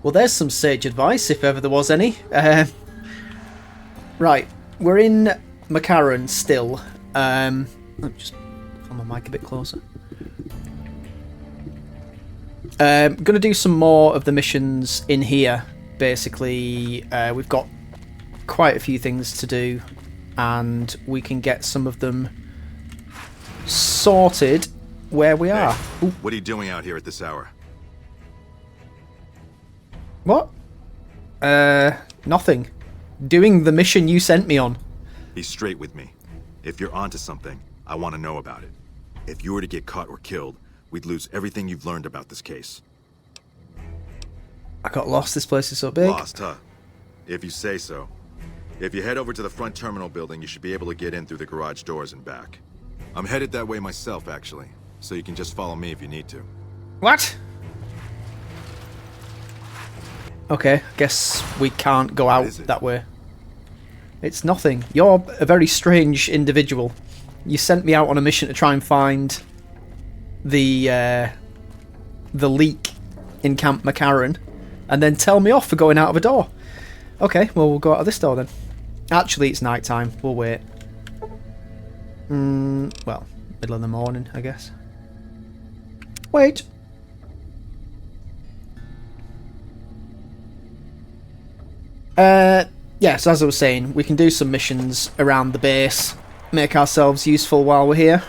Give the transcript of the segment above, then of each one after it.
Well, there's some sage advice, if ever there was any. Right, we're in McCarran still. Let me just pull my mic a bit closer. Going to do some more of the missions in here. Basically, we've got quite a few things to do, and we can get some of them sorted where we are. Hey, what are you doing out here at this hour? What? Nothing. Doing the mission you sent me on. Be straight with me. If you're onto something, I want to know about it. If you were to get caught or killed, we'd lose everything you've learned about this case. I got lost. This place is so big. Lost, huh? If you say so. If you head over to the front terminal building, you should be able to get in through the garage doors and back. I'm headed that way myself, actually, so you can just follow me if you need to. What? Okay, guess we can't go out that way. It's nothing. You're a very strange individual. You sent me out on a mission to try and find the leak in Camp McCarran, and then tell me off for going out of a door. Okay, well, we'll go out of this door then. Actually, it's night time. We'll wait. Well, middle of the morning, I guess. Wait. Yes, as I was saying, we can do some missions around the base, make ourselves useful while we're here.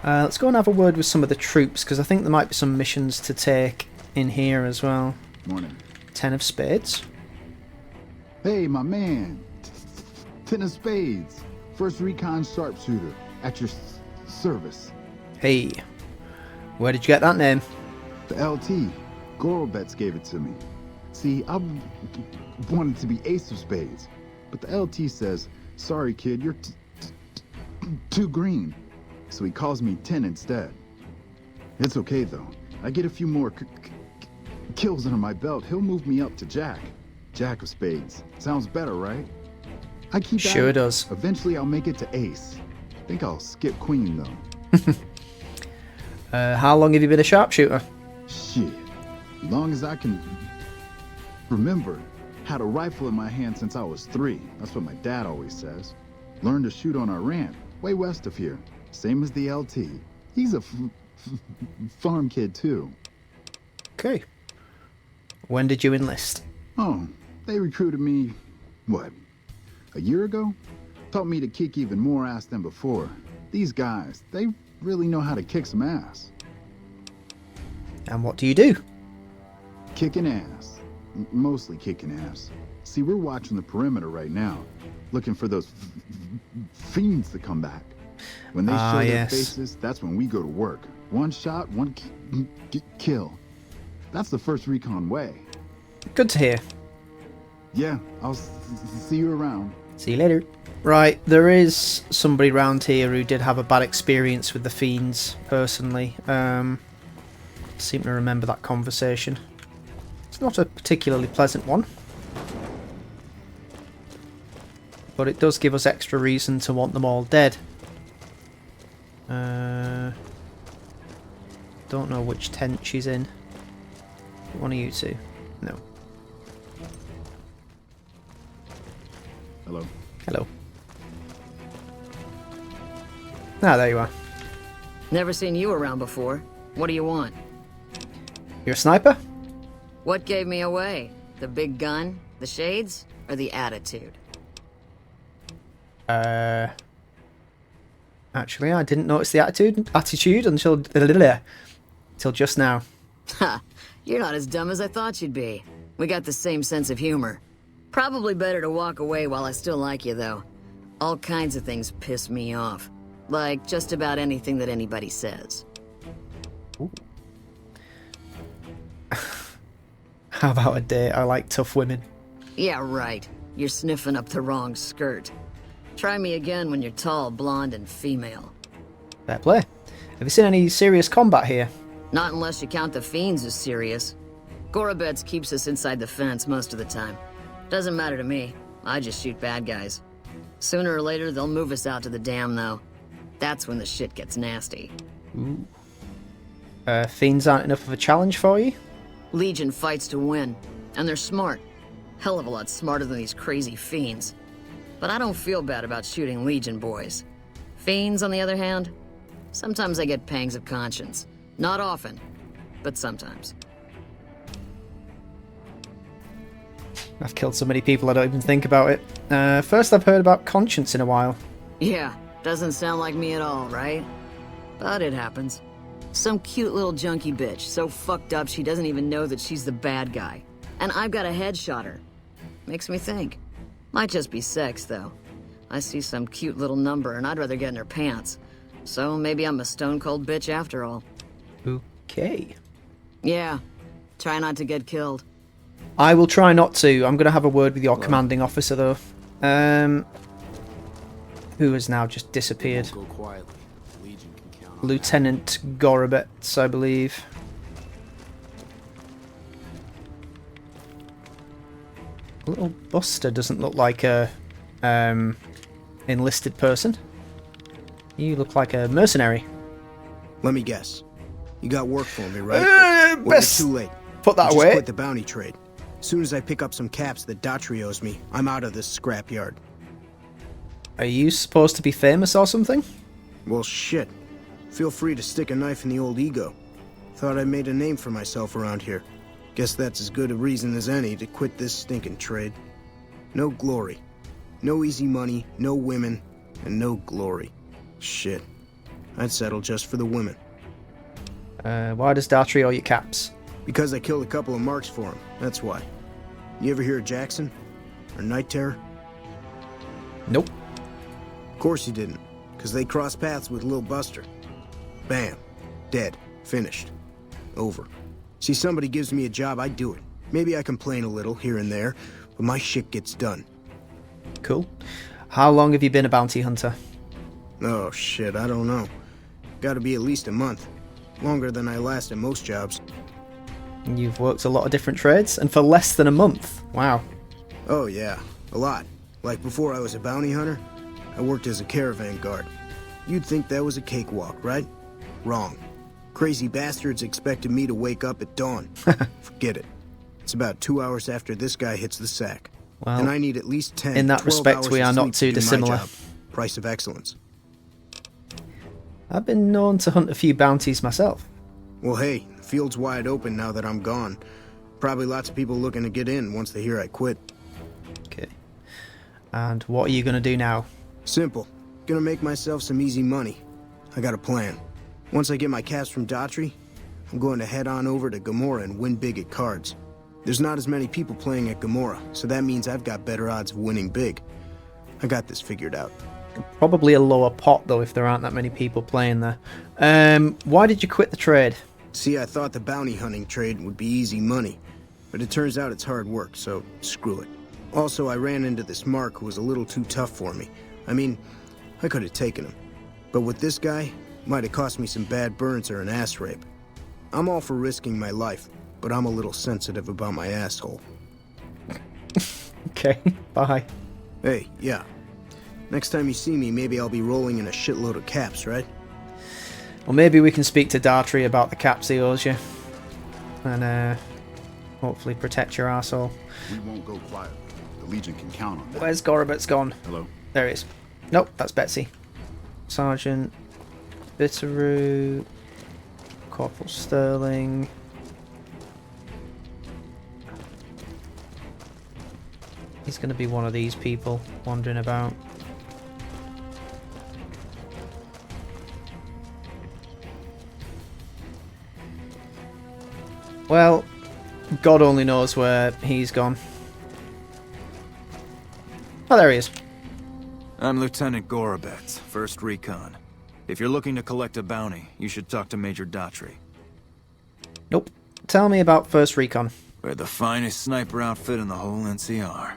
Let's go and have a word with some of the troops, because I think there might be some missions to take in here as well. Morning. 10 of spades. Hey, my man. 10 of spades. First recon sharpshooter. At your service. Hey, where did you get that name? The LT. Gorobets gave it to me. See, I wanted to be ace of spades. But the LT says, sorry kid, you're too green. So he calls me 10 instead. It's okay though. I get a few more kills under my belt. He'll move me up to Jack. Jack of spades. Sounds better, right? I keep Sure does. Eventually I'll make it to ace. Think I'll skip queen though. How long have you been a sharpshooter? Shit. Long as I can remember. Had a rifle in my hand since I was 3. That's what my dad always says. Learned to shoot on our ranch, way west of here. Same as the LT. He's a farm kid too. Okay. When did you enlist? Oh, they recruited me, what, a year ago? Taught me to kick even more ass than before. These guys, they really know how to kick some ass. And what do you do? Kicking ass. Mostly kicking ass. See, we're watching the perimeter right now, looking for those fiends to come back. When they show their faces, that's when we go to work. One shot, one kill. That's the first recon way. Good to hear. Yeah, I'll see you around. See you later. Right, there is somebody around here who did have a bad experience with the fiends, personally. Seem to remember that conversation. It's not a particularly pleasant one. But it does give us extra reason to want them all dead. Don't know which tent she's in. One of you two. No. Hello. Hello. Ah, there you are. Never seen you around before. What do you want? You're a sniper? What gave me away? The big gun, the shades, or the attitude? Actually, I didn't notice the attitude until just now. Ha! You're not as dumb as I thought you'd be. We got the same sense of humor. Probably better to walk away while I still like you, though. All kinds of things piss me off. Like just about anything that anybody says. Ooh. How about a day I like tough women? Yeah, right. You're sniffing up the wrong skirt. Try me again when you're tall, blonde, and female. Fair play. Have you seen any serious combat here? Not unless you count the fiends as serious. Gorobets keeps us inside the fence most of the time. Doesn't matter to me. I just shoot bad guys. Sooner or later, they'll move us out to the dam, though. That's when the shit gets nasty. Ooh. Fiends aren't enough of a challenge for you? Legion fights to win. And they're smart. Hell of a lot smarter than these crazy fiends. But I don't feel bad about shooting Legion boys. Fiends, on the other hand, sometimes I get pangs of conscience. Not often, but sometimes. I've killed so many people I don't even think about it. First I've heard about conscience in a while. Yeah, doesn't sound like me at all, right? But it happens. Some cute little junkie bitch, so fucked up she doesn't even know that she's the bad guy. And I've got a headshot her. Makes me think. Might just be sex, though. I see some cute little number and I'd rather get in her pants. So maybe I'm a stone-cold bitch after all. Okay. Yeah, try not to get killed. I will try not to. I'm going to have a word with your commanding officer, though. Who has now just disappeared. Go quietly. Legion can count on that. Lieutenant Gorobets, I believe. Little Buster doesn't look like a enlisted person. You look like a mercenary. Let me guess. You got work for me, right? Well, you're Best too late. put that I just away. quit the bounty trade. As soon as I pick up some caps that Daughtry owes me, I'm out of this scrapyard. Are you supposed to be famous or something? Well, shit. Feel free to stick a knife in the old ego. Thought I made a name for myself around here. Guess that's as good a reason as any to quit this stinking trade. No glory. No easy money, no women, and no glory. Shit. I'd settle just for the women. Why does Daughtry owe you caps? Because I killed a couple of marks for him, that's why. You ever hear of Jackson? Or Night Terror? Nope. Of course you didn't, because they crossed paths with Lil Buster. Bam. Dead. Finished. Over. See, somebody gives me a job, I do it. Maybe I complain a little here and there, but my shit gets done. Cool. How long have you been a bounty hunter? Oh shit, I don't know. Gotta be at least a month. Longer than I last at most jobs. You've worked a lot of different trades, and for less than a month. Wow. Oh yeah, a lot. Like before I was a bounty hunter, I worked as a caravan guard. You'd think that was a cakewalk, right? Wrong. Crazy bastards expected me to wake up at dawn. Forget it. It's about 2 hours after this guy hits the sack. Well, and I need at least 10, in that 12 respect, hours we of are not sleep to too do my dissimilar. job. Price of excellence. I've been known to hunt a few bounties myself. Well, hey, the field's wide open now that I'm gone. Probably lots of people looking to get in once they hear I quit. Okay. And what are you going to do now? Simple. Gonna make myself some easy money. I got a plan. Once I get my caps from Daughtry, I'm going to head on over to Gamora and win big at cards. There's not as many people playing at Gamora, so that means I've got better odds of winning big. I got this figured out. Probably a lower pot, though, if there aren't that many people playing there. Why did you quit the trade? See, I thought the bounty hunting trade would be easy money, but it turns out it's hard work, so screw it. Also, I ran into this Mark who was a little too tough for me. I mean, I could have taken him. But with this guy, might have cost me some bad burns or an ass rape. I'm all for risking my life, but I'm a little sensitive about my asshole. Okay, bye. Hey, yeah. Next time you see me, maybe I'll be rolling in a shitload of caps, right? Well, maybe we can speak to Daughtry about the caps he owes you. And, hopefully protect your arsehole. We won't go quietly. The Legion can count on that. Where's Gorobets gone? Hello? There he is. Nope, that's Betsy. Sergeant Bitterroot. Corporal Sterling. He's going to be one of these people wandering about. Well, God only knows where he's gone. Oh, there he is. I'm Lieutenant Gorobets, 1st Recon. If you're looking to collect a bounty, you should talk to Major Daughtry. Nope. Tell me about 1st Recon. We're the finest sniper outfit in the whole NCR.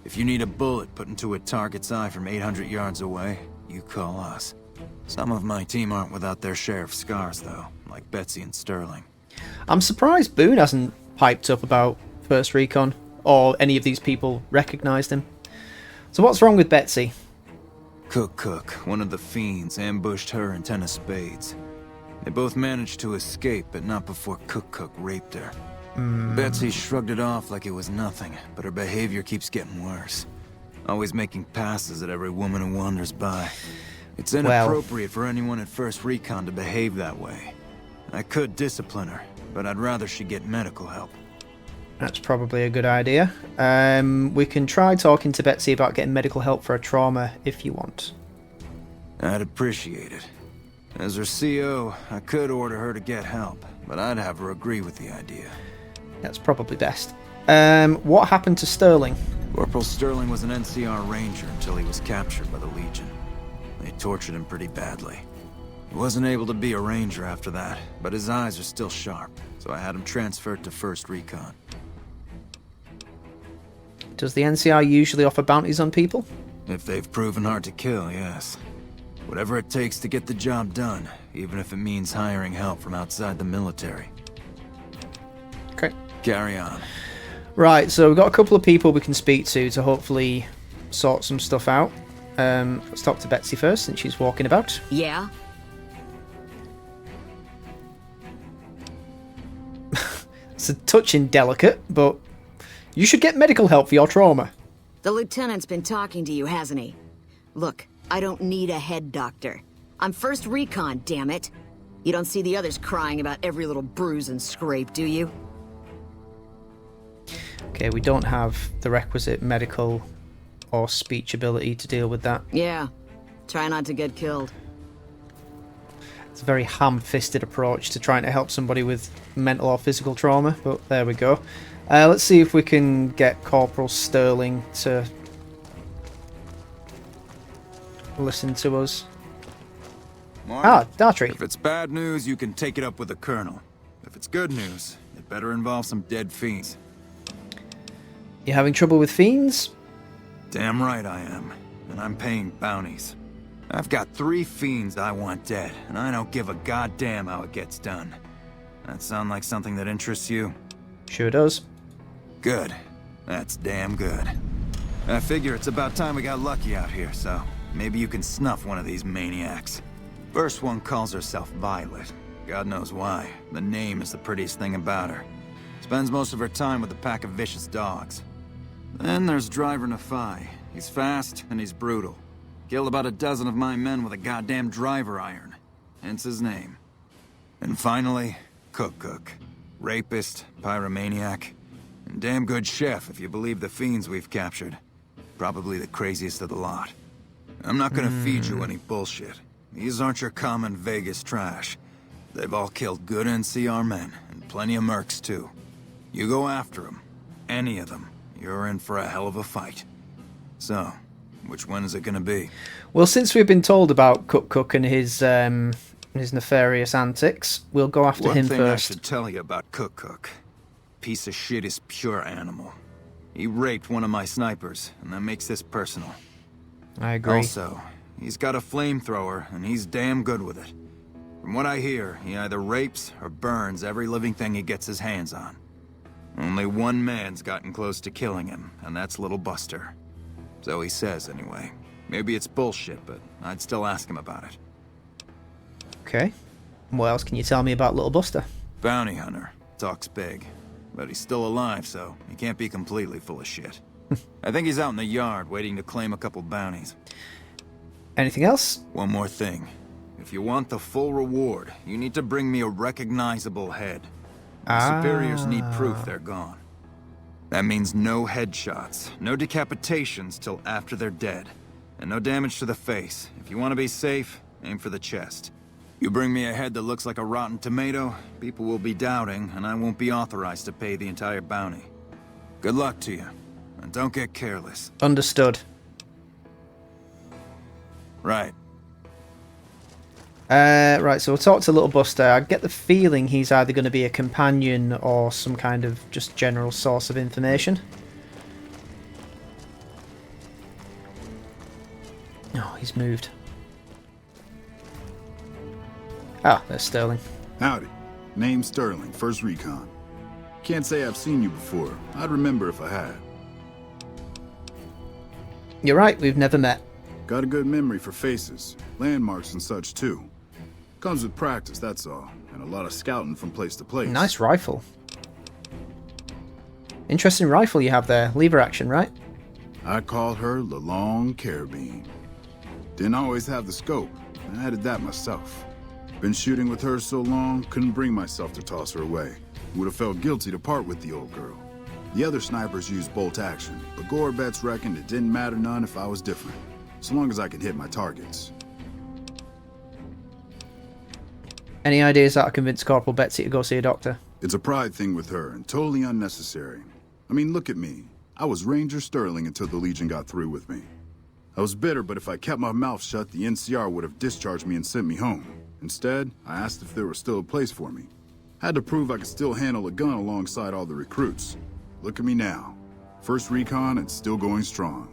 If you need a bullet put into a target's eye from 800 yards away, you call us. Some of my team aren't without their share of scars, though, like Betsy and Sterling. I'm surprised Boone hasn't piped up about 1st Recon, or any of these people recognized him. So what's wrong with Betsy? Cook, one of the fiends, ambushed her and 10 of spades. They both managed to escape, but not before Cook raped her. Betsy shrugged it off like it was nothing, but her behavior keeps getting worse. Always making passes at every woman who wanders by. It's inappropriate for anyone at First Recon to behave that way. I could discipline her, but I'd rather she get medical help. That's probably a good idea. We can try talking to Betsy about getting medical help for her trauma if you want. I'd appreciate it. As her CO, I could order her to get help, but I'd have her agree with the idea. That's probably best. What happened to Sterling? Corporal Sterling was an NCR ranger until he was captured by the Legion. They tortured him pretty badly. He wasn't able to be a ranger after that, but his eyes are still sharp, so I had him transferred to First Recon. Does the NCR usually offer bounties on people? If they've proven hard to kill, yes. Whatever it takes to get the job done, even if it means hiring help from outside the military. Okay. Carry on. Right, so we've got a couple of people we can speak to hopefully sort some stuff out. Let's talk to Betsy first, since she's walking about. Yeah? It's a touch indelicate, but you should get medical help for your trauma. The lieutenant's been talking to you, hasn't he? Look, I don't need a head doctor. I'm First Recon, damn it. You don't see the others crying about every little bruise and scrape, do you? Okay, we don't have the requisite medical or speech ability to deal with that. Yeah. Try not to get killed. It's a very ham-fisted approach to trying to help somebody with mental or physical trauma, but there we go. Let's see if we can get Corporal Sterling to listen to us. Mark, Dartrey. if it's bad news, you can take it up with the Colonel. If it's good news, it better involve some dead fiends. You having trouble with fiends? Damn right I am, and I'm paying bounties. I've got 3 fiends I want dead, and I don't give a goddamn how it gets done. That sound like something that interests you? Sure does. Good. That's damn good. I figure it's about time we got lucky out here, so maybe you can snuff one of these maniacs. First one calls herself Violet. God knows why. The name is the prettiest thing about her. Spends most of her time with a pack of vicious dogs. Then there's Driver Nafai. He's fast and he's brutal. Killed about a dozen of my men with a goddamn driver iron. Hence his name. And finally, Cook. Rapist, pyromaniac, and damn good chef if you believe the fiends we've captured. Probably the craziest of the lot. I'm not gonna feed you any bullshit. These aren't your common Vegas trash. They've all killed good NCR men, and plenty of mercs too. You go after them, any of them, you're in for a hell of a fight. So, which one is it gonna be? Well, since we've been told about Cook and his nefarious antics, we'll go after him One thing first. I should tell you about Cook. Piece of shit is pure animal. He raped one of my snipers, and that makes this personal. I agree. Also, he's got a flamethrower, and he's damn good with it. From what I hear, he either rapes or burns every living thing he gets his hands on. Only one man's gotten close to killing him, and that's Little Buster. So he says, anyway. Maybe it's bullshit, but I'd still ask him about it. Okay. What else can you tell me about Little Buster? Bounty hunter. Talks big. But he's still alive, so he can't be completely full of shit. I think he's out in the yard, waiting to claim a couple bounties. Anything else? One more thing. If you want the full reward, you need to bring me a recognizable head. My superiors need proof they're gone. That means no headshots, no decapitations till after they're dead, and no damage to the face. If you want to be safe, aim for the chest. You bring me a head that looks like a rotten tomato, people will be doubting, and I won't be authorized to pay the entire bounty. Good luck to you, and don't get careless. Understood. Right. Right, so we'll talk to Little Buster. I get the feeling he's either going to be a companion or some kind of just general source of information. Oh, he's moved. Ah, there's Sterling. Howdy. Name's Sterling, First Recon. Can't say I've seen you before. I'd remember if I had. You're right, we've never met. Got a good memory for faces, landmarks and such too. Comes with practice, that's all. And a lot of scouting from place to place. Nice rifle. Interesting rifle you have there. Lever action, right? I call her the Long Carabine. Didn't always have the scope. I added that myself. Been shooting with her so long, couldn't bring myself to toss her away. Would have felt guilty to part with the old girl. The other snipers used bolt action, but Gorbets reckoned it didn't matter none if I was different, so long as I could hit my targets. Any ideas how to convince Corporal Betsy to go see a doctor? It's a pride thing with her, and totally unnecessary. I mean, look at me. I was Ranger Sterling until the Legion got through with me. I was bitter, but if I kept my mouth shut, the NCR would have discharged me and sent me home. Instead, I asked if there was still a place for me. Had to prove I could still handle a gun alongside all the recruits. Look at me now. First recon and still going strong.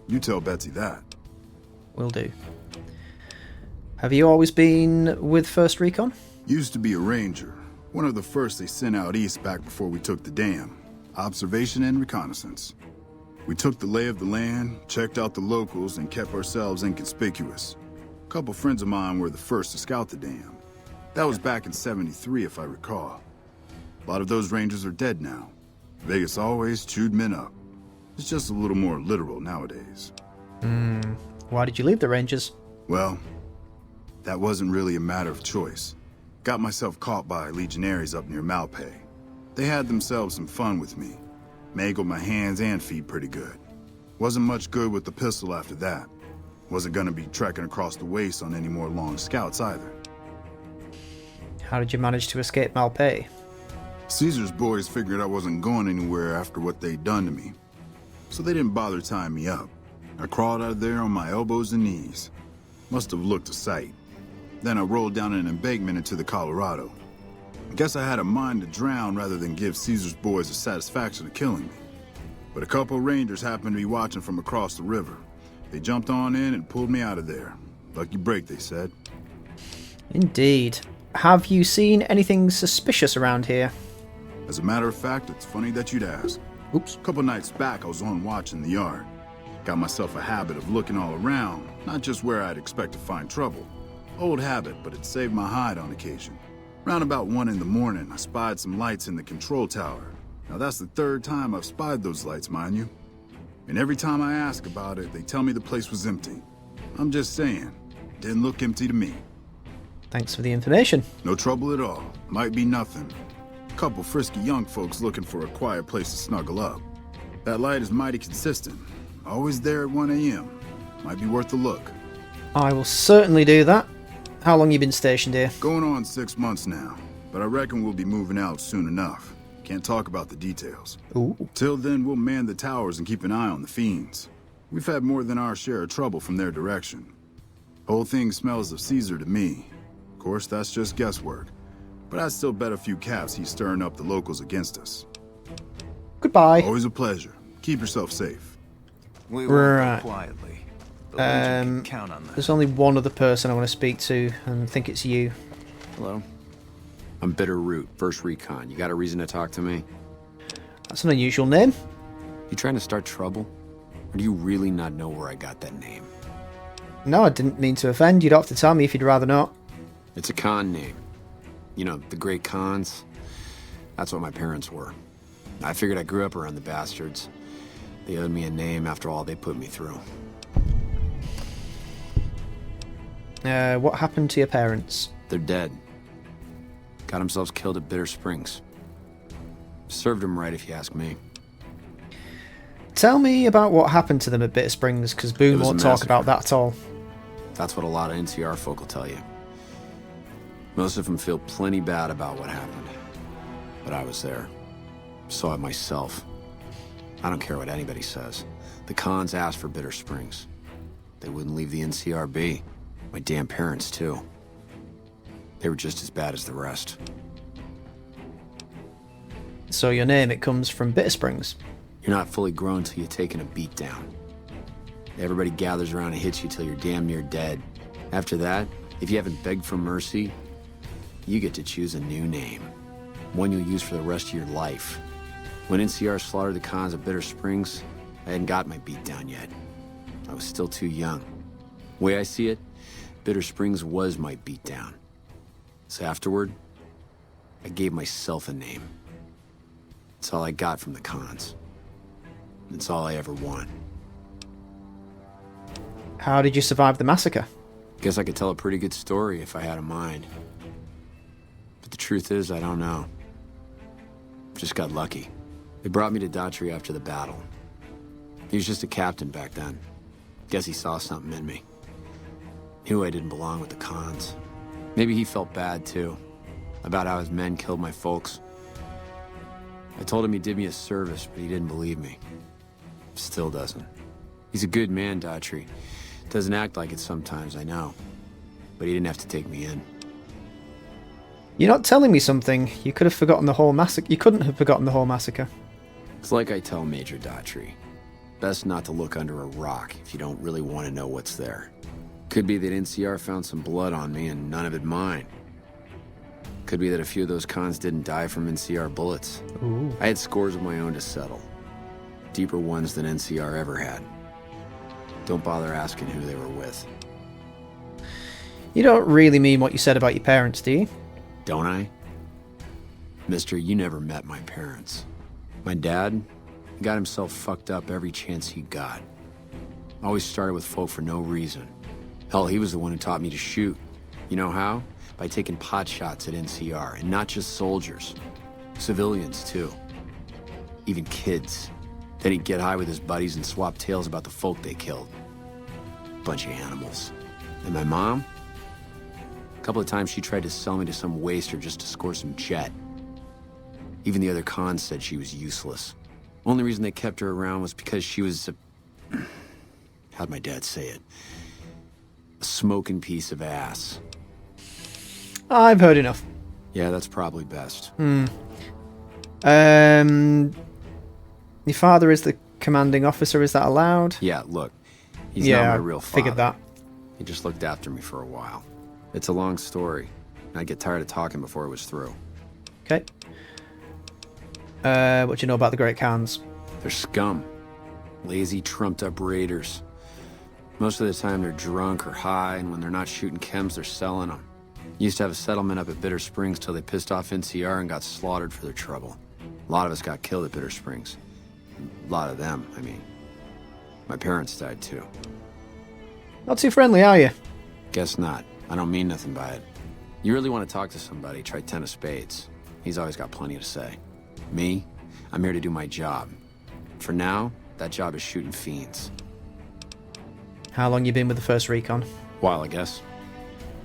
You tell Betsy that. Will do. Have you always been with First Recon? Used to be a Ranger. One of the first they sent out east back before we took the dam. Observation and reconnaissance. We took the lay of the land, checked out the locals, and kept ourselves inconspicuous. A couple friends of mine were the first to scout the dam. That was back in '73, if I recall. A lot of those Rangers are dead now. Vegas always chewed men up. It's just a little more literal nowadays. Why did you leave the Rangers? Well, that wasn't really a matter of choice. Got myself caught by legionaries up near Malpay. They had themselves some fun with me. Mangled my hands and feet pretty good. Wasn't much good with the pistol after that. Wasn't gonna be trekking across the waste on any more long scouts either. How did you manage to escape Malpay? Caesar's boys figured I wasn't going anywhere after what they'd done to me. So they didn't bother tying me up. I crawled out of there on my elbows and knees. Must have looked a sight. Then I rolled down an embankment into the Colorado. I guess I had a mind to drown rather than give Caesar's boys the satisfaction of killing me. But a couple Rangers happened to be watching from across the river. They jumped on in and pulled me out of there. Lucky break, they said. Indeed. Have you seen anything suspicious around here? As a matter of fact, it's funny that you'd ask. Oops. A couple nights back, I was on watch in the yard. Got myself a habit of looking all around, not just where I'd expect to find trouble. Old habit, but it saved my hide on occasion. Round about 1 in the morning, I spied some lights in the control tower. Now that's the 3rd time I've spied those lights, mind you. And every time I ask about it, they tell me the place was empty. I'm just saying, didn't look empty to me. Thanks for the information. No trouble at all. Might be nothing. Couple frisky young folks looking for a quiet place to snuggle up. That light is mighty consistent. Always there at 1 a.m. Might be worth a look. I will certainly do that. How long you been stationed here? Going on 6 months now, but I reckon we'll be moving out soon enough. Can't talk about the details. Ooh. Till then, we'll man the towers and keep an eye on the fiends. We've had more than our share of trouble from their direction. Whole thing smells of Caesar to me. Of course, that's just guesswork. But I'd still bet a few caps he's stirring up the locals against us. Goodbye. Always a pleasure. Keep yourself safe. We will Right. go quietly. The Legion can count on that. There's only one other person I want to speak to, and I think it's you. Hello? I'm Bitter Root, First Recon. You got a reason to talk to me? That's an unusual name. You trying to start trouble? Or do you really not know where I got that name? No, I didn't mean to offend. You'd have to tell me if you'd rather not. It's a con name. You know, the great cons. That's what my parents were. I figured I grew up around the bastards. They owed me a name after all they put me through. What happened to your parents? They're dead. Got themselves killed at Bitter Springs. Served them right if you ask me. Tell me about what happened to them at Bitter Springs, because Boone It was a won't talk about massacre. that at all. That's what a lot of NCR folk will tell you. Most of them feel plenty bad about what happened. But I was there. Saw it myself. I don't care what anybody says. The cons asked for Bitter Springs. They wouldn't leave the NCR be. My damn parents, too. They were just as bad as the rest. So your name, it comes from Bitter Springs. You're not fully grown till you've taken a beat down. Everybody gathers around and hits you till you're damn near dead. After that, if you haven't begged for mercy, you get to choose a new name. One you'll use for the rest of your life. When NCR slaughtered the cons of Bitter Springs, I hadn't got my beat down yet. I was still too young. Way I see it, Bitter Springs was my beat down. So afterward, I gave myself a name. It's all I got from the cons. It's all I ever want. How did you survive the massacre? Guess I could tell a pretty good story if I had a mind. But the truth is, I don't know. Just got lucky. They brought me to Daughtry after the battle. He was just a captain back then. Guess he saw something in me. Knew I didn't belong with the cons. Maybe he felt bad, too. About how his men killed my folks. I told him he did me a service, but he didn't believe me. Still doesn't. He's a good man, Daughtry. Doesn't act like it sometimes, I know. But he didn't have to take me in. You're not telling me something. You could have forgotten the whole massacre. You couldn't have forgotten the whole massacre. It's like I tell Major Daughtry. Best not to look under a rock if you don't really want to know what's there. Could be that NCR found some blood on me and none of it mine. Could be that a few of those cons didn't die from NCR bullets. Ooh. I had scores of my own to settle. Deeper ones than NCR ever had. Don't bother asking who they were with. You don't really mean what you said about your parents, do you? Don't I? Mister, you never met my parents. My dad got himself fucked up every chance he got. Always started with folk for no reason. Hell, he was the one who taught me to shoot. You know how? By taking pot shots at NCR, and not just soldiers. Civilians, too. Even kids. Then he'd get high with his buddies and swap tales about the folk they killed. Bunch of animals. And my mom? A couple of times she tried to sell me to some waster just to score some jet. Even the other cons said she was useless. Only reason they kept her around was because she was a... How'd my dad say it? A smoking piece of ass. I've heard enough. Yeah, that's probably best. Your father is the commanding officer, is that allowed? Yeah, look. He's not my real father. Figured that. He just looked after me for a while. It's a long story. I'd get tired of talking before it was through. Okay. What do you know about the Great Khans? They're scum. Lazy, trumped-up raiders. Most of the time they're drunk or high, and when they're not shooting chems, they're selling them. Used to have a settlement up at Bitter Springs till they pissed off NCR and got slaughtered for their trouble. A lot of us got killed at Bitter Springs. A lot of them, I mean. My parents died too. Not too friendly, are you? Guess not. I don't mean nothing by it. You really want to talk to somebody, try 10 of spades. He's always got plenty to say. Me? I'm here to do my job. For now, that job is shooting fiends. How long you been with the first recon? While, I guess.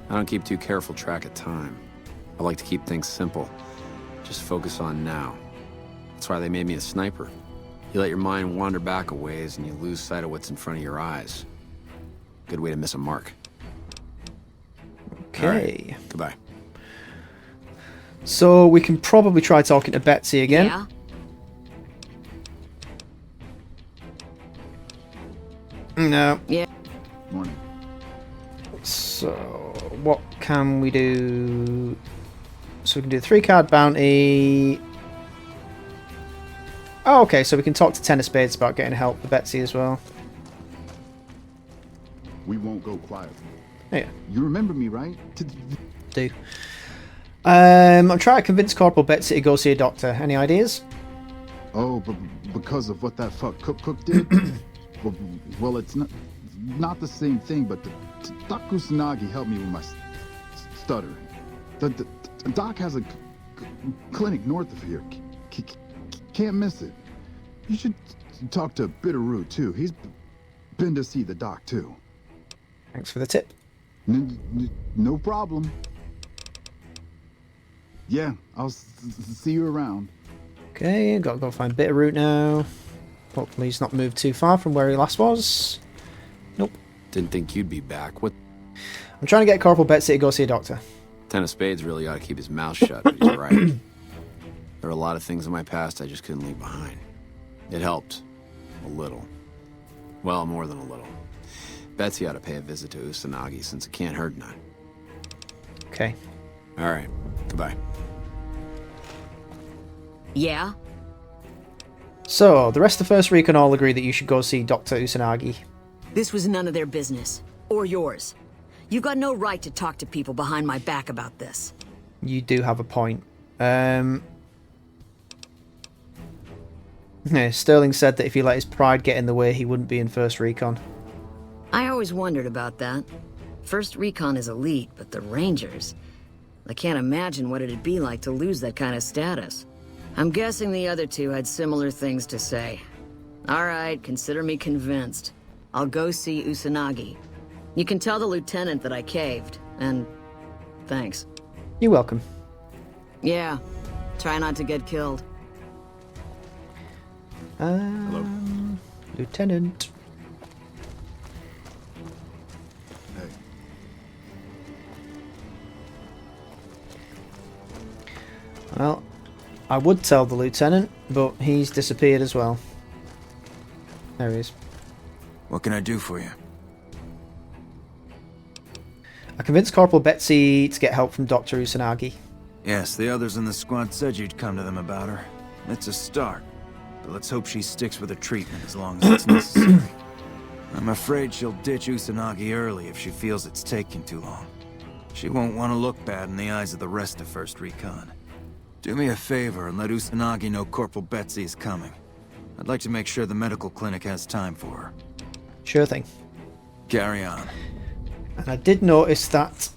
I don't keep too careful track of time. I like to keep things simple. Just focus on now. That's why they made me a sniper. You let your mind wander back a ways and you lose sight of what's in front of your eyes. Good way to miss a mark. Okay. Right. Goodbye. So we can probably try talking to Betsy again. Yeah? No. Yeah. Morning. So what can we do? So we can do the 3-card bounty. Oh, okay, so we can talk to Ten of Spades about getting help with Betsy as well. We won't go quietly. Yeah, You remember me, right? do. I'm trying to convince Corporal Betsy to go see a doctor. Any ideas? Oh, but because of what that fuck Cook did? well, it's not the same thing, but Doc Kusanagi helped me with my stutter. The doc has a clinic north of here. Can't miss it. You should talk to Bitterroot, too. He's been to see the doc, too. Thanks for the tip. No problem. Yeah, I'll see you around. Okay, gotta go find Bitterroot now. Hopefully he's not moved too far from where he last was. Nope. Didn't think you'd be back. What? I'm trying to get Corporal Betsy to go see a doctor. Ten of Spades really ought to keep his mouth shut, but he's right. There are a lot of things in my past I just couldn't leave behind. It helped. A little. Well, more than a little. Betsy ought to pay a visit to Usanagi since it can't hurt none. Okay. All right. Goodbye. Yeah? So, the rest of the First Recon all agree that you should go see Dr. Usanagi. This was none of their business. Or yours. You've got no right to talk to people behind my back about this. You do have a point. Yeah, Sterling said that if he let his pride get in the way, he wouldn't be in First Recon. I always wondered about that. First Recon is elite, but the Rangers... I can't imagine what it'd be like to lose that kind of status. I'm guessing the other two had similar things to say. Alright, consider me convinced. I'll go see Usanagi. You can tell the lieutenant that I caved, and... thanks. You're welcome. Yeah, try not to get killed. Hello? Lieutenant. Hey. Well, I would tell the lieutenant, but he's disappeared as well. There he is. What can I do for you? I convinced Corporal Betsy to get help from Dr. Usanagi. Yes, the others in the squad said you'd come to them about her. It's a start, but let's hope she sticks with her treatment as long as it's necessary. I'm afraid she'll ditch Usanagi early if she feels it's taking too long. She won't want to look bad in the eyes of the rest of First Recon. Do me a favor and let Usanagi know Corporal Betsy is coming. I'd like to make sure the medical clinic has time for her. Sure thing. Carry on. And I did notice that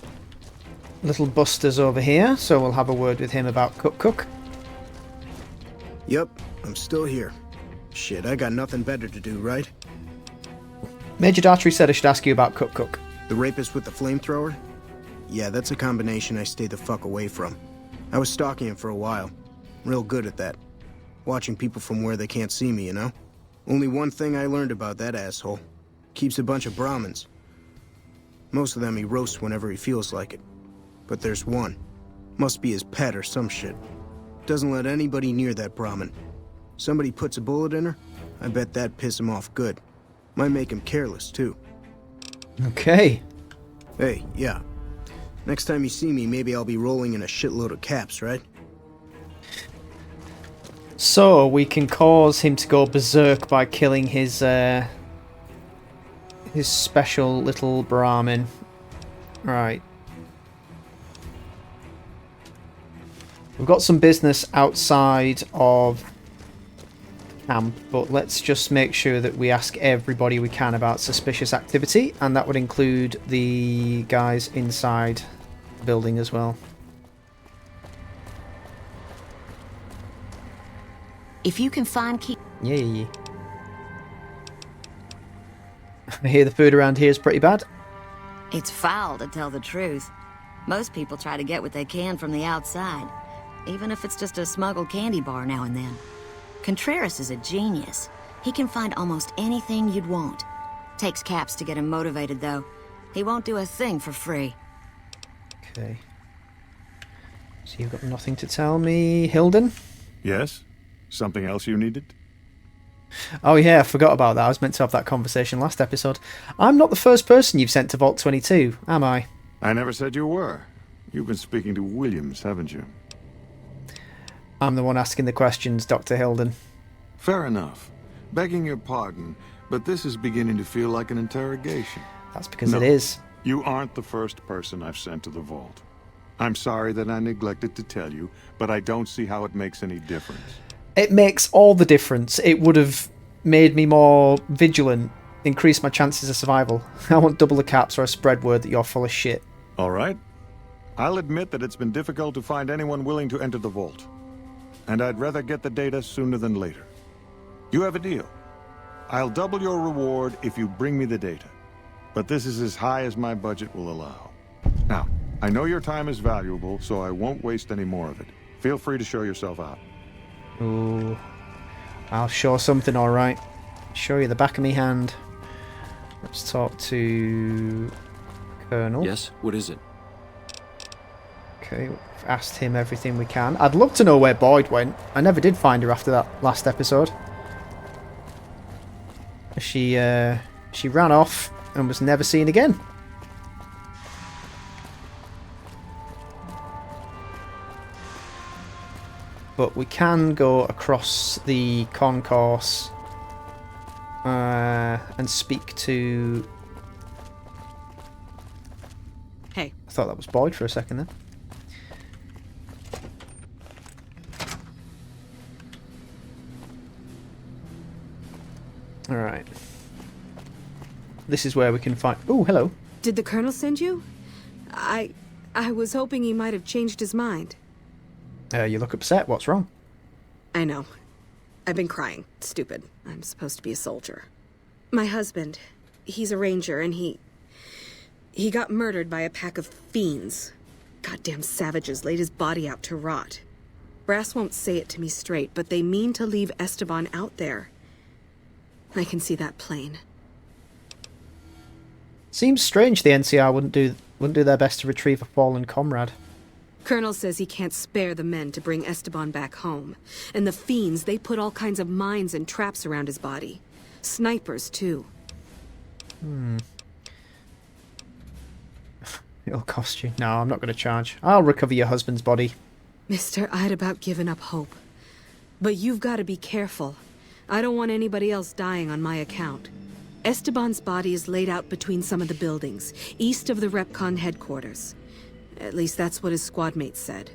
little Buster's over here, so we'll have a word with him about Cook. Yep, I'm still here. Shit, I got nothing better to do, right? Major Dartry said I should ask you about Cook. The rapist with the flamethrower? Yeah, that's a combination I stay the fuck away from. I was stalking him for a while. Real good at that. Watching people from where they can't see me, you know? Only one thing I learned about that asshole. Keeps a bunch of Brahmins. Most of them he roasts whenever he feels like it. But there's one. Must be his pet or some shit. Doesn't let anybody near that Brahmin. Somebody puts a bullet in her, I bet that'd piss him off good. Might make him careless, too. Okay. Hey, yeah. Next time you see me, maybe I'll be rolling in a shitload of caps, right? So, we can cause him to go berserk by killing his special little Brahmin. Right. We've got some business outside of camp, but let's just make sure that we ask everybody we can about suspicious activity, and that would include the guys inside the building as well. If you can find key... Yeah. I hear the food around here is pretty bad. It's foul, to tell the truth. Most people try to get what they can from the outside, even if it's just a smuggled candy bar now and then. Contreras is a genius. He can find almost anything you'd want. Takes caps to get him motivated, though. He won't do a thing for free. Okay. So you've got nothing to tell me, Hilden? Yes? Something else you needed? Oh yeah, I forgot about that. I was meant to have that conversation last episode. I'm not the first person you've sent to Vault 22, am I? I never said you were. You've been speaking to Williams, haven't you? I'm the one asking the questions, Dr. Hilden. Fair enough. Begging your pardon, but this is beginning to feel like an interrogation. That's because No, it is. You aren't the first person I've sent to the vault. I'm sorry that I neglected to tell you, but I don't see how it makes any difference. It makes all the difference. It would have made me more vigilant, increased my chances of survival. I want double the caps or I spread word that you're full of shit. All right. I'll admit that it's been difficult to find anyone willing to enter the vault. And I'd rather get the data sooner than later. You have a deal. I'll double your reward if you bring me the data. But this is as high as my budget will allow. Now, I know your time is valuable, so I won't waste any more of it. Feel free to show yourself out. Ooh. I'll show something, alright. Show you the back of me hand. Let's talk to Colonel. Yes, what is it? Okay, we've asked him everything we can. I'd love to know where Boyd went. I never did find her after that last episode. She ran off and was never seen again. But we can go across the concourse and speak to... Hey. I thought that was Boyd for a second then. Alright. This is where we can find... Oh, hello. Did the Colonel send you? I was hoping he might have changed his mind. You look upset. What's wrong? I know. I've been crying. Stupid. I'm supposed to be a soldier. My husband, he's a ranger, and he got murdered by a pack of fiends. Goddamn savages laid his body out to rot. Brass won't say it to me straight, but they mean to leave Esteban out there. I can see that plain. Seems strange the NCR wouldn't do their best to retrieve a fallen comrade. Colonel says he can't spare the men to bring Esteban back home. And the fiends, they put all kinds of mines and traps around his body. Snipers, too. It'll cost you. No, I'm not going to charge. I'll recover your husband's body. Mister, I'd about given up hope. But you've got to be careful. I don't want anybody else dying on my account. Esteban's body is laid out between some of the buildings, east of the Repcon headquarters. At least that's what his squad mates said.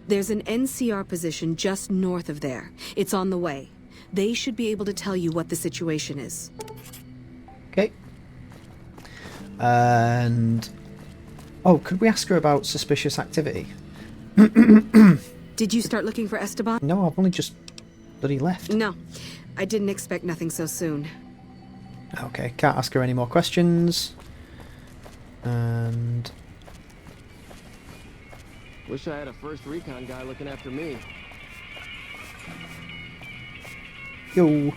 There's an NCR position just north of there. It's on the way. They should be able to tell you what the situation is. Okay. And... Oh, could we ask her about suspicious activity? Did you start looking for Esteban? No, I've only just bloody left. No. I didn't expect nothing so soon. Okay, can't ask her any more questions. And... Wish I had a first recon guy looking after me. Yo.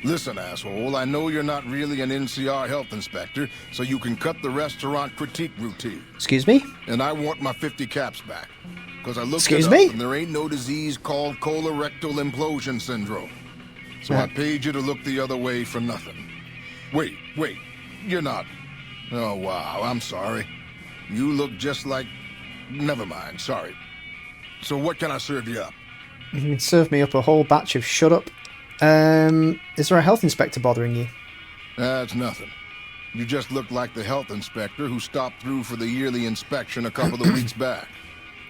Listen, asshole, I know you're not really an NCR health inspector, so you can cut the restaurant critique routine. Excuse me? And I want my 50 caps back. Because I looked Excuse it up, me? and there ain't no disease called colorectal implosion syndrome. So I paid you to look the other way for nothing. Wait, you're not... Oh, wow, I'm sorry. You look just like... Never mind, sorry. So what can I serve you up? You can serve me up a whole batch of shut up. Is there a health inspector bothering you? That's nothing. You just look like the health inspector who stopped through for the yearly inspection a couple of weeks back.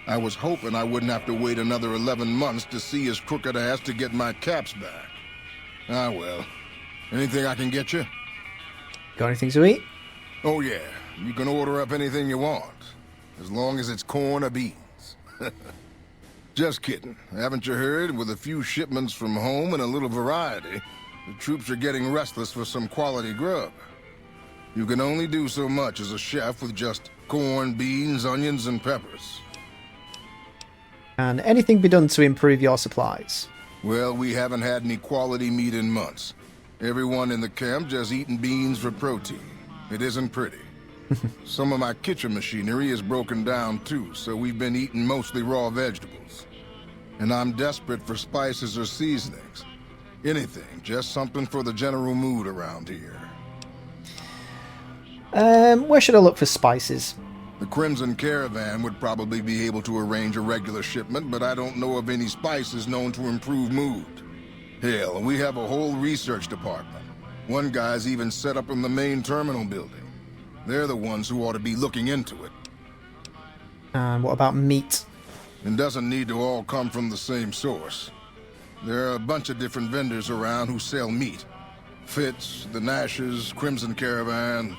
I was hoping I wouldn't have to wait another 11 months to see his crooked ass to get my caps back. Ah, well. Anything I can get you? Got anything to eat? Oh, yeah. You can order up anything you want. As long as it's corn or beans. Just kidding. Haven't you heard? With a few shipments from home and a little variety, the troops are getting restless for some quality grub. You can only do so much as a chef with just corn, beans, onions, and peppers. Can anything be done to improve your supplies? Well, we haven't had any quality meat in months. Everyone in the camp just eating beans for protein. It isn't pretty. Some of my kitchen machinery is broken down too, so we've been eating mostly raw vegetables. And I'm desperate for spices or seasonings. Anything, just something for the general mood around here. Where should I look for spices? The Crimson Caravan would probably be able to arrange a regular shipment, but I don't know of any spices known to improve mood. Hell, we have a whole research department. One guy's even set up in the main terminal building. They're the ones who ought to be looking into it. And what about meat? It doesn't need to all come from the same source. There are a bunch of different vendors around who sell meat. Fitz, the Nashes, Crimson Caravan.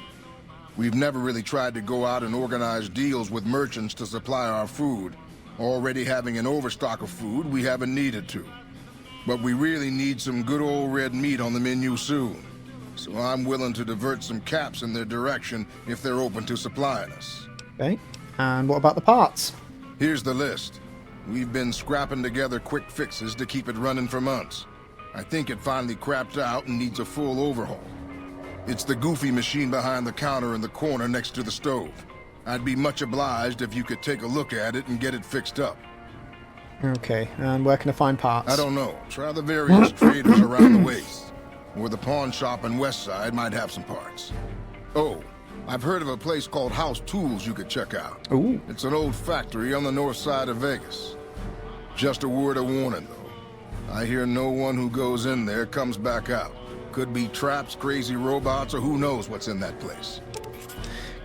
We've never really tried to go out and organize deals with merchants to supply our food. Already having an overstock of food, we haven't needed to. But we really need some good old red meat on the menu soon. So I'm willing to divert some caps in their direction if they're open to supplying us. Okay. And what about the parts? Here's the list. We've been scrapping together quick fixes to keep it running for months. I think it finally crapped out and needs a full overhaul. It's the goofy machine behind the counter in the corner next to the stove. I'd be much obliged if you could take a look at it and get it fixed up. Okay, and where can I find parts? I don't know. Try the various traders around the waste. Or the pawn shop in West Side might have some parts. Oh, I've heard of a place called House Tools you could check out. Ooh. It's an old factory on the north side of Vegas. Just a word of warning, though. I hear no one who goes in there comes back out. Could be traps, crazy robots, or who knows what's in that place.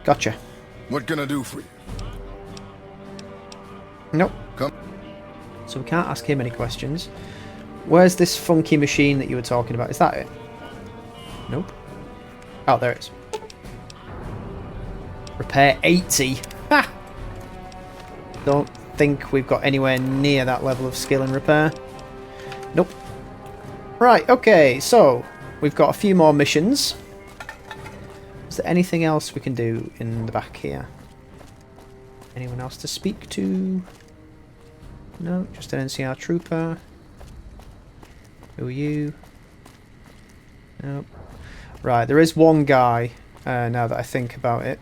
Gotcha. What can I do for you? Nope. Come. So we can't ask him any questions. Where's this funky machine that you were talking about? Is that it? Nope. Oh, there it is. Repair 80. Ha! Don't think we've got anywhere near that level of skill in repair. Nope. Right, okay, so we've got a few more missions. Is there anything else we can do in the back here? Anyone else to speak to? No, just an NCR trooper. Who are you? Nope. Right, there is one guy, now that I think about it.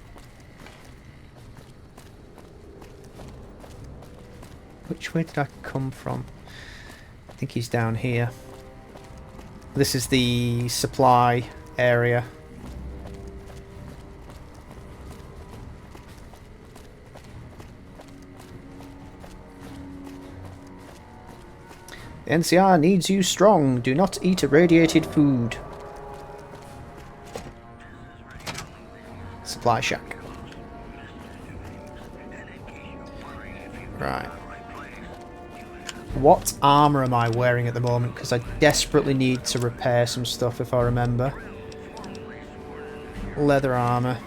Which way did I come from? I think he's down here. This is the supply area. The NCR needs you strong. Do not eat irradiated food. Supply shack. Right. What armor am I wearing at the moment? Because I desperately need to repair some stuff if I remember. Leather armor.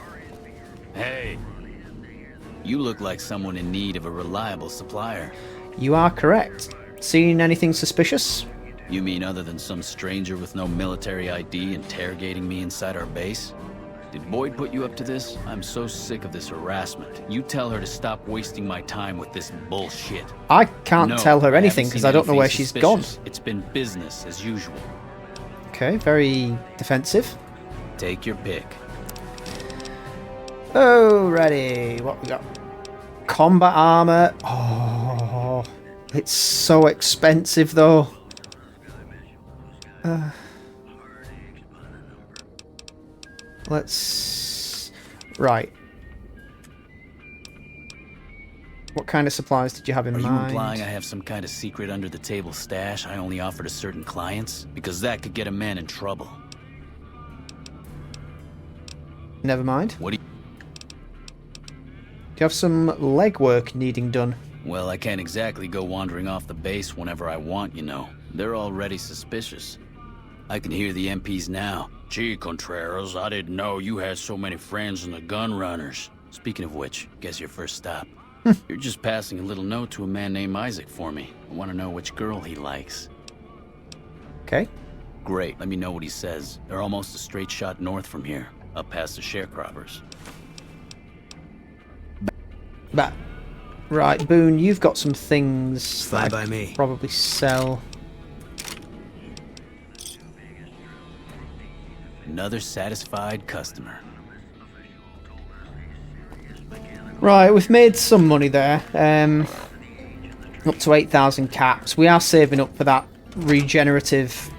Hey. You look like someone in need of a reliable supplier. You are correct. Seen anything suspicious? You mean other than some stranger with no military ID interrogating me inside our base? Did Boyd put you up to this? I'm so sick of this harassment. You tell her to stop wasting my time with this bullshit. I can't tell her anything because I don't know where she's gone. It's been business as usual. Okay, very defensive. Take your pick. Alrighty, what we got? Combat armor. Oh, it's so expensive though. Let's... Right. What kind of supplies did you have in mind? Are you implying I have some kind of secret under-the-table stash I only offer to certain clients? Because that could get a man in trouble. Never mind. What do you... Do you have some legwork needing done? Well, I can't exactly go wandering off the base whenever I want, you know. They're already suspicious. I can hear the MPs now. Gee, Contreras, I didn't know you had so many friends in the gun runners. Speaking of which, guess your first stop. You're just passing a little note to a man named Isaac for me. I want to know which girl he likes. Okay. Great, let me know what he says. They're almost a straight shot north from here, up past the sharecroppers. But right, Boone, you've got some things Fine that I by could me. probably sell. Another satisfied customer. Right, we've made some money there. Up to 8,000 caps. We are saving up for that regenerative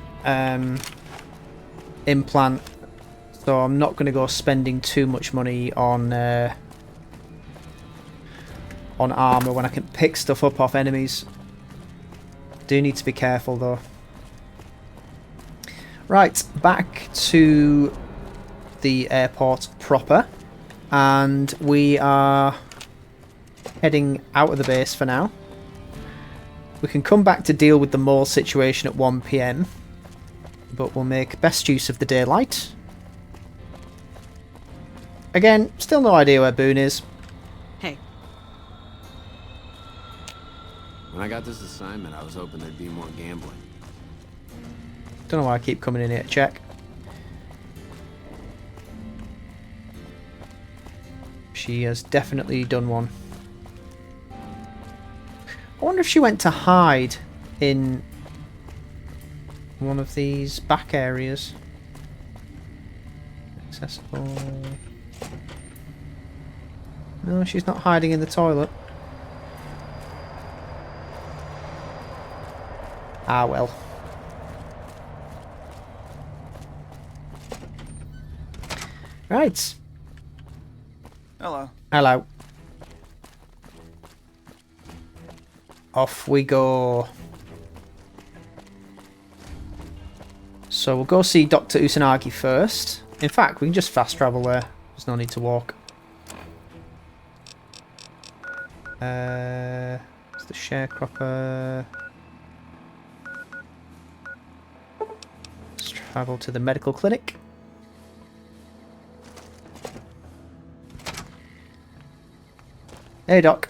implant. So I'm not going to go spending too much money on armor when I can pick stuff up off enemies. Do need to be careful though. Right, back to the airport proper, and we are heading out of the base for now. We can come back to deal with the mole situation at 1 PM, but we'll make best use of the daylight. Again, still no idea where Boone is. Hey. When I got this assignment, I was hoping there'd be more gambling. Don't know why I keep coming in here to check. She has definitely done one. I wonder if she went to hide in one of these back areas. Accessible. No, she's not hiding in the toilet. Ah, well. Right. Hello. Hello. Off we go. So we'll go see Dr. Usanagi first. In fact, we can just fast travel there. There's no need to walk. It's the sharecropper. Let's travel to the medical clinic. Hey, Doc.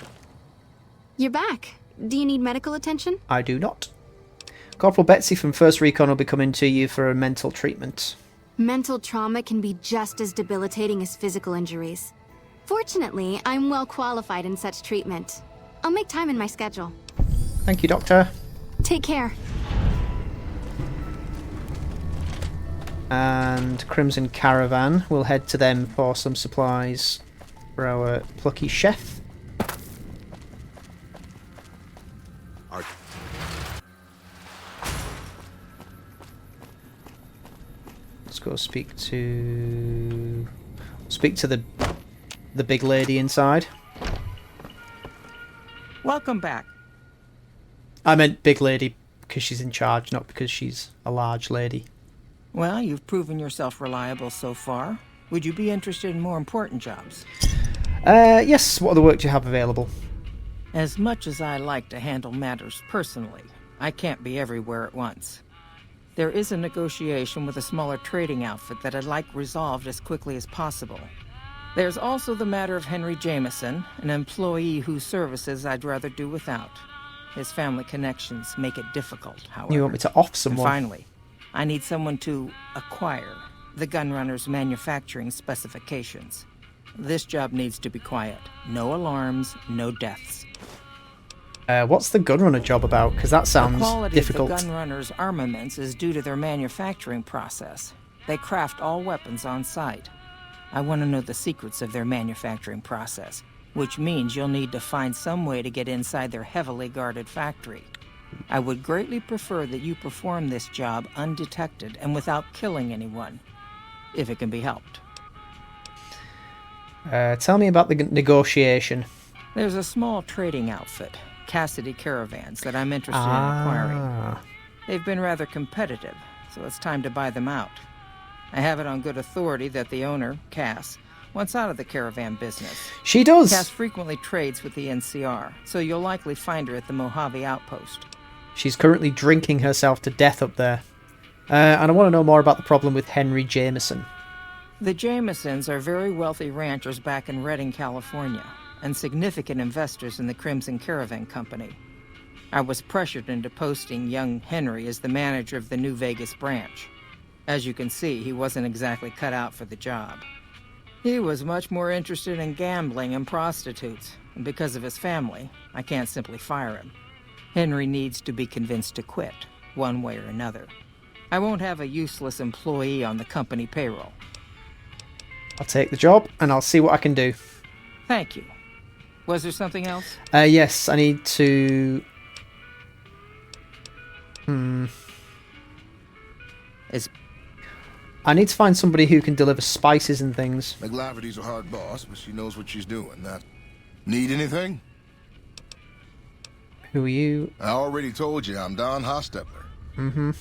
You're back. Do you need medical attention? I do not. Corporal Betsy from 1st Recon will be coming to you for a mental treatment. Mental trauma can be just as debilitating as physical injuries. Fortunately, I'm well qualified in such treatment. I'll make time in my schedule. Thank you, Doctor. Take care. And Crimson Caravan. We'll head to them for some supplies for our plucky chef. Let's go speak to the big lady inside. Welcome back. I meant big lady because she's in charge, not because she's a large lady. Well, you've proven yourself reliable so far. Would you be interested in more important jobs? Yes. What other work do you have available? As much as I like to handle matters personally, I can't be everywhere at once. There is a negotiation with a smaller trading outfit that I'd like resolved as quickly as possible. There's also the matter of Henry Jameson, an employee whose services I'd rather do without. His family connections make it difficult, however. You want me to off someone? And finally, I need someone to acquire the gunrunner's manufacturing specifications. This job needs to be quiet. No alarms, no deaths. What's the gunrunner job about? Because that sounds difficult. The quality of the gunrunner's armaments is due to their manufacturing process. They craft all weapons on site. I want to know the secrets of their manufacturing process, which means you'll need to find some way to get inside their heavily guarded factory. I would greatly prefer that you perform this job undetected and without killing anyone, if it can be helped. Tell me about the negotiation. There's a small trading outfit, Cassidy Caravans, that I'm interested in acquiring. They've been rather competitive, so it's time to buy them out. I have it on good authority that the owner, Cass, wants out of the caravan business. She does. Cass frequently trades with the NCR, so you'll likely find her at the Mojave outpost. She's currently drinking herself to death up there. And I want to know more about the problem with Henry Jameson. The Jamesons are very wealthy ranchers back in Redding, California, and significant investors in the Crimson Caravan Company. I was pressured into posting young Henry as the manager of the New Vegas branch. As you can see, he wasn't exactly cut out for the job. He was much more interested in gambling and prostitutes, and because of his family, I can't simply fire him. Henry needs to be convinced to quit, one way or another. I won't have a useless employee on the company payroll. I'll take the job, and I'll see what I can do. Thank you. Was there something else? Yes, I need to... I need to find somebody who can deliver spices and things. McLaverty's a hard boss, but she knows what she's doing. Need anything? Who are you? I already told you, I'm Don Hostetler. Mm-hmm.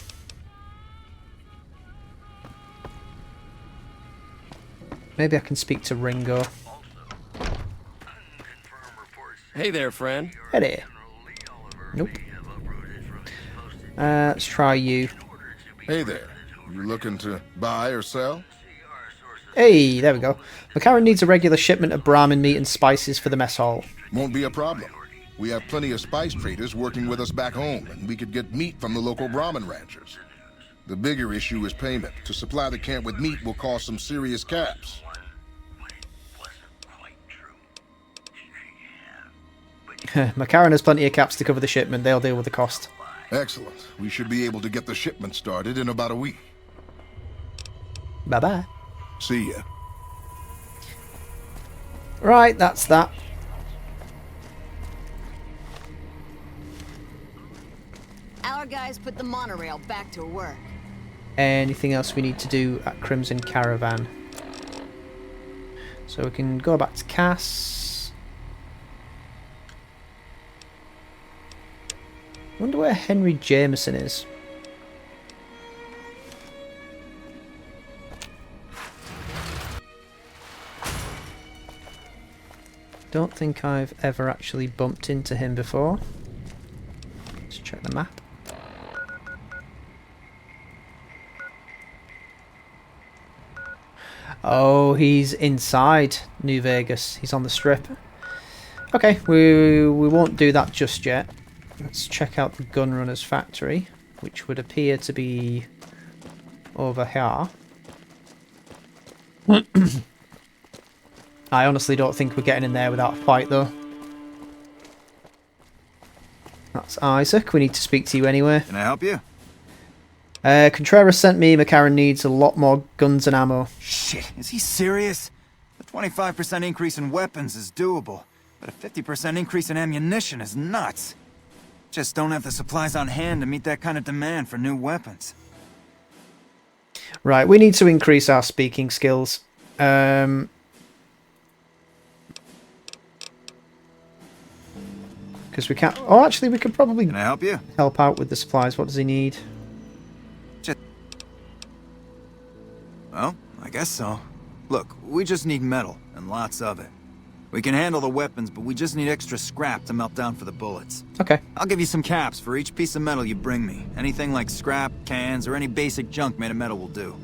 Maybe I can speak to Ringo. Hey there, friend. Hey there. Nope. Let's try you. Hey there. You looking to buy or sell? Hey, there we go. McCarran needs a regular shipment of Brahmin meat and spices for the mess hall. Won't be a problem. We have plenty of spice traders working with us back home, and we could get meat from the local Brahmin ranchers. The bigger issue is payment. To supply the camp with meat will cost some serious caps. McCarran has plenty of caps to cover the shipment. They'll deal with the cost. Excellent. We should be able to get the shipment started in about a week. Bye-bye. See ya. Right, that's that. Our guys put the monorail back to work. Anything else we need to do at Crimson Caravan? So we can go back to Cass. Wonder where Henry Jameson is. Don't think I've ever actually bumped into him before. Let's check the map. Oh, he's inside New Vegas. He's on the strip. Okay, we won't do that just yet. Let's check out the Gunrunner's factory, which would appear to be over here. I honestly don't think we're getting in there without a fight, though. That's Isaac. We need to speak to you anyway. Can I help you? Contreras sent me. McCarran needs a lot more guns and ammo. Shit, is he serious? The 25% increase in weapons is doable, but a 50% increase in ammunition is nuts. Just don't have the supplies on hand to meet that kind of demand for new weapons. Right, we need to increase our speaking skills. Because we can't... Oh, actually, we could probably... Can I help you? Help out with the supplies. What does he need? Well, I guess so. Look, we just need metal, and lots of it. We can handle the weapons, but we just need extra scrap to melt down for the bullets. Okay. I'll give you some caps for each piece of metal you bring me. Anything like scrap, cans, or any basic junk made of metal will do.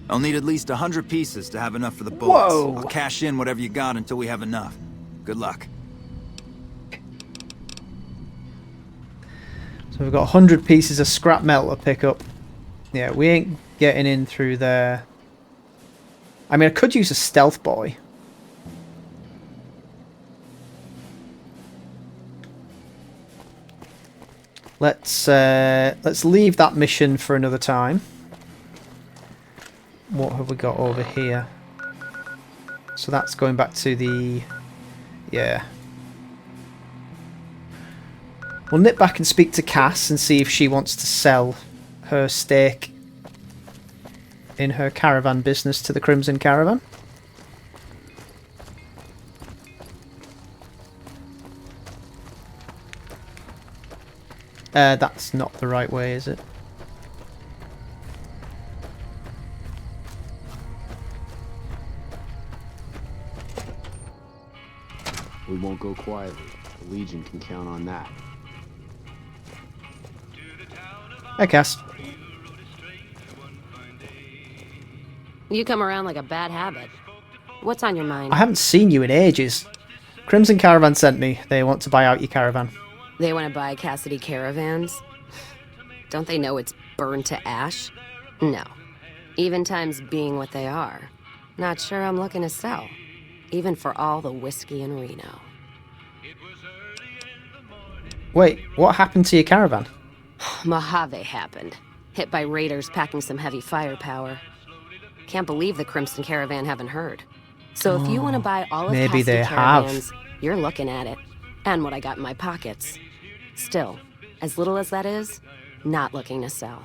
I'll need at least 100 pieces to have enough for the bullets. Whoa. I'll cash in whatever you got until we have enough. Good luck. So we've got 100 pieces of scrap metal to pick up. Yeah, we ain't getting in through there. I mean, I could use a stealth boy. Let's leave that mission for another time. What have we got over here? So that's going back to the... Yeah. We'll nip back and speak to Cass and see if she wants to sell her stake in her caravan business to the Crimson Caravan. That's not the right way, is it? We won't go quietly. The Legion can count on that. Hey, Cass. You come around like a bad habit. What's on your mind? I haven't seen you in ages. Crimson Caravan sent me. They want to buy out your caravan. They want to buy Cassidy caravans? Don't they know it's burned to ash? No. Even times being what they are. Not sure I'm looking to sell. Even for all the whiskey in Reno. Wait, what happened to your caravan? Mojave happened. Hit by raiders packing some heavy firepower. Can't believe the Crimson Caravan haven't heard. So if you want to buy all of maybe Cassidy they caravans, have. you're looking at it. And what I got in my pockets. Still, as little as that is, not looking to sell.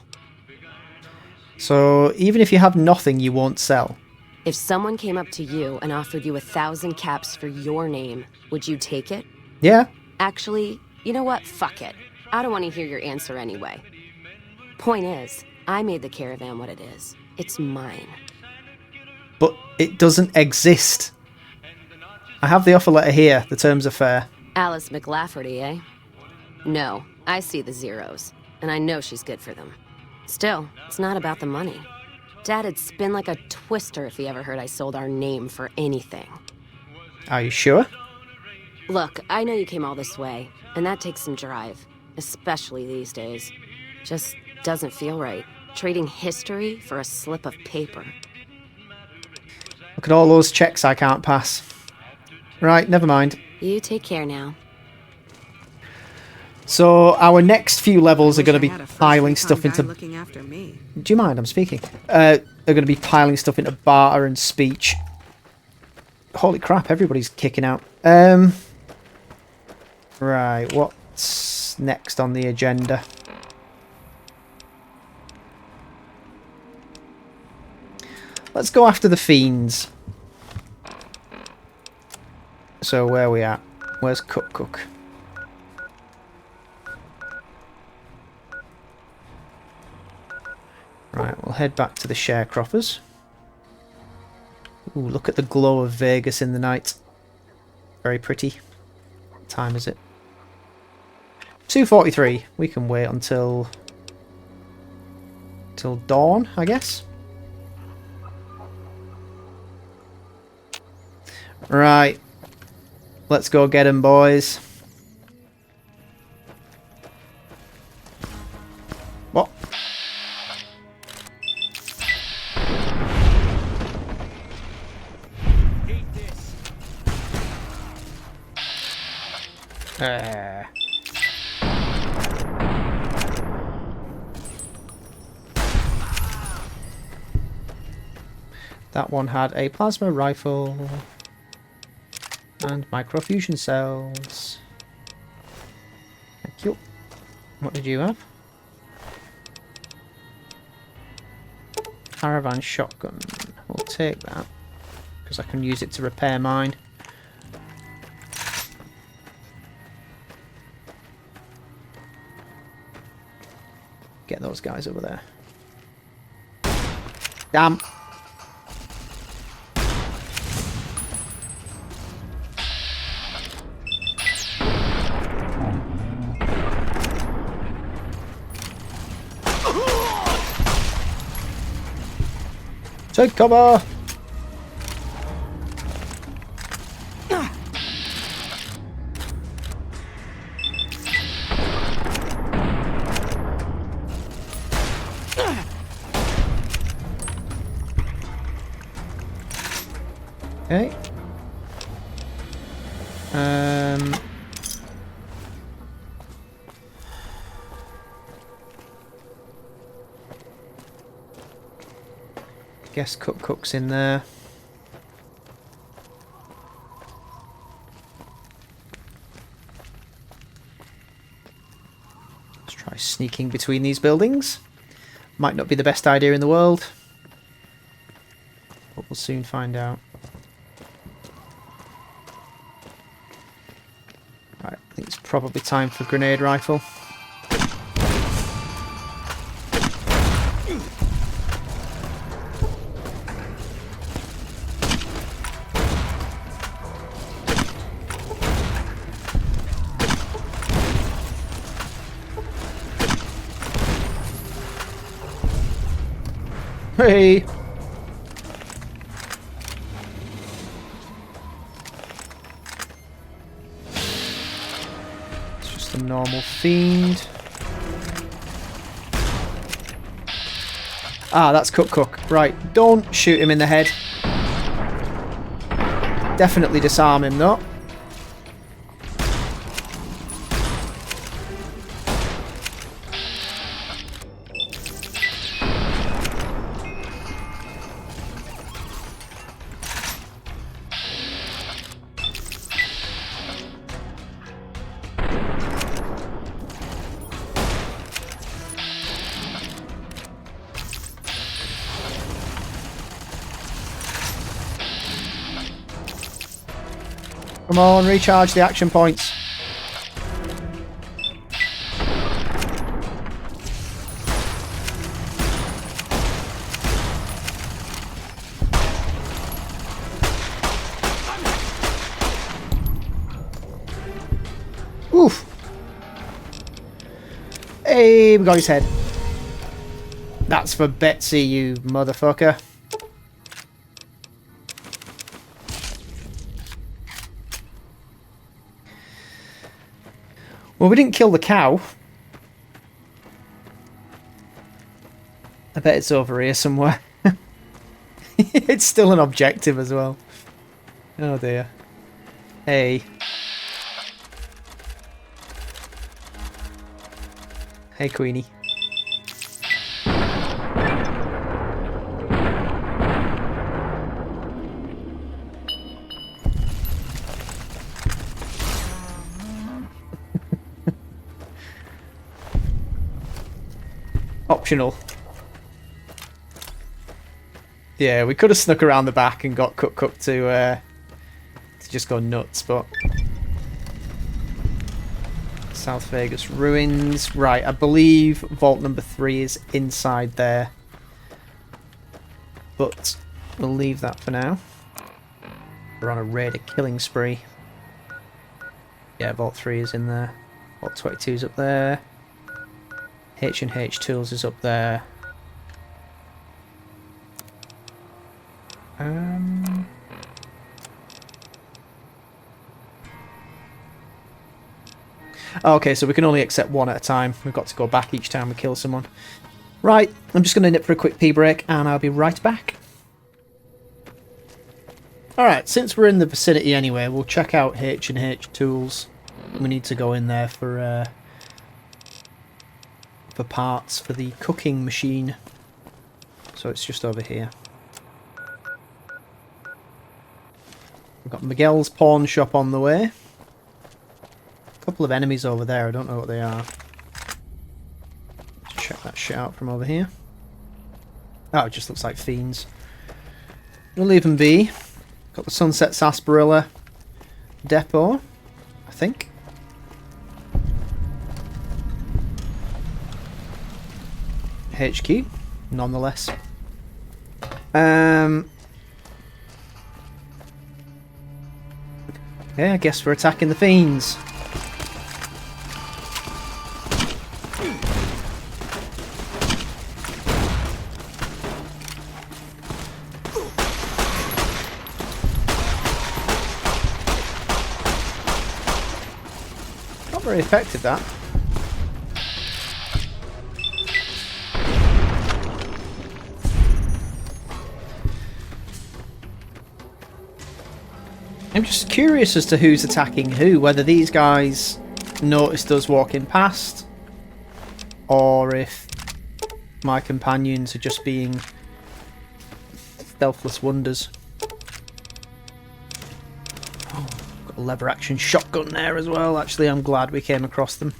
So even if you have nothing, you won't sell? If someone came up to you and offered you 1,000 caps for your name, would you take it? Yeah. Actually, you know what? Fuck it. I don't want to hear your answer anyway. Point is, I made the caravan what it is. It's mine. But it doesn't exist. I have the offer letter here. The terms are fair. Alice McLafferty, eh? No, I see the zeros, and I know she's good for them. Still, it's not about the money. Dad'd spin like a twister if he ever heard I sold our name for anything. Are you sure? Look, I know you came all this way, and that takes some drive, especially these days. Just doesn't feel right, trading history for a slip of paper. Look at all those checks I can't pass. Right, never mind. You take care now. So our next few levels are going to be piling stuff into... Looking after me. Do you mind? I'm speaking. Are going to be piling stuff into barter and speech. Holy crap, everybody's kicking out. Right, what's next on the agenda? Let's go after the fiends. So where are we at? Where's Cook? Right, we'll head back to the sharecroppers. Ooh, look at the glow of Vegas in the night. Very pretty. What time is it? 2:43. We can wait until dawn, I guess. Right. Let's go get him, boys. What? That one had a plasma rifle and microfusion cells. Thank you. What did you have? Caravan shotgun. We'll take that because I can use it to repair mine. Get those guys over there. Damn. Take cover! Okay. Guess Cook's in there. Let's try sneaking between these buildings. Might not be the best idea in the world, but we'll soon find out. Right, I think it's probably time for grenade rifle. Hey! It's just a normal fiend. Ah, that's Cook. Right, don't shoot him in the head. Definitely disarm him though. Come on, recharge the action points. Oof. Hey, we got his head. That's for Betsy, you motherfucker. Well, we didn't kill the cow. I bet it's over here somewhere. It's still an objective as well. Oh dear. Hey. Hey, Queenie. Optional. Yeah, we could have snuck around the back and got Cook to just go nuts, but... South Vegas ruins. Right, I believe vault number 3 is inside there. But we'll leave that for now. We're on a raider killing spree. Yeah, vault 3 is in there. Vault 22 is up there. H&H Tools is up there. Okay, so we can only accept one at a time. We've got to go back each time we kill someone. Right, I'm just going to nip for a quick pee break, and I'll be right back. Alright, since we're in the vicinity anyway, we'll check out H&H Tools. We need to go in there for parts for the cooking machine. So it's just over here. We've got Miguel's pawn shop on the way. A couple of enemies over there, I don't know what they are. Let's check that shit out from over here. Oh, it just looks like fiends. We'll leave them be. Got the Sunset Sarsaparilla depot, I think. HQ, nonetheless. Yeah, I guess we're attacking the fiends. Not very effective, that. I'm just curious as to who's attacking who, whether these guys noticed us walking past, or if my companions are just being stealthless wonders. Oh, got a lever action shotgun there as well. Actually, I'm glad we came across them.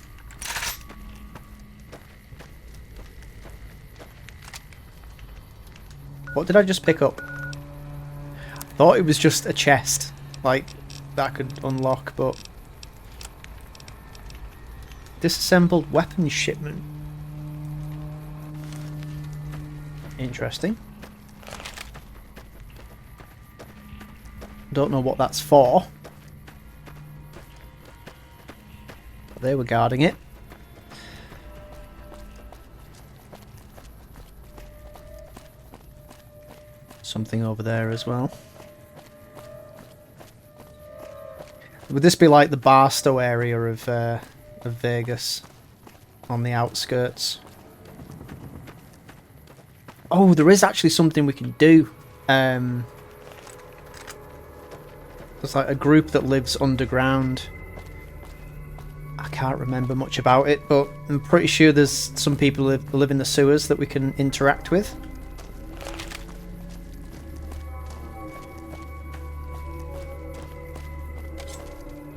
What did I just pick up? I thought it was just a chest. Like, that could unlock, but... Disassembled weapons shipment. Interesting. Don't know what that's for. But they were guarding it. Something over there as well. Would this be like the Barstow area of Vegas? On the outskirts? Oh, there is actually something we can do. There's like a group that lives underground. I can't remember much about it, but I'm pretty sure there's some people who live in the sewers that we can interact with.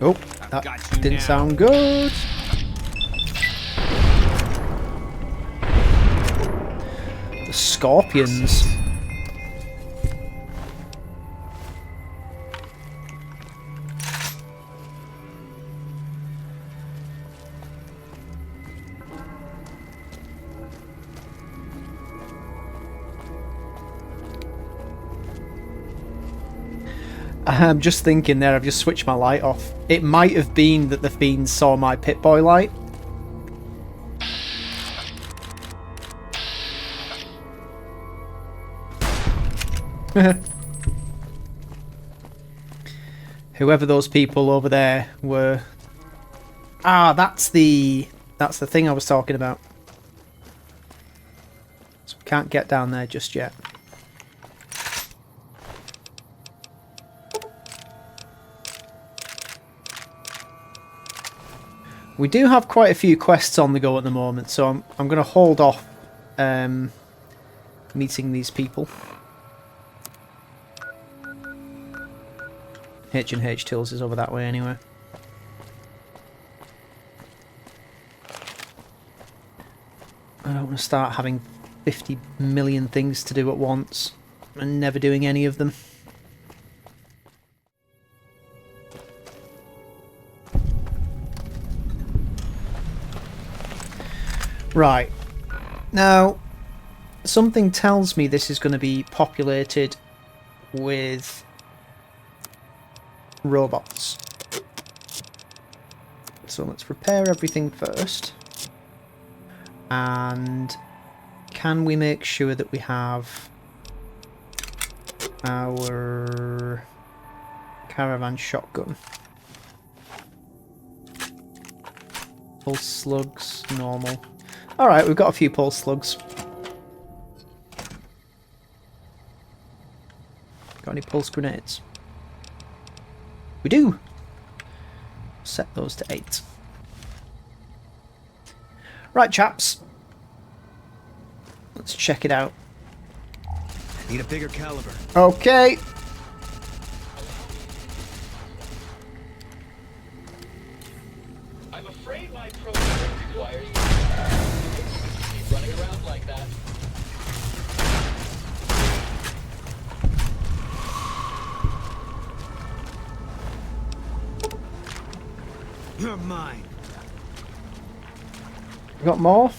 Oh, that didn't sound good. The scorpions. I'm just thinking there, I've just switched my light off. It might have been that the fiends saw my Pip-Boy light. Whoever those people over there were. Ah, that's the thing I was talking about. So we can't get down there just yet. We do have quite a few quests on the go at the moment, so I'm going to hold off meeting these people. H&H Tools is over that way anyway. I don't want to start having 50 million things to do at once and never doing any of them. Right. Now, something tells me this is going to be populated with robots. So let's repair everything first. And can we make sure that we have our caravan shotgun? Pulse slugs, normal. Alright, we've got a few pulse slugs. Got any pulse grenades? We do! Set those to 8. Right, chaps. Let's check it out. Need a bigger caliber. Okay. I'm afraid my program requires keep running around like that. You're mine. We got more?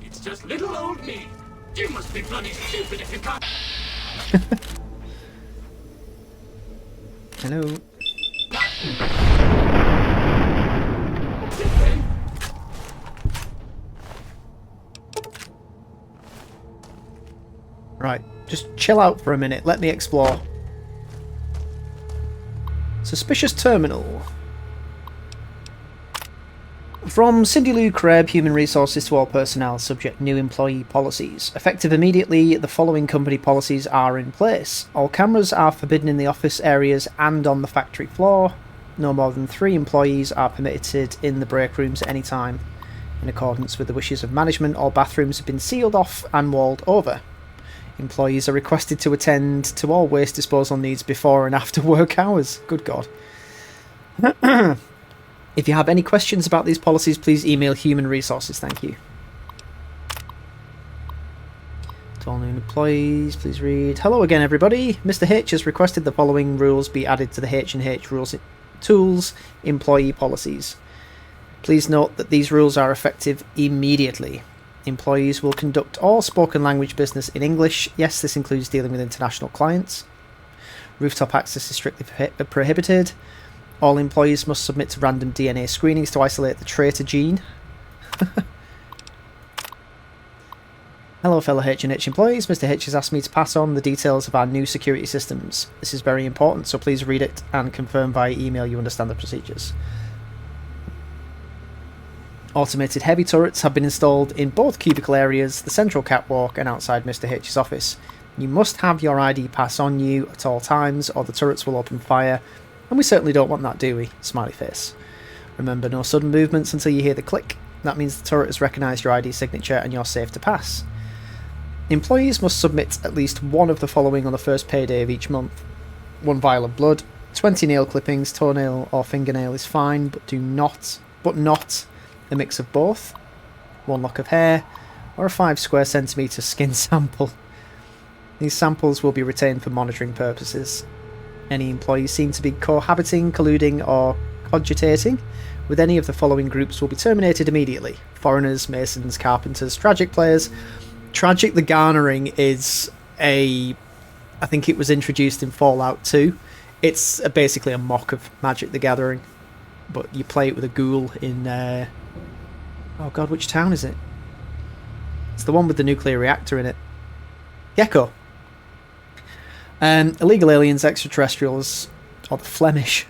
It's just little old me. You must be bloody stupid if you can't. Hello. Right, just chill out for a minute. Let me explore. Suspicious terminal. From Cindy Lou Kreb, Human Resources to all personnel, subject new employee policies. Effective immediately, the following company policies are in place. All cameras are forbidden in the office areas and on the factory floor. No more than 3 employees are permitted in the break rooms at any time. In accordance with the wishes of management, all bathrooms have been sealed off and walled over. Employees are requested to attend to all waste disposal needs before and after work hours. Good God. If you have any questions about these policies, please email Human Resources. Thank you. To all new employees, please read. Hello again, everybody. Mr. H has requested the following rules be added to the H&H Rules Tools employee policies. Please note that these rules are effective immediately. Employees will conduct all spoken language business in English. Yes, this includes dealing with international clients. Rooftop access is strictly prohibited. All employees must submit to random DNA screenings to isolate the traitor gene. Hello fellow H&H employees, Mr. H has asked me to pass on the details of our new security systems. This is very important, so please read it and confirm via email you understand the procedures. Automated heavy turrets have been installed in both cubicle areas, the central catwalk and outside Mr. H's office. You must have your ID pass on you at all times or the turrets will open fire. And we certainly don't want that, do we? Smiley face. Remember, no sudden movements until you hear the click. That means the turret has recognised your ID signature and you're safe to pass. Employees must submit at least one of the following on the first payday of each month. 1 vial of blood, 20 nail clippings, toenail or fingernail is fine, but not a mix of both. 1 lock of hair, or a 5 square centimetre skin sample. These samples will be retained for monitoring purposes. Any employees seen to be cohabiting, colluding or cogitating with any of the following groups will be terminated immediately. Foreigners, masons, carpenters, tragic players. Tragic the Garnering is I think it was introduced in Fallout 2. It's basically a mock of Magic the Gathering, but you play it with a ghoul in oh god, which town is it? It's the one with the nuclear reactor in it. Gecko. Illegal aliens, extraterrestrials, or the Flemish.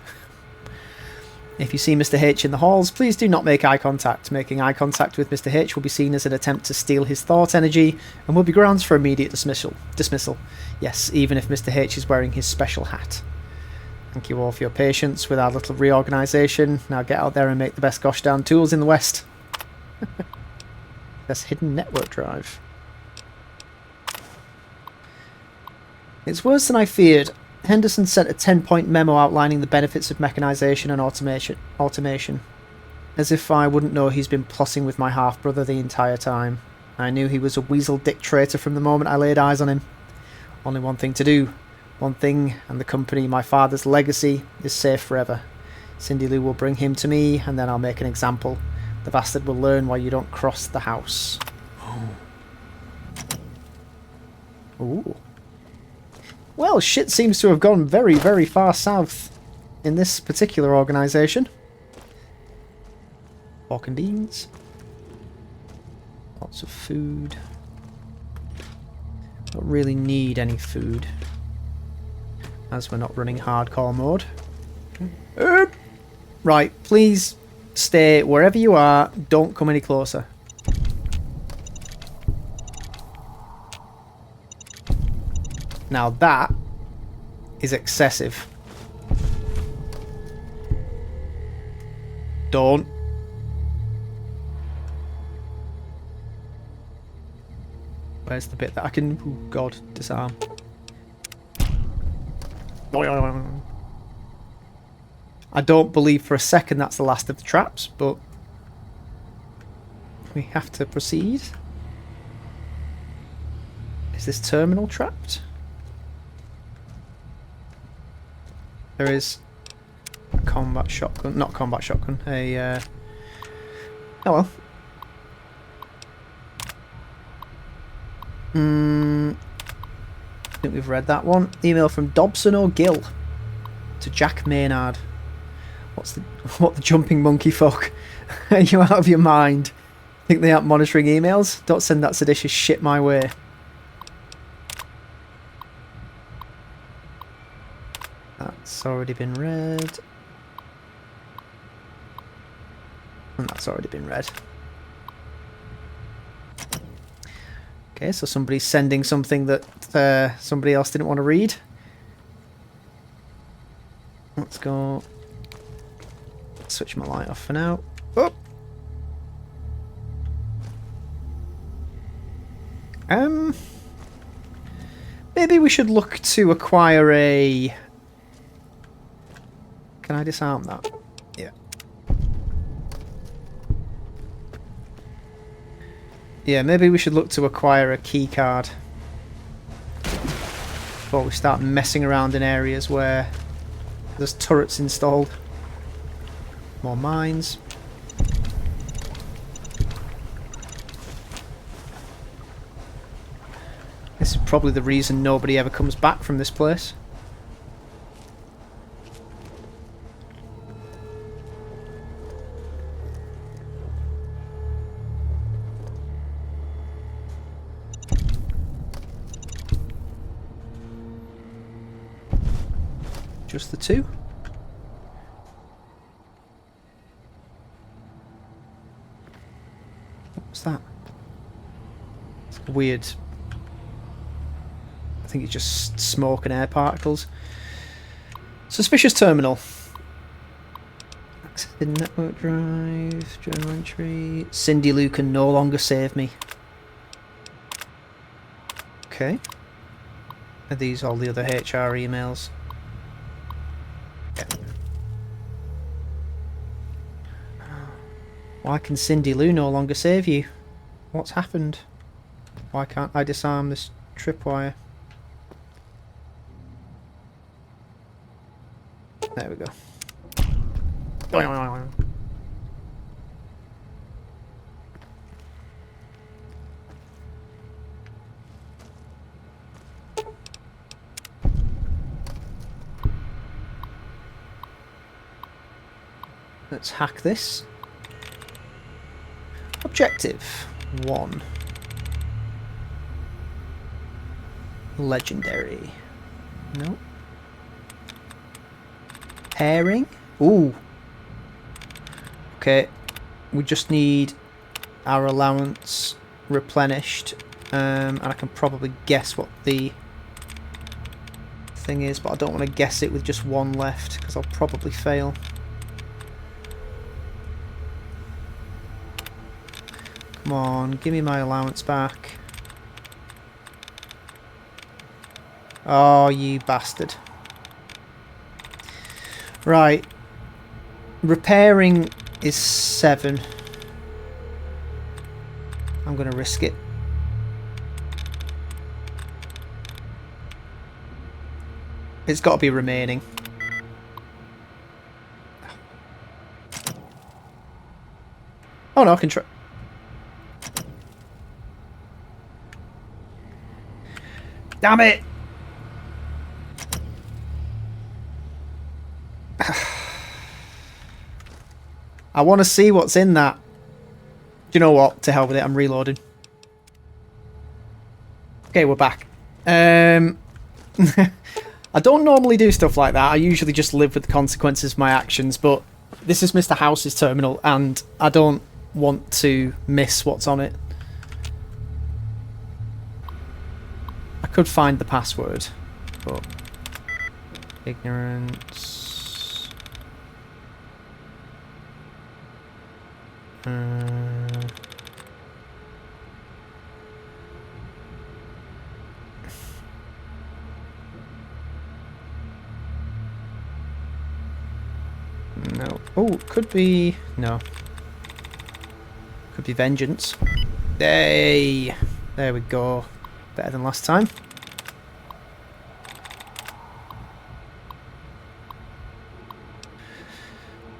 If you see Mr. H in the halls, please do not make eye contact. Making eye contact with Mr. H will be seen as an attempt to steal his thought energy and will be grounds for immediate dismissal. Yes, even if Mr. H is wearing his special hat. Thank you all for your patience with our little reorganisation. Now get out there and make the best gosh darn tools in the West. Best hidden network drive. It's worse than I feared. Henderson sent a 10-point memo outlining the benefits of mechanisation and automation. As if I wouldn't know he's been plotting with my half-brother the entire time. I knew he was a weasel dick traitor from the moment I laid eyes on him. Only one thing to do. One thing, and the company, my father's legacy, is safe forever. Cindy Lou will bring him to me, and then I'll make an example. The bastard will learn why you don't cross the house. Ooh. Well, shit seems to have gone very, very far south in this particular organisation. Pork and beans. Lots of food. Don't really need any food, as we're not running hardcore mode. Right, please stay wherever you are. Don't come any closer. Now that is excessive. Don't. Where's the bit that I can... Oh, God, disarm. I don't believe for a second that's the last of the traps, but we have to proceed. Is this terminal trapped? There is a combat shotgun, not combat shotgun, a oh well. I think we've read that one. Email from Dobson O'Gill to Jack Maynard. What the jumping monkey folk? Are you out of your mind? Think they aren't monitoring emails? Don't send that seditious shit my way. That's already been read. And that's already been read. Okay, so somebody's sending something that somebody else didn't want to read. Let's go. Switch my light off for now. Oh. Maybe we should look to acquire a... Can I disarm that? Yeah. Yeah, maybe we should look to acquire a key card before we start messing around in areas where there's turrets installed. More mines. This is probably the reason nobody ever comes back from this place. Just the two? What's that? It's weird. I think it's just smoke and air particles. Suspicious terminal. Access the network drive, journal entry. Cindy Lou can no longer save me. Okay. Are these all the other HR emails? Yeah. Why can Cindy Lou no longer save you? What's happened? Why can't I disarm this tripwire? There we go. Let's hack this. Objective 1. Legendary. No. Pairing? Ooh. Okay. We just need our allowance replenished. And I can probably guess what the thing is, but I don't want to guess it with just one left because I'll probably fail. Come on, give me my allowance back. Oh, you bastard. Right. Repairing is 7. I'm going to risk it. It's got to be remaining. Oh no, I can try. Damn it! I want to see what's in that. Do you know what? To hell with it, I'm reloading. Okay, we're back. I don't normally do stuff like that. I usually just live with the consequences of my actions, but This is Mr. House's terminal, and I don't want to miss what's on it. I could find the password, but ignorance. No. Oh, could be... No. Could be vengeance. Hey! There we go. Better than last time.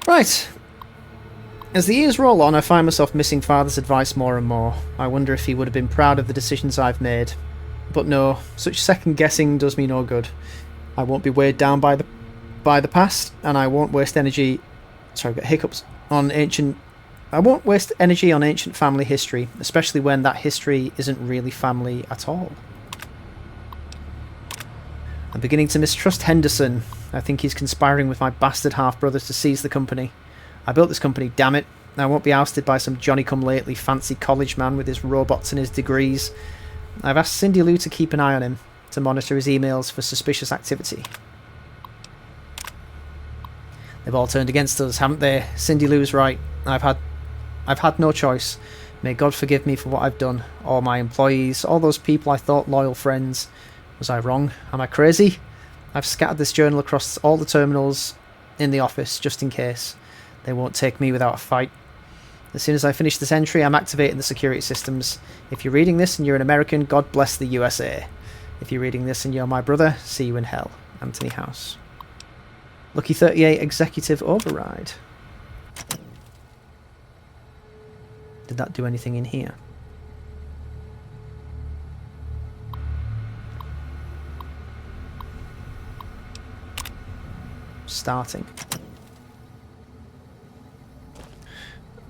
Right. As the years roll on, I find myself missing Father's advice more and more. I wonder if he would have been proud of the decisions I've made. But no, such second-guessing does me no good. I won't be weighed down by the past, and I won't waste energy... Sorry, I've got hiccups. I won't waste energy on ancient family history, especially when that history isn't really family at all. I'm beginning to mistrust Henderson. I think he's conspiring with my bastard half-brothers to seize the company. I built this company, damn it. I won't be ousted by some Johnny-come-lately fancy college man with his robots and his degrees. I've asked Cindy Lou to keep an eye on him, to monitor his emails for suspicious activity. They've all turned against us, haven't they? Cindy Lou's right. I've had no choice. May God forgive me for what I've done. All my employees, all those people I thought loyal friends. Was I wrong? Am I crazy? I've scattered this journal across all the terminals in the office, just in case. They won't take me without a fight. As soon as I finish this entry, I'm activating the security systems. If you're reading this and you're an American, God bless the USA. If you're reading this and you're my brother, see you in hell. Anthony House. Lucky 38 Executive Override. Did that do anything in here? Starting.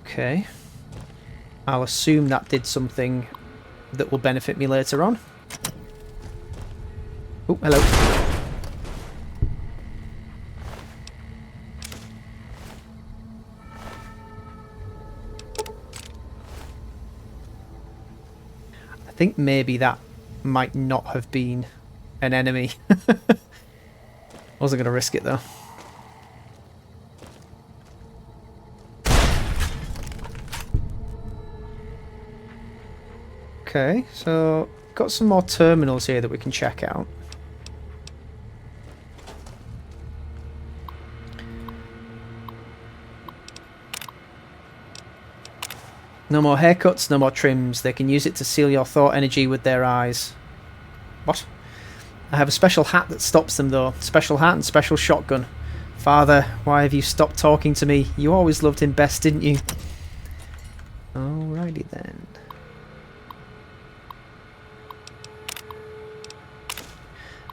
Okay. I'll assume that did something that will benefit me later on. Oh, hello. I think maybe that might not have been an enemy. Wasn't going to risk it though. Okay, so got some more terminals here that we can check out. No more haircuts, no more trims. They can use it to seal your thought energy with their eyes. What? I have a special hat that stops them though. Special hat and special shotgun. Father, why have you stopped talking to me? You always loved him best, didn't you? Alrighty then.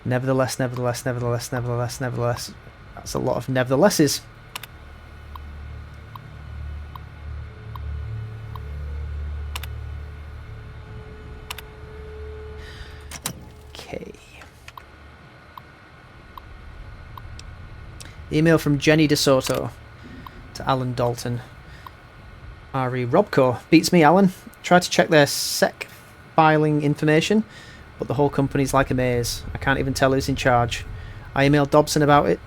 Nevertheless, nevertheless, nevertheless, nevertheless, nevertheless. That's a lot of neverthelesses. Okay. Email from Jenny DeSoto to Alan Dalton. R.E. Robco. Beats me, Alan. Try to check their sec filing information, but the whole company's like a maze. I can't even tell who's in charge. I emailed Dobson about it.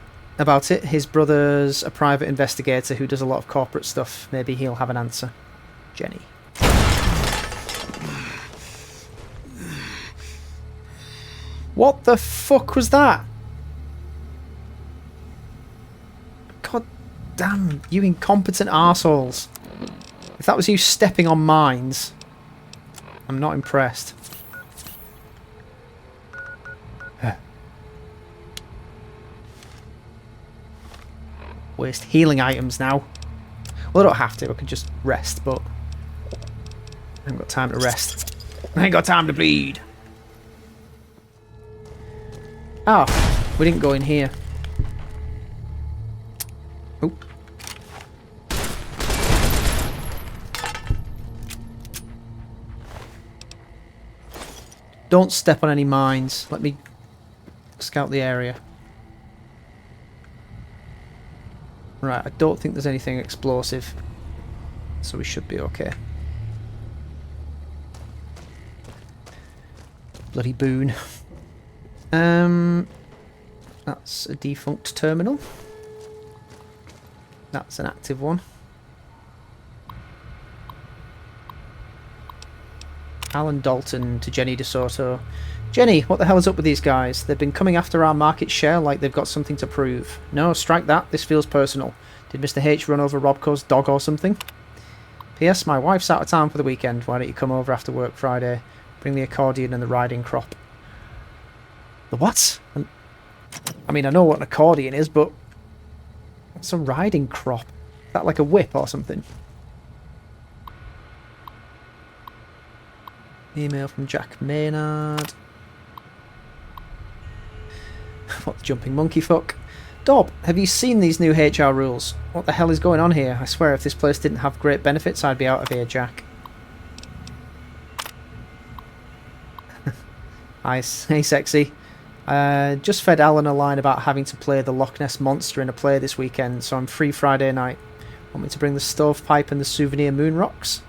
His brother's a private investigator who does a lot of corporate stuff. Maybe he'll have an answer. Jenny. What the fuck was that? God damn, you incompetent arseholes. If that was you stepping on mines, I'm not impressed. Waste healing items now. Well, I don't have to. I could just rest, but I haven't got time to rest. I ain't got time to bleed. Oh, we didn't go in here. Oh. Don't step on any mines. Let me scout the area. Right, I don't think there's anything explosive, so we should be okay. Bloody Boone. That's a defunct terminal. That's an active one. Alan Dalton to Jenny DeSoto. Jenny, what the hell is up with these guys? They've been coming after our market share like they've got something to prove. No, strike that. This feels personal. Did Mr. H run over Robco's dog or something? P.S. My wife's out of town for the weekend. Why don't you come over after work Friday? Bring the accordion and the riding crop. The what? I mean, I know what an accordion is, but... what's a riding crop? Is that like a whip or something? Email from Jack Maynard. What the jumping monkey fuck? Dob, have you seen these new HR rules? What the hell is going on here? I swear if this place didn't have great benefits, I'd be out of here, Jack. Hey, sexy. Just fed Alan a line about having to play the Loch Ness Monster in a play this weekend, so I'm free Friday night. Want me to bring the stovepipe and the souvenir moon rocks?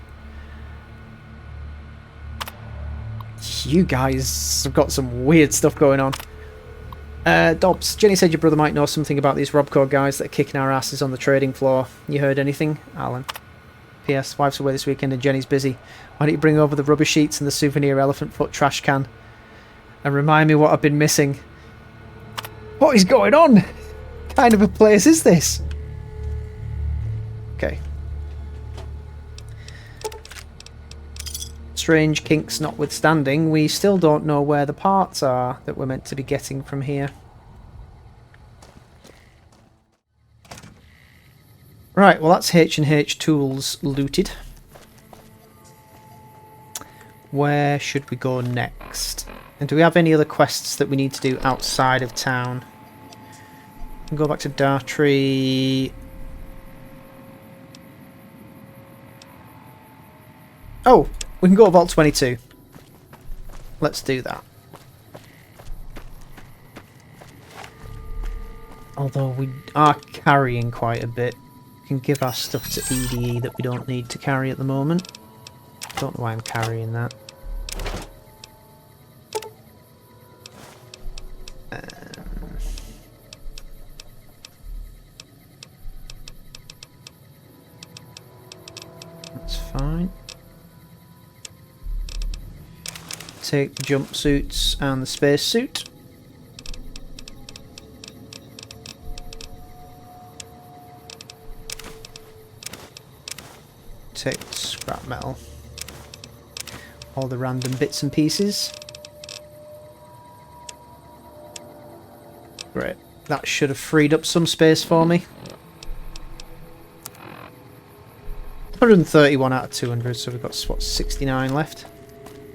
You guys have got some weird stuff going on. Dobbs, Jenny said your brother might know something about these Robco guys that are kicking our asses on the trading floor. You heard anything? Alan. P.S. Wife's away this weekend and Jenny's busy. Why don't you bring over the rubber sheets and the souvenir elephant foot trash can? And remind me what I've been missing. What is going on? What kind of a place is this? Okay. Strange kinks notwithstanding, we still don't know where the parts are that we're meant to be getting from here. Right, well that's H&H Tools looted. Where should we go next? And do we have any other quests that we need to do outside of town? We'll go back to Dartree. Oh! We can go to Vault 22. Let's do that. Although we are carrying quite a bit. We can give our stuff to EDE that we don't need to carry at the moment. Don't know why I'm carrying that. That's fine. Take the jumpsuits and the spacesuit. Take the scrap metal. All the random bits and pieces. Great. That should have freed up some space for me. 131 out of 200, so we've got, what, 69 left?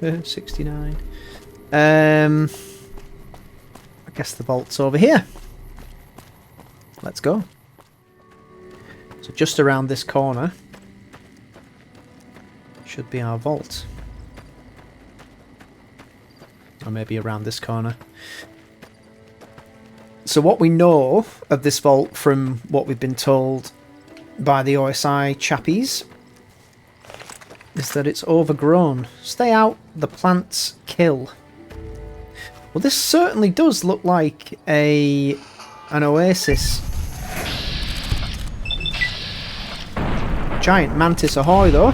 69. I guess the vault's over here. Let's go. So just around this corner should be our vault. Or maybe around this corner. So what we know of this vault from what we've been told by the OSI chappies is that it's overgrown. Stay out, the plants kill. Well, this certainly does look like an oasis. Giant mantis ahoy, though.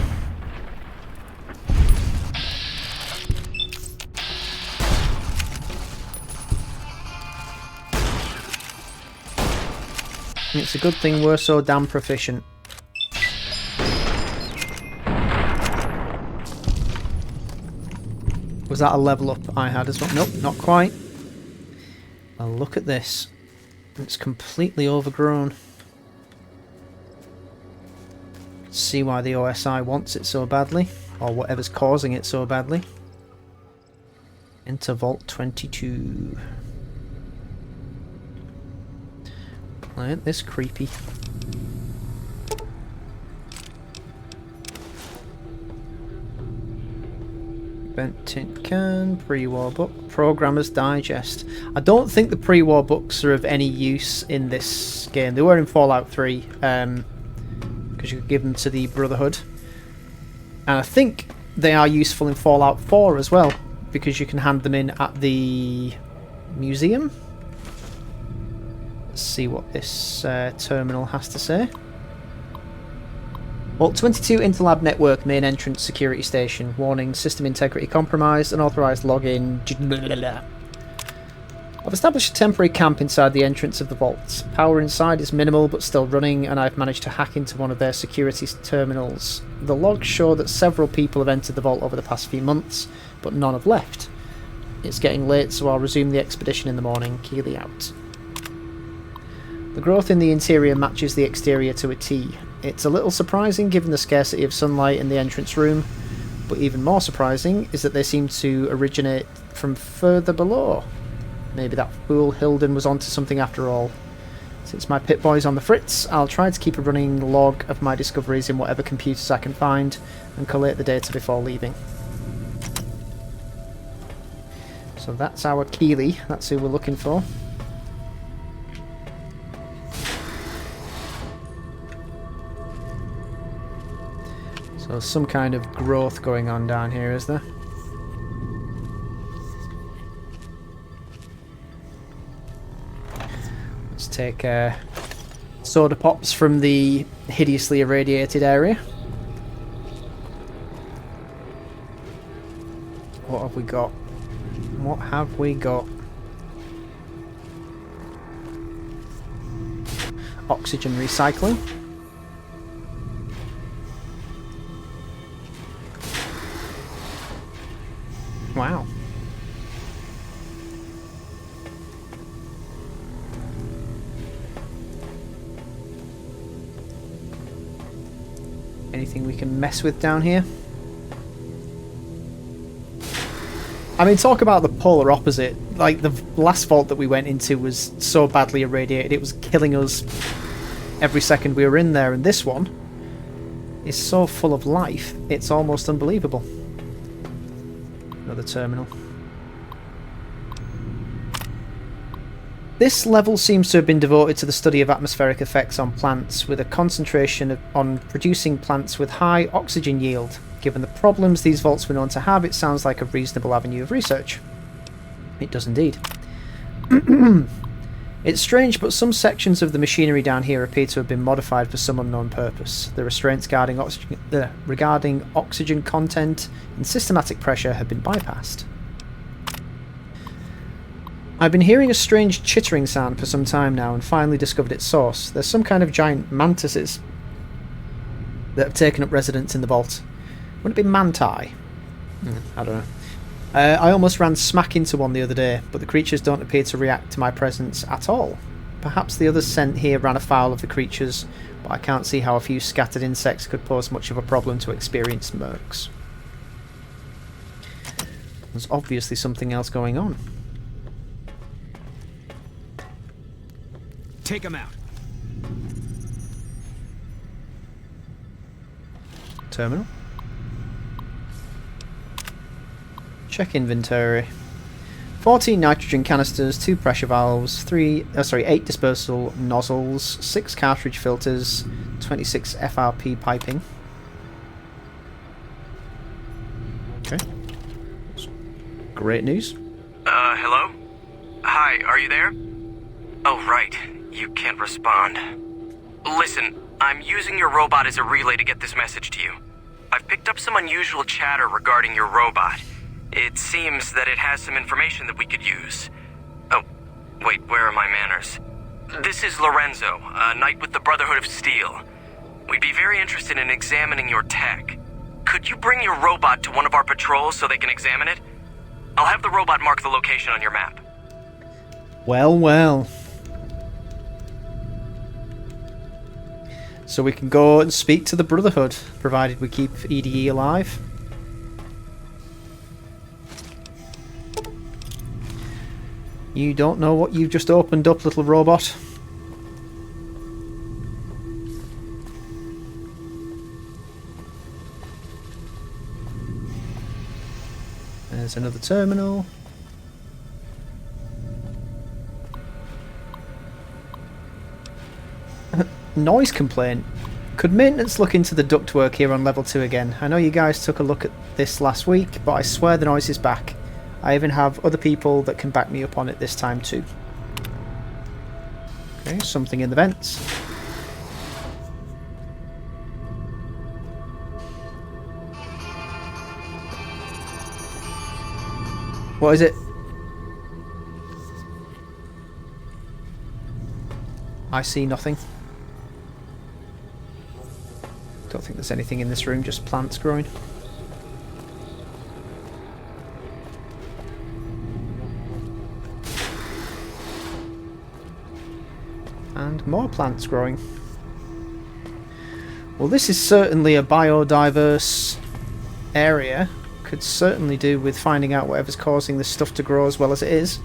It's a good thing we're so damn proficient. Was that a level up I had as well? Nope, not quite. Well, look at this. It's completely overgrown. See why the OSI wants it so badly, or whatever's causing it so badly. Into Vault 22. Ain't this creepy? Bent tin can, pre-war book, Programmer's Digest. I don't think the pre-war books are of any use in this game. They were in Fallout 3, because you could give them to the Brotherhood. And I think they are useful in Fallout 4 as well, because you can hand them in at the museum. Let's see what this terminal has to say. Vault 22 Interlab Network main entrance security station. Warning, system integrity compromised, unauthorized login. I've established a temporary camp inside the entrance of the vaults. Power inside is minimal but still running, and I've managed to hack into one of their security terminals. The logs show that several people have entered the vault over the past few months, but none have left. It's getting late, so I'll resume the expedition in the morning. Keely out. The growth in the interior matches the exterior to a T. It's a little surprising given the scarcity of sunlight in the entrance room, but even more surprising is that they seem to originate from further below. Maybe that fool Hilden was onto something after all. Since my Pip-Boy's on the fritz, I'll try to keep a running log of my discoveries in whatever computers I can find and collate the data before leaving. So that's our Keely, that's who we're looking for. So some kind of growth going on down here, is there? Let's take soda pops from the hideously irradiated area. What have we got? What have we got? Oxygen recycling. Wow. Anything we can mess with down here? I mean, talk about the polar opposite. Like, the last vault that we went into was so badly irradiated, it was killing us every second we were in there, and this one is so full of life, it's almost unbelievable. Another terminal. This level seems to have been devoted to the study of atmospheric effects on plants, with a concentration on producing plants with high oxygen yield. Given the problems these vaults were known to have, it sounds like a reasonable avenue of research. It does indeed. It's strange, but some sections of the machinery down here appear to have been modified for some unknown purpose. The restraints regarding oxygen content and systematic pressure have been bypassed. I've been hearing a strange chittering sound for some time now and finally discovered its source. There's some kind of giant mantises that have taken up residence in the vault. Wouldn't it be manti? I don't know. I almost ran smack into one the other day, but the creatures don't appear to react to my presence at all. Perhaps the others sent here ran afoul of the creatures, but I can't see how a few scattered insects could pose much of a problem to experienced mercs. There's obviously something else going on. Take him out. Terminal. Check inventory. 14 nitrogen canisters, 2 pressure valves, 8 dispersal nozzles, 6 cartridge filters, 26 FRP piping. Okay. Great news. Hello? Hi, are you there? Oh, right. You can't respond. Listen, I'm using your robot as a relay to get this message to you. I've picked up some unusual chatter regarding your robot. It seems that it has some information that we could use. Oh, wait, where are my manners? This is Lorenzo, a knight with the Brotherhood of Steel. We'd be very interested in examining your tech. Could you bring your robot to one of our patrols so they can examine it? I'll have the robot mark the location on your map. Well, well. So we can go and speak to the Brotherhood, provided we keep EDE alive. You don't know what you've just opened up, little robot. There's another terminal. Noise complaint. Could maintenance look into the ductwork here on level 2 again? I know you guys took a look at this last week, but I swear the noise is back. I even have other people that can back me up on it this time too. Okay, something in the vents. What is it? I see nothing. Don't think there's anything in this room, just plants growing. And more plants growing. Well, this is certainly a biodiverse area. Could certainly do with finding out whatever's causing this stuff to grow as well as it is.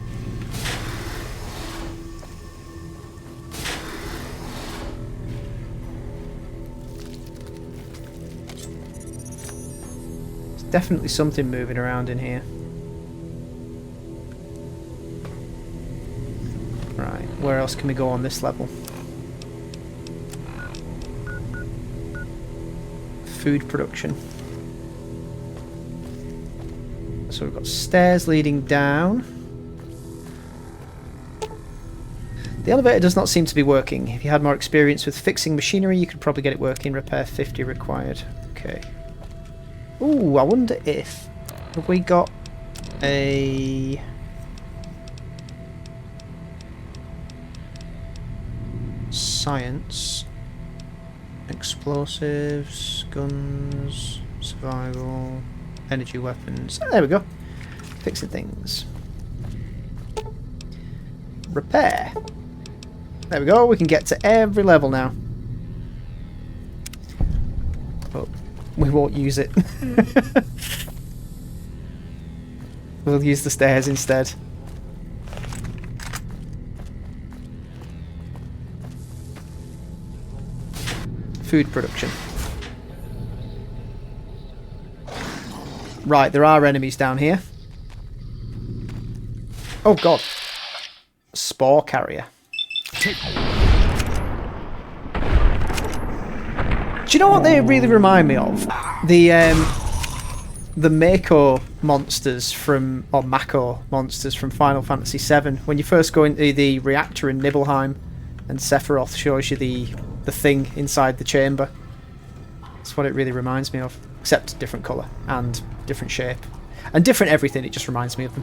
There's definitely something moving around in here. Right, where else can we go on this level? Food production. So we've got stairs leading down. The elevator does not seem to be working. If you had more experience with fixing machinery, you could probably get it working. Repair 50 required. Okay. Ooh, I wonder if... Have we got a... Science. Explosives. Guns. Survival. Energy weapons. There we go. Fixing things. Repair. There we go. We can get to every level now. But we won't use it. We'll use the stairs instead. Food production. Right, there are enemies down here. Oh god. Spore carrier. Do you know what they really remind me of? The Mako monsters from, or Mako monsters from Final Fantasy VII. When you first go into the reactor in Nibelheim and Sephiroth shows you the thing inside the chamber. That's what it really reminds me of. Except different colour and different shape. And different everything, it just reminds me of them.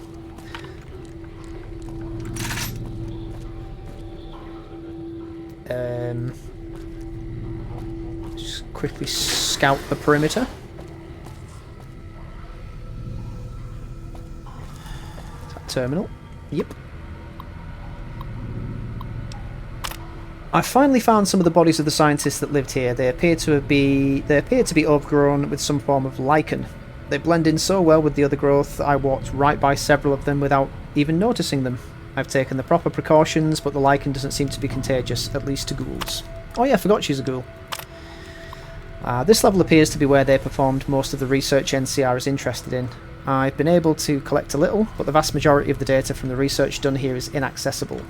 Just quickly scout the perimeter. Is that terminal? Yep. I finally found some of the bodies of the scientists that lived here. They appear to be overgrown with some form of lichen. They blend in so well with the other growth that I walked right by several of them without even noticing them. I've taken the proper precautions, but the lichen doesn't seem to be contagious, at least to ghouls. Oh yeah, I forgot she's a ghoul. This level appears to be where they performed most of the research NCR is interested in. I've been able to collect a little, but the vast majority of the data from the research done here is inaccessible.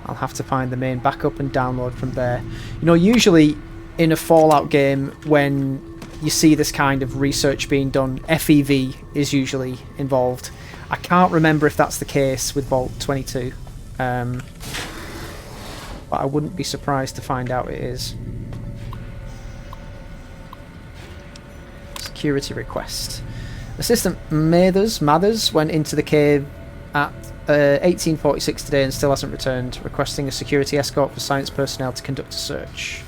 I'll have to find the main backup and download from there. You know, usually in a Fallout game, when you see this kind of research being done, FEV is usually involved. I can't remember if that's the case with Vault 22, but I wouldn't be surprised to find out it is. Security request. Assistant Mathers went into the cave at 1846 today and still hasn't returned, requesting a security escort for science personnel to conduct a search.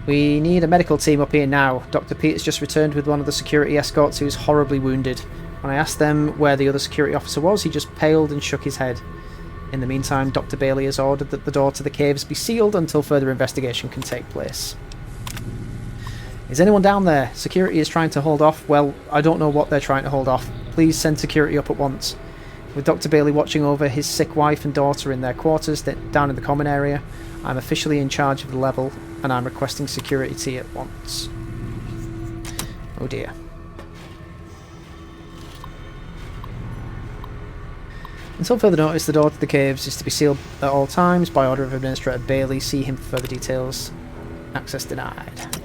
We need a medical team up here now. Dr. Peters just returned with one of the security escorts who's horribly wounded. When I asked them where the other security officer was, he just paled and shook his head. In the meantime, Dr. Bailey has ordered that the door to the caves be sealed until further investigation can take place. Is anyone down there? Security is trying to hold off. Well, I don't know what they're trying to hold off. Please send security up at once. With Dr. Bailey watching over his sick wife and daughter in their quarters down in the common area, I'm officially in charge of the level, and I'm requesting security at once. Oh dear. Until further notice, the door to the caves is to be sealed at all times by order of Administrator Bailey. See him for further details. Access denied.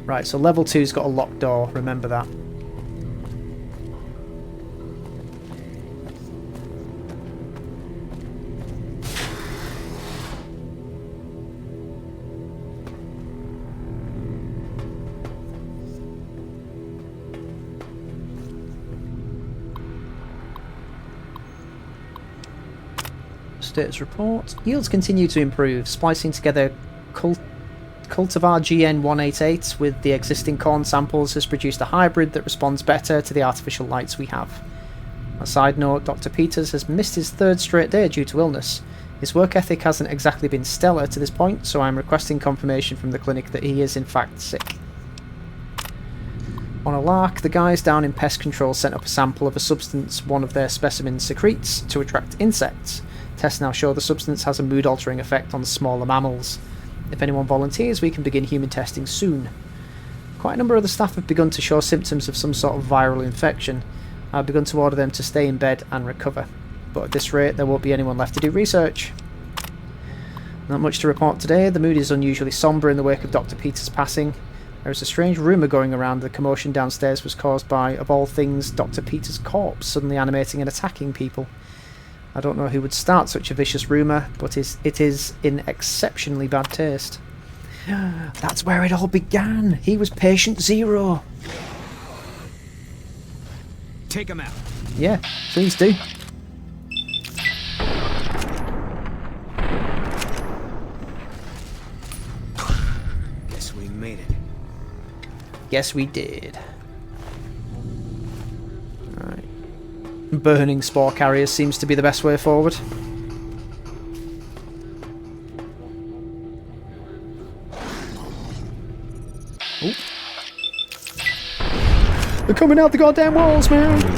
Right, so level 2's got a locked door, remember that. Status report. Yields continue to improve. Splicing together Cultivar GN188 with the existing corn samples has produced a hybrid that responds better to the artificial lights we have. A side note, Dr. Peters has missed his 3rd straight day due to illness. His work ethic hasn't exactly been stellar to this point, so I'm requesting confirmation from the clinic that he is in fact sick. On a lark, the guys down in pest control sent up a sample of a substance one of their specimens secretes to attract insects. Tests now show the substance has a mood-altering effect on smaller mammals. If anyone volunteers, we can begin human testing soon. Quite a number of the staff have begun to show symptoms of some sort of viral infection. I've begun to order them to stay in bed and recover. But at this rate, there won't be anyone left to do research. Not much to report today. The mood is unusually sombre in the wake of Dr. Peters' passing. There is a strange rumour going around the commotion downstairs was caused by, of all things, Dr. Peters' corpse suddenly animating and attacking people. I don't know who would start such a vicious rumour, but it is in exceptionally bad taste. That's where it all began. He was patient zero. Take him out. Yeah, please do. Guess we made it. Yes, we did. Alright. Burning spore carriers seems to be the best way forward. Ooh. They're coming out the goddamn walls, man!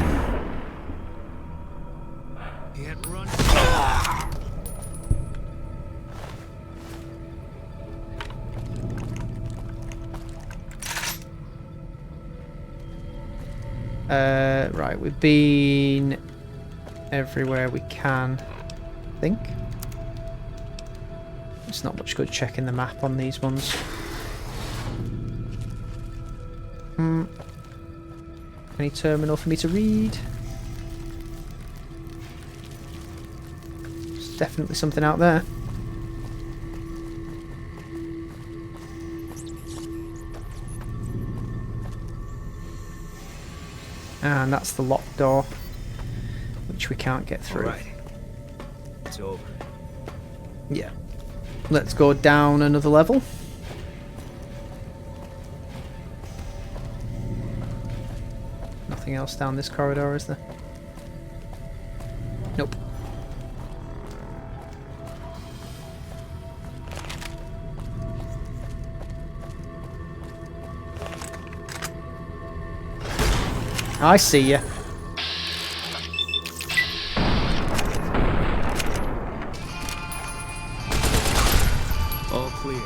Right, we've been everywhere we can, I think. It's not much good checking the map on these ones. Any terminal for me to read? There's definitely something out there. And that's the locked door, which we can't get through. All right. It's over. Yeah. Let's go down another level. Nothing else down this corridor, is there? Nope. I see you. All clear.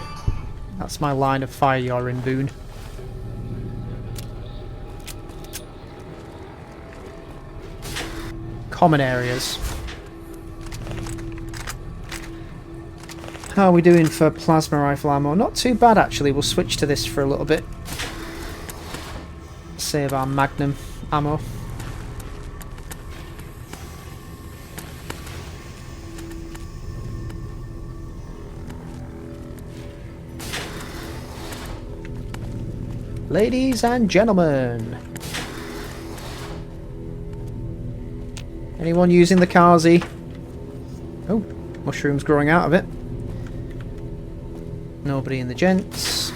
That's my line of fire you're in, Boone. Common areas. How are we doing for plasma rifle ammo? Not too bad, actually. We'll switch to this for a little bit. Save our magnum ammo. Ladies and gentlemen, anyone using the Kazi? Oh, mushrooms growing out of it. Nobody in the gents.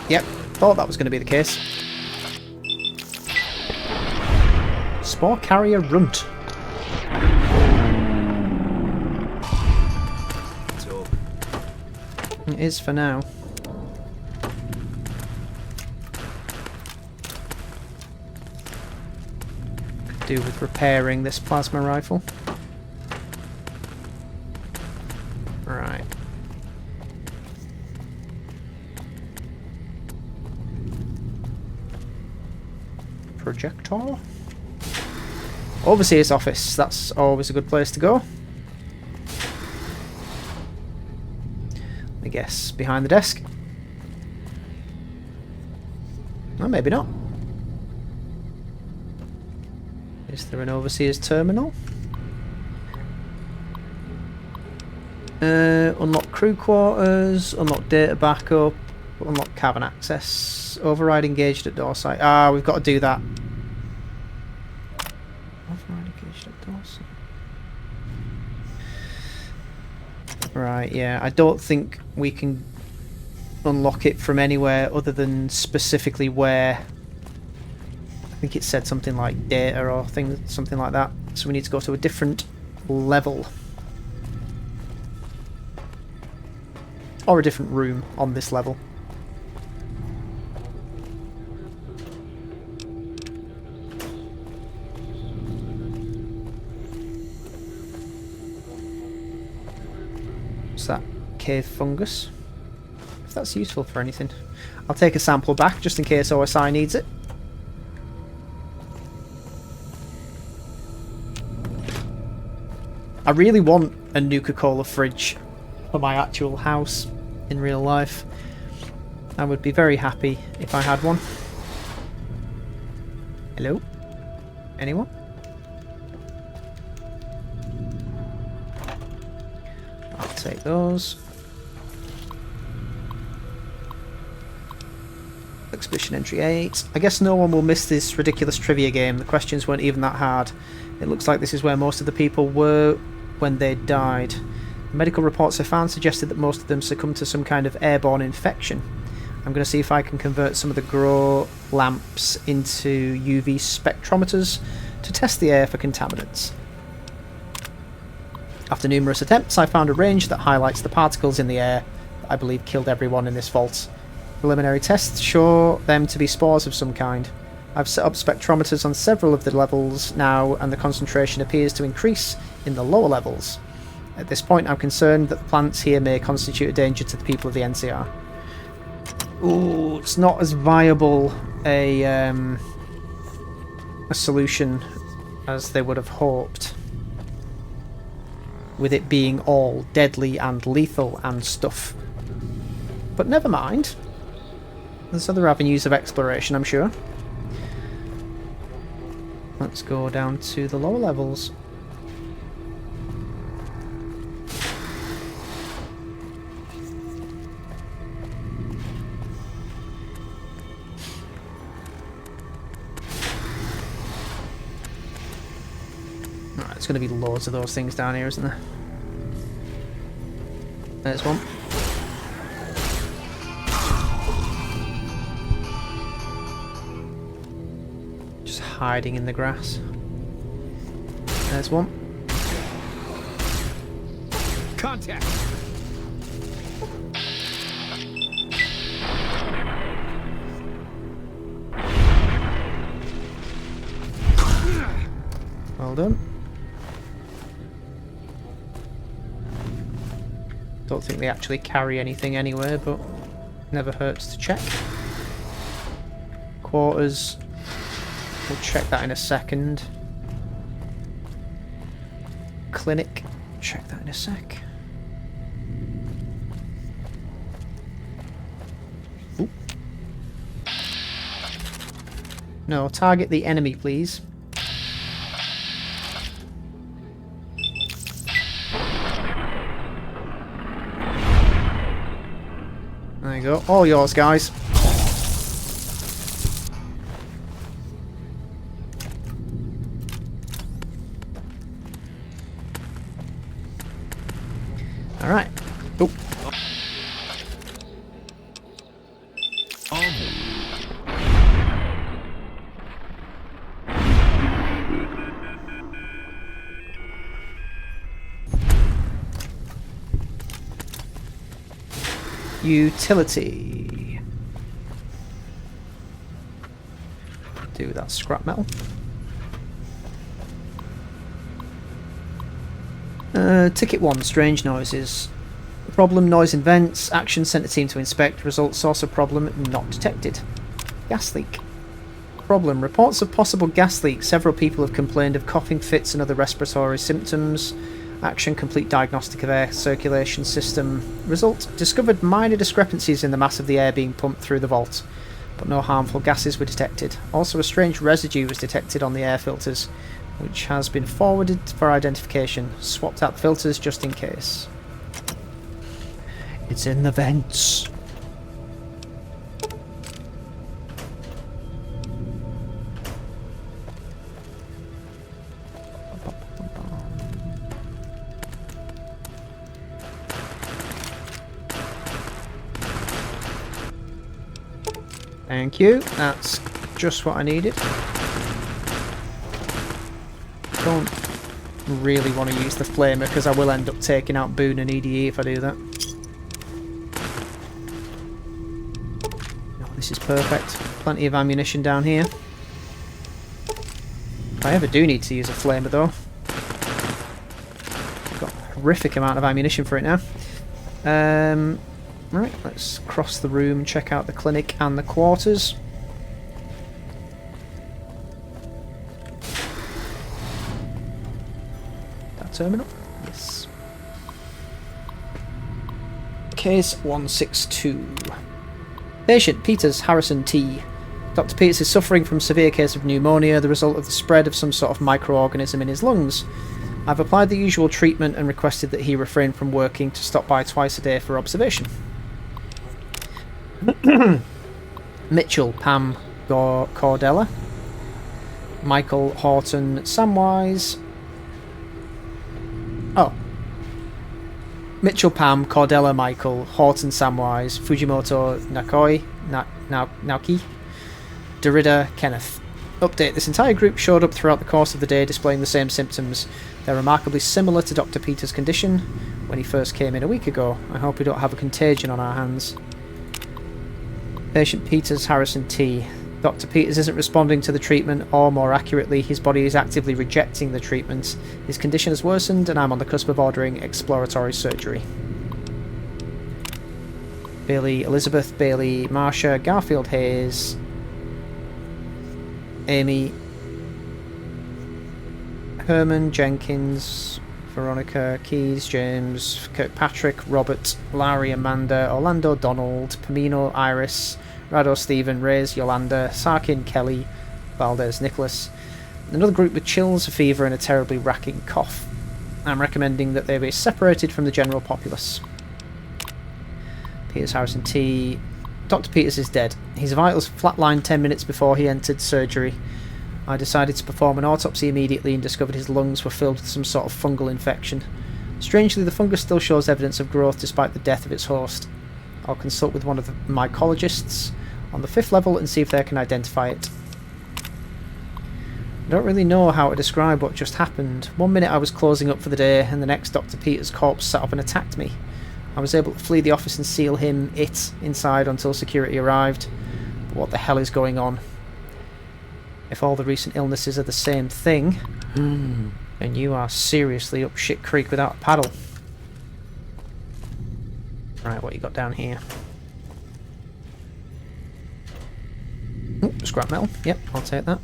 Yep, thought that was going to be the case. Spore carrier runt. It's over. It is for now. Could do with repairing this plasma rifle. Right. projector. Overseer's office. That's always a good place to go. I guess behind the desk. Well, maybe not. Is there an overseer's terminal? Unlock crew quarters, unlock data backup, unlock cabin access, override engaged at door site. Ah, we've got to do that. Override engaged at door site. Right, yeah, I don't think we can unlock it from anywhere other than specifically where. I think it said something like data or something like that. So we need to go to a different level. Or a different room on this level. What's that? Cave fungus? If that's useful for anything. I'll take a sample back just in case OSI needs it. I really want a Nuka-Cola fridge for my actual house in real life. I would be very happy if I had one. Hello? Anyone? I'll take those. Expedition entry 8. I guess no one will miss this ridiculous trivia game. The questions weren't even that hard. It looks like this is where most of the people were when they died. The medical reports I found suggested that most of them succumbed to some kind of airborne infection. I'm going to see if I can convert some of the grow lamps into UV spectrometers to test the air for contaminants. After numerous attempts, I found a range that highlights the particles in the air that I believe killed everyone in this vault. Preliminary tests show them to be spores of some kind. I've set up spectrometers on several of the levels now, and the concentration appears to increase in the lower levels. At this point, I'm concerned that the plants here may constitute a danger to the people of the NCR. Ooh, it's not as viable a solution as they would have hoped, with it being all deadly and lethal and stuff. But never mind. There's other avenues of exploration, I'm sure. Let's go down to the lower levels. Alright, there's going to be loads of those things down here, isn't there? There's one. Hiding in the grass. There's one. Contact. Well done. Don't think they actually carry anything anywhere, but never hurts to check. Quarters. We'll check that in a second. Clinic. Check that in a sec. Ooh. No, target the enemy, please. There you go. All yours, guys. Alright. Oh. Utility. Do that scrap metal. Ticket 1, strange noises. Problem, noise in vents. Action, sent a team to inspect. Result, source of problem not detected. Gas leak. problem. Reports of possible gas leaks. Several people have complained of coughing fits and other respiratory symptoms. Action, complete diagnostic of air circulation system. Result, discovered minor discrepancies in the mass of the air being pumped through the vault, but no harmful gases were detected. Also, a strange residue was detected on the air filters, which has been forwarded for identification. Swapped out the filters just in case. It's in the vents. Thank you. That's just what I needed. Don't really want to use the flamer because I will end up taking out Boone and EDE if I do that. Oh, this is perfect. Plenty of ammunition down here. If I ever do need to use a flamer though. I've got a horrific amount of ammunition for it now. Right, let's cross the room and check out the clinic and the quarters. That terminal? Yes. Case 162. Patient Peters Harrison T. Dr. Peters is suffering from a severe case of pneumonia, the result of the spread of some sort of microorganism in his lungs. I've applied the usual treatment and requested that he refrain from working to stop by twice a day for observation. Mitchell Pam Cordella, Michael Horton Samwise. Oh, Mitchell Pam Cordella Michael Horton Samwise Fujimoto Nakoi Naoki Derrida Kenneth. Update: this entire group showed up throughout the course of the day displaying the same symptoms. They're remarkably similar to Dr. Peters' condition when he first came in a week ago. I hope we don't have a contagion on our hands. Patient Peters Harrison T. Dr. Peters isn't responding to the treatment, or more accurately, his body is actively rejecting the treatment. His condition has worsened and I'm on the cusp of ordering exploratory surgery. Bailey Elizabeth, Bailey Marsha, Garfield Hayes, Amy, Herman Jenkins, Veronica Keys, James, Kirkpatrick, Robert, Larry, Amanda, Orlando, Donald, Pamino, Iris, Rado, Stephen, Reyes, Yolanda, Sarkin, Kelly, Valdez, Nicholas. Another group with chills, a fever, and a terribly racking cough. I'm recommending that they be separated from the general populace. Peters Harrison T. Dr. Peters is dead. His vitals flatlined 10 minutes before he entered surgery. I decided to perform an autopsy immediately and discovered his lungs were filled with some sort of fungal infection. Strangely, the fungus still shows evidence of growth despite the death of its host. I'll consult with one of the mycologists on the 5th level and see if they can identify it. I don't really know how to describe what just happened. One minute I was closing up for the day and the next Dr. Peters' corpse sat up and attacked me. I was able to flee the office and seal it inside until security arrived. But what the hell is going on? If all the recent illnesses are the same thing, then you are seriously up shit creek without a paddle. Right, what you got down here? Ooh, scrap metal. Yep, I'll take that.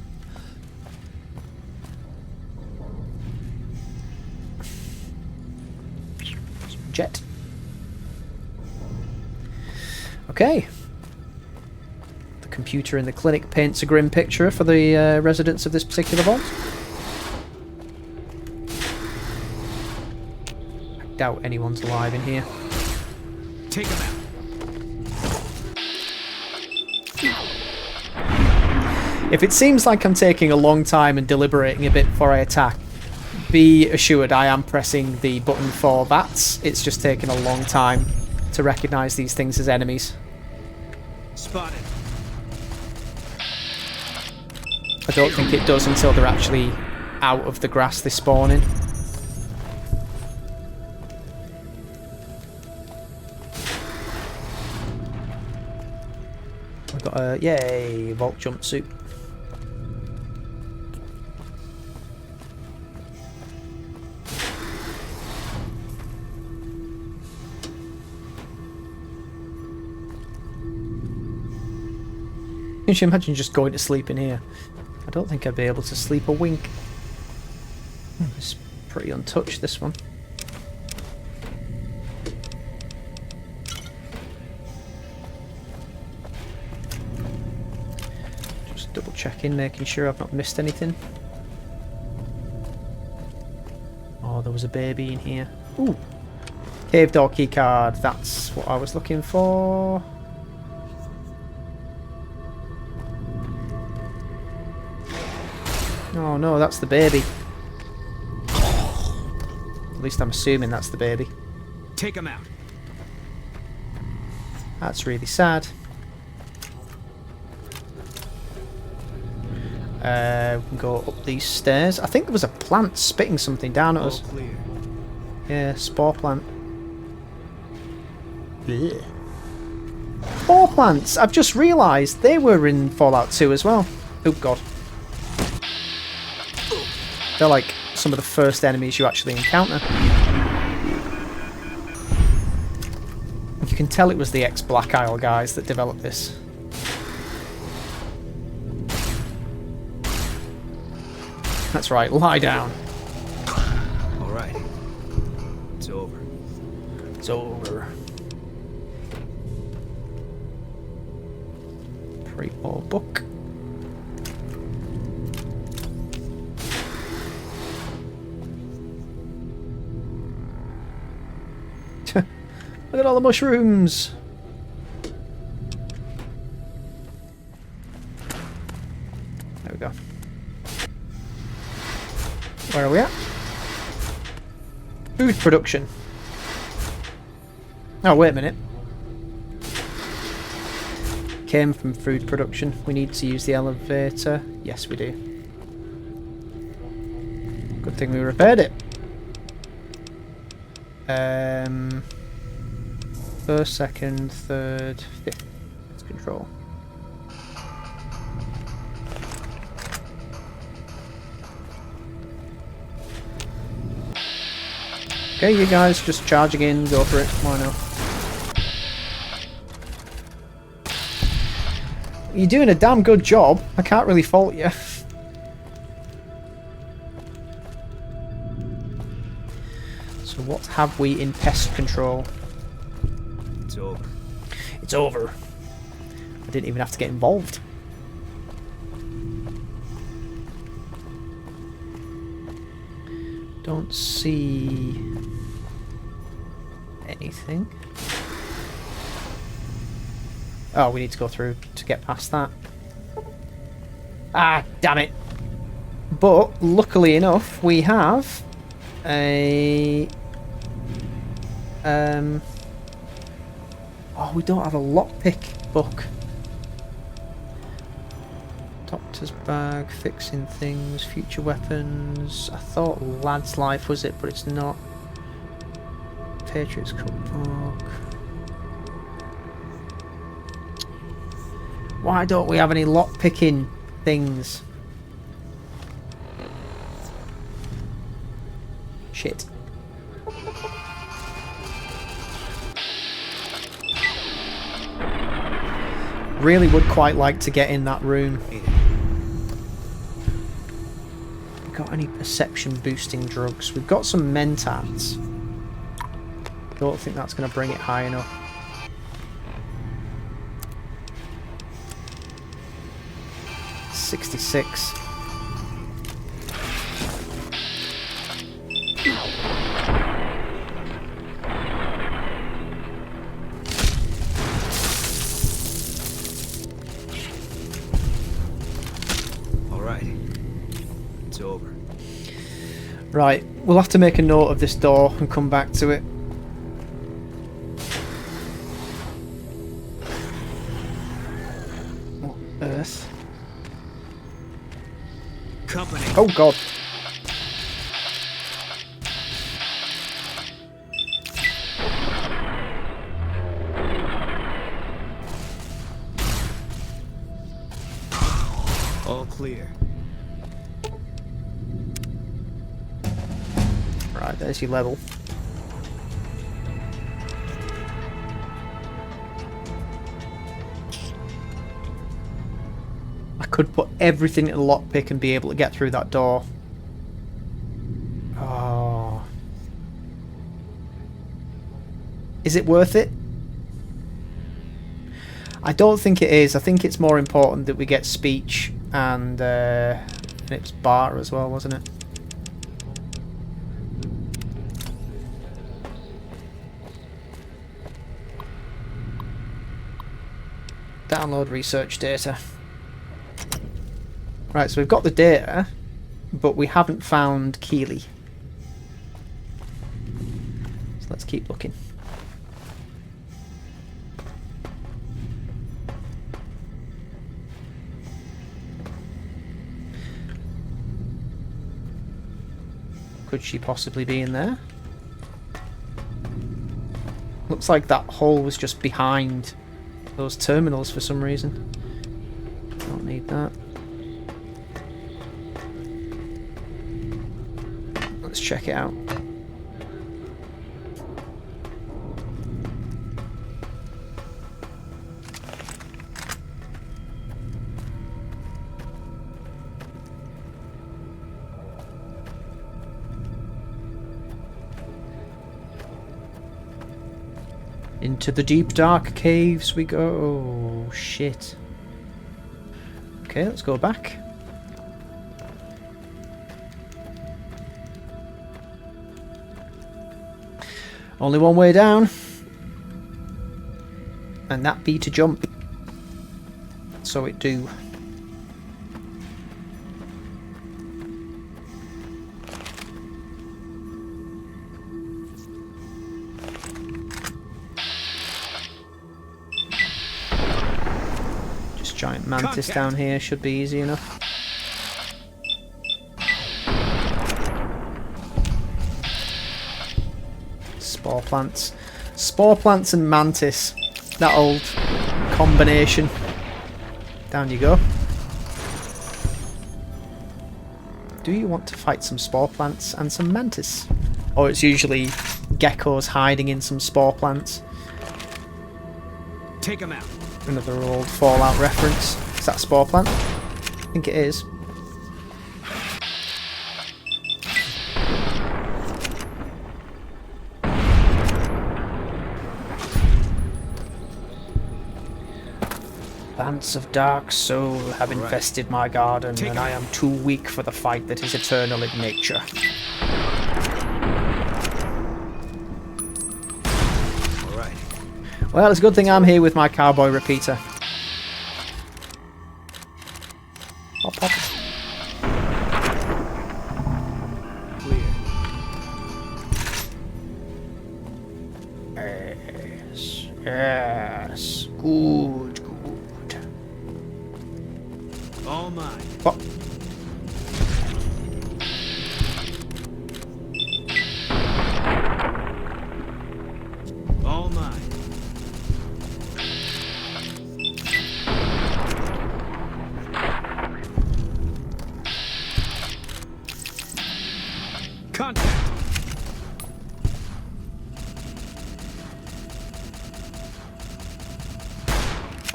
Some jet. Okay. The computer in the clinic paints a grim picture for the residents of this particular vault. I doubt anyone's alive in here. Take him out. If it seems like I'm taking a long time and deliberating a bit before I attack, be assured I am pressing the button for VATS. It's just taking a long time to recognise these things as enemies. Spotted. I don't think it does until they're actually out of the grass they spawn in. I've got a, yay, vault jumpsuit. Can you imagine just going to sleep in here? I don't think I'd be able to sleep a wink. It's pretty untouched, this one. Just double checking, making sure I've not missed anything. Oh, there was a baby in here. Ooh! Cave door key card. That's what I was looking for. Oh no, that's the baby. At least I'm assuming that's the baby. Take him out. That's really sad. We can go up these stairs. I think there was a plant spitting something down at us. Clear. Yeah, spore plant. Blech. Spore plants! I've just realised they were in Fallout 2 as well. Oh god. They're like some of the first enemies you actually encounter. You can tell it was the ex-Black Isle guys that developed this. That's right, lie down. Alright. It's over. It's over. Pre-war book. Look at all the mushrooms! There we go. Where are we at? Food production. Oh, wait a minute. Came from food production. We need to use the elevator. Yes, we do. Good thing we repaired it. First, second, third, fifth. Let's control. Okay, you guys just charging in, go for it. Why not? You're doing a damn good job. I can't really fault you. So what have we in pest control? It's over. It's over. I didn't even have to get involved. Don't see anything. Oh, we need to go through to get past that. Ah, damn it. But, luckily enough, we have a... Oh, we don't have a lockpick book. Doctor's bag, fixing things, future weapons. I thought Lad's Life was it, but it's not. Patriot's cookbook. Why don't we have any lockpicking things? Shit. Really would quite like to get in that room. Got any perception boosting drugs? We've got some mentats. Don't think that's going to bring it high enough. $66. Right, we'll have to make a note of this door and come back to it. What earth? Company. Oh god. All clear. Right, there's your level. could put everything in a lockpick and be able to get through that door. Oh. Is it worth it? I don't think it is. I think it's more important that we get speech and it's bar as well, wasn't it? Download research data. Right, so we've got the data, but we haven't found Keeley. So let's keep looking. Could she possibly be in there? Looks like that hole was just behind those terminals for some reason. Don't need that. Let's check it out. Into the deep dark caves we go. Oh, shit. Okay, let's go back. Only one way down. And that be to jump. So it do. Giant mantis down here should be easy enough. Spore plants. Spore plants and mantis. That old combination. Down you go. Do you want to fight some spore plants and some mantis? Or it's usually geckos hiding in some spore plants. Take them out. Another old Fallout reference. Is that a spore plant? I think it is. Bands of dark soul have infested my garden, and I am too weak for the fight that is eternal in nature. Well, it's a good thing I'm here with my cowboy repeater. Pop, pop. Yes, yes. Good, good. All mine. What? All mine.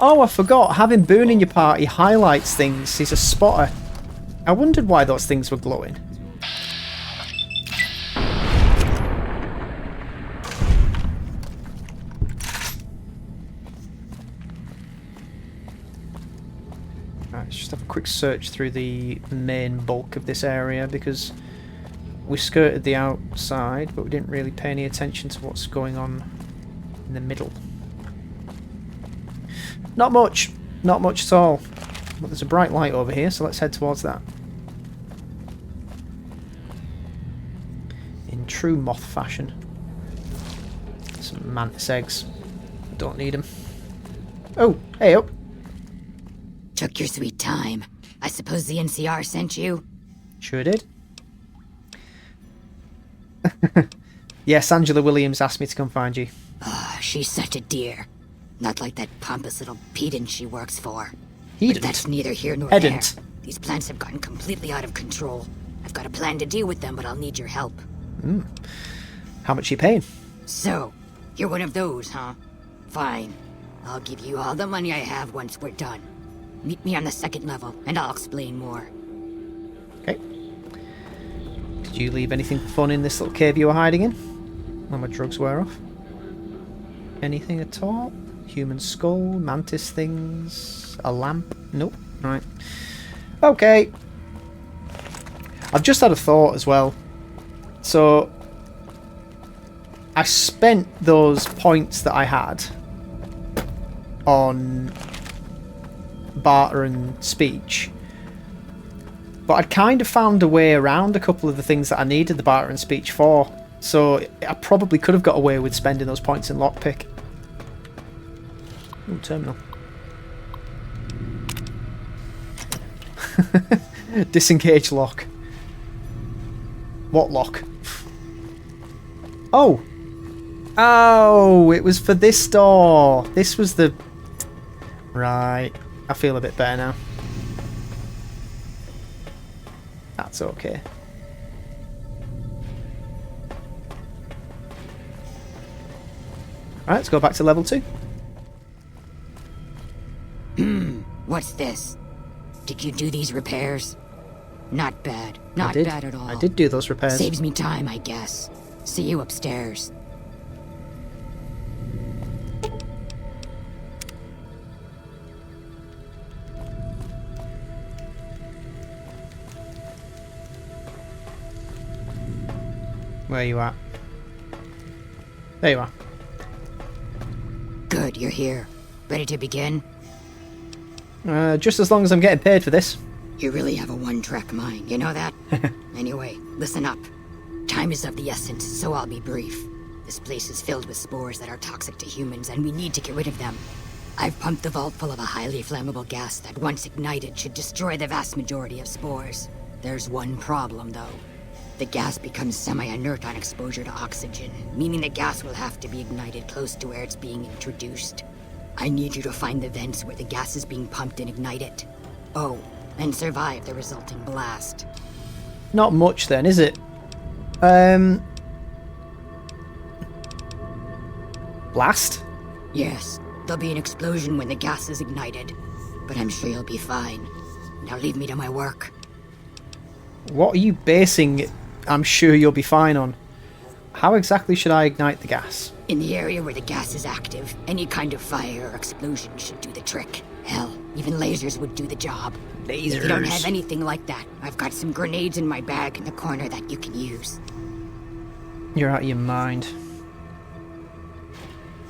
Oh, I forgot. Having Boone in your party highlights things. He's a spotter. I wondered why those things were glowing. Alright, let's just have a quick search through the main bulk of this area, because we skirted the outside, but we didn't really pay any attention to what's going on in the middle. Not much. Not much at all. But there's a bright light over here, so let's head towards that. In true moth fashion. Some mantis eggs. Don't need them. Oh, hey up. Took your sweet time. I suppose the NCR sent you? Sure did. Yes, Angela Williams asked me to come find you. Ah, she's such a dear. Not like that pompous little pedant she works for. Pedant? But that's neither here nor Pedant. there. These plants have gotten completely out of control. I've got a plan to deal with them, but I'll need your help. How much are you paying? So, you're one of those, huh? Fine. I'll give you all the money I have once we're done. Meet me on the second level, and I'll explain more. Okay. Did you leave anything fun in this little cave you were hiding in? When my drugs wear off? Anything at all? Human skull, mantis things, a lamp? Nope. Right. Okay. I've just had a thought as well. So, I spent those points that I had on barter and speech, but I'd kind of found a way around a couple of the things that I needed the barter and speech for, so I probably could have got away with spending those points in lockpick. Ooh, terminal. Disengage lock. What lock? Oh! Oh, it was for this door. This was the... Right. I feel a bit better now. That's okay. Alright, let's go back to level 2. What's this? Did you do these repairs? Not bad. Not bad at all. I did do those repairs. Saves me time, I guess. See you upstairs. Where you at? There you are. Good, you're here. Ready to begin? Just as long as I'm getting paid for this. You really have a one-track mind, you know that? Anyway, listen up. Time is of the essence, so I'll be brief. This place is filled with spores that are toxic to humans, and we need to get rid of them. I've pumped the vault full of a highly flammable gas that, once ignited, should destroy the vast majority of spores. There's one problem, though. The gas becomes semi-inert on exposure to oxygen, meaning the gas will have to be ignited close to where it's being introduced. I need you to find the vents where the gas is being pumped and ignite it. Oh, and survive the resulting blast. Not much then, is it? Blast? Yes, there'll be an explosion when the gas is ignited, but I'm sure you'll be fine. Now leave me to my work. What are you basing I'm sure you'll be fine on? How exactly should I ignite the gas? In the area where the gas is active, any kind of fire or explosion should do the trick. Hell, even lasers would do the job. Lasers? If you don't have anything like that, I've got some grenades in my bag in the corner that you can use. You're out of your mind.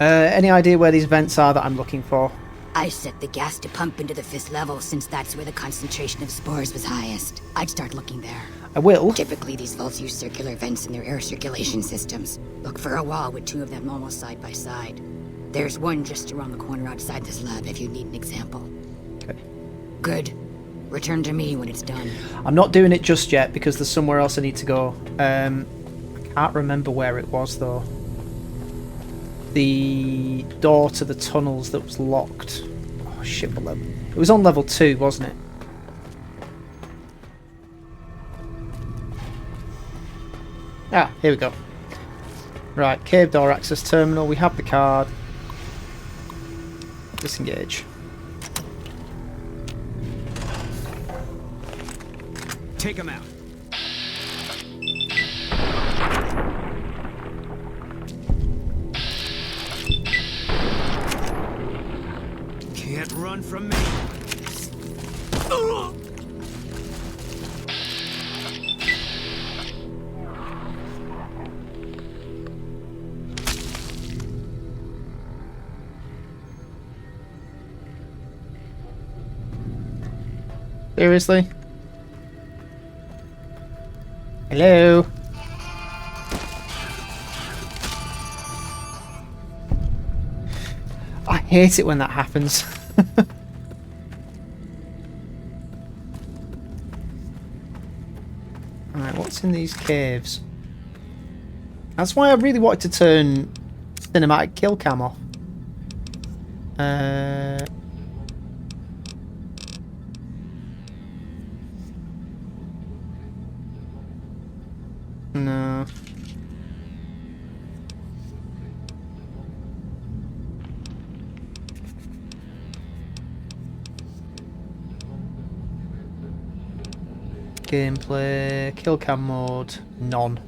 Any idea where these vents are that I'm looking for? I set the gas to pump into the 5th level since that's where the concentration of spores was highest. I'd start looking there. I will. Typically, these vaults use circular vents in their air circulation systems. Look for a wall with 2 of them almost side by side. There's one just around the corner outside this lab if you need an example. Okay. Good. Return to me when it's done. I'm not doing it just yet because there's somewhere else I need to go. I can't remember where it was though. The door to the tunnels that was locked. Oh shit, what level? It was on level 2, wasn't it? Ah, here we go. Right, cave door access terminal. We have the card. Disengage. Take him out. Can't run from me. Seriously? Hello? I hate it when that happens. Alright, what's in these caves? That's why I really wanted to turn cinematic kill cam off. No. Gameplay, kill cam mode, none.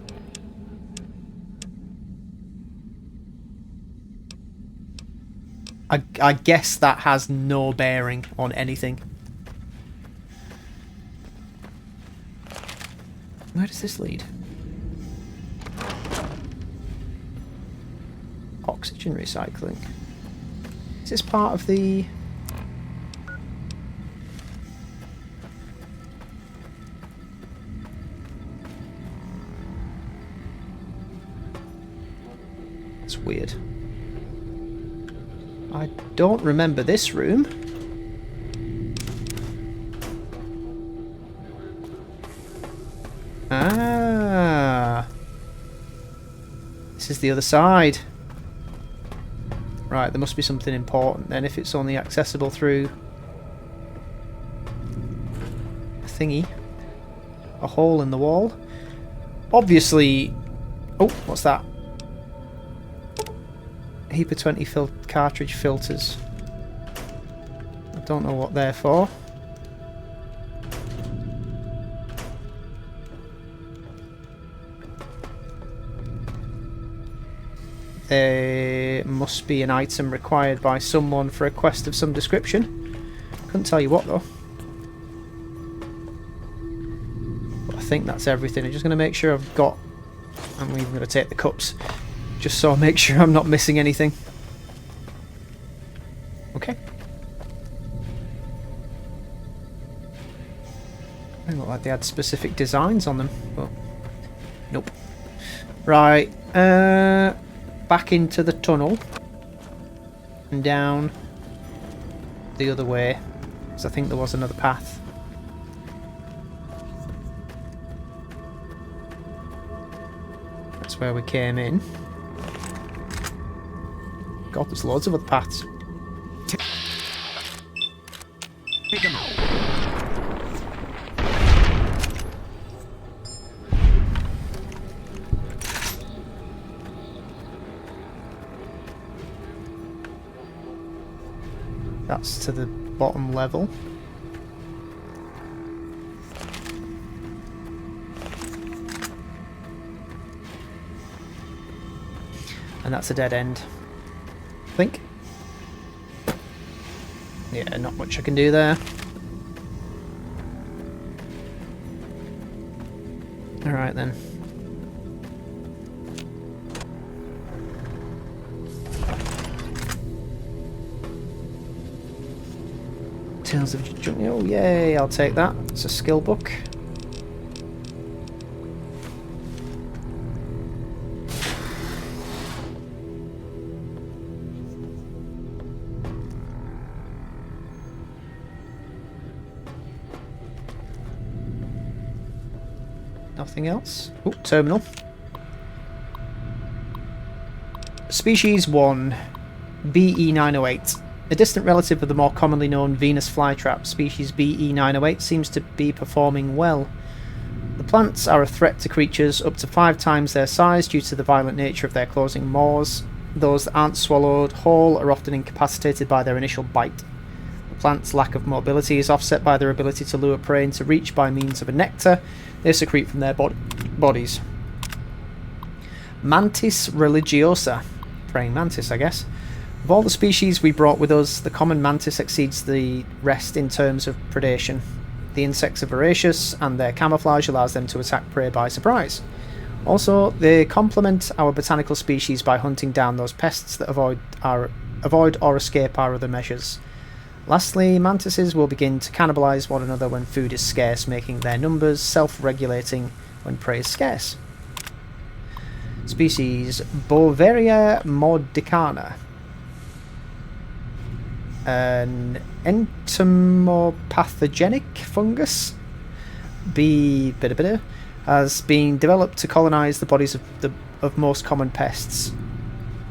I guess that has no bearing on anything. Where does this lead? Oxygen recycling. Is this part of the... It's weird. I don't remember this room. Ah. This is the other side. Right, there must be something important then if it's only accessible through a thingy. A hole in the wall. Obviously... Oh, what's that? Heap of 20 cartridge filters. I don't know what they're for. There must be an item required by someone for a quest of some description. Couldn't tell you what though. But I think that's everything. I'm just going to make sure I've got... I'm even going to take the cups. Just so I make sure I'm not missing anything. Okay. They look like they had specific designs on them, but nope. Right, back into the tunnel and down the other way, because I think there was another path. That's where we came in. God, there's loads of other paths. Take him out. That's to the bottom level. And that's a dead end. I think. Yeah, not much I can do there. Alright then. Tales of Jungle. Oh, yay, I'll take that. It's a skill book. Nothing else. Oh, terminal. Species 1, BE908. A distant relative of the more commonly known Venus flytrap, species BE908 seems to be performing well. The plants are a threat to creatures up to 5 times their size due to the violent nature of their closing maws. Those that aren't swallowed whole are often incapacitated by their initial bite. The plant's lack of mobility is offset by their ability to lure prey into reach by means of a nectar they secrete from their bodies. Mantis religiosa. Praying mantis, I guess. Of all the species we brought with us, the common mantis exceeds the rest in terms of predation. The insects are voracious, and their camouflage allows them to attack prey by surprise. Also, they complement our botanical species by hunting down those pests that avoid or escape our other measures. Lastly, mantises will begin to cannibalize one another when food is scarce, making their numbers self-regulating when prey is scarce. Species Bovaria mordicana. An entomopathogenic fungus has been developed to colonize the bodies of most common pests.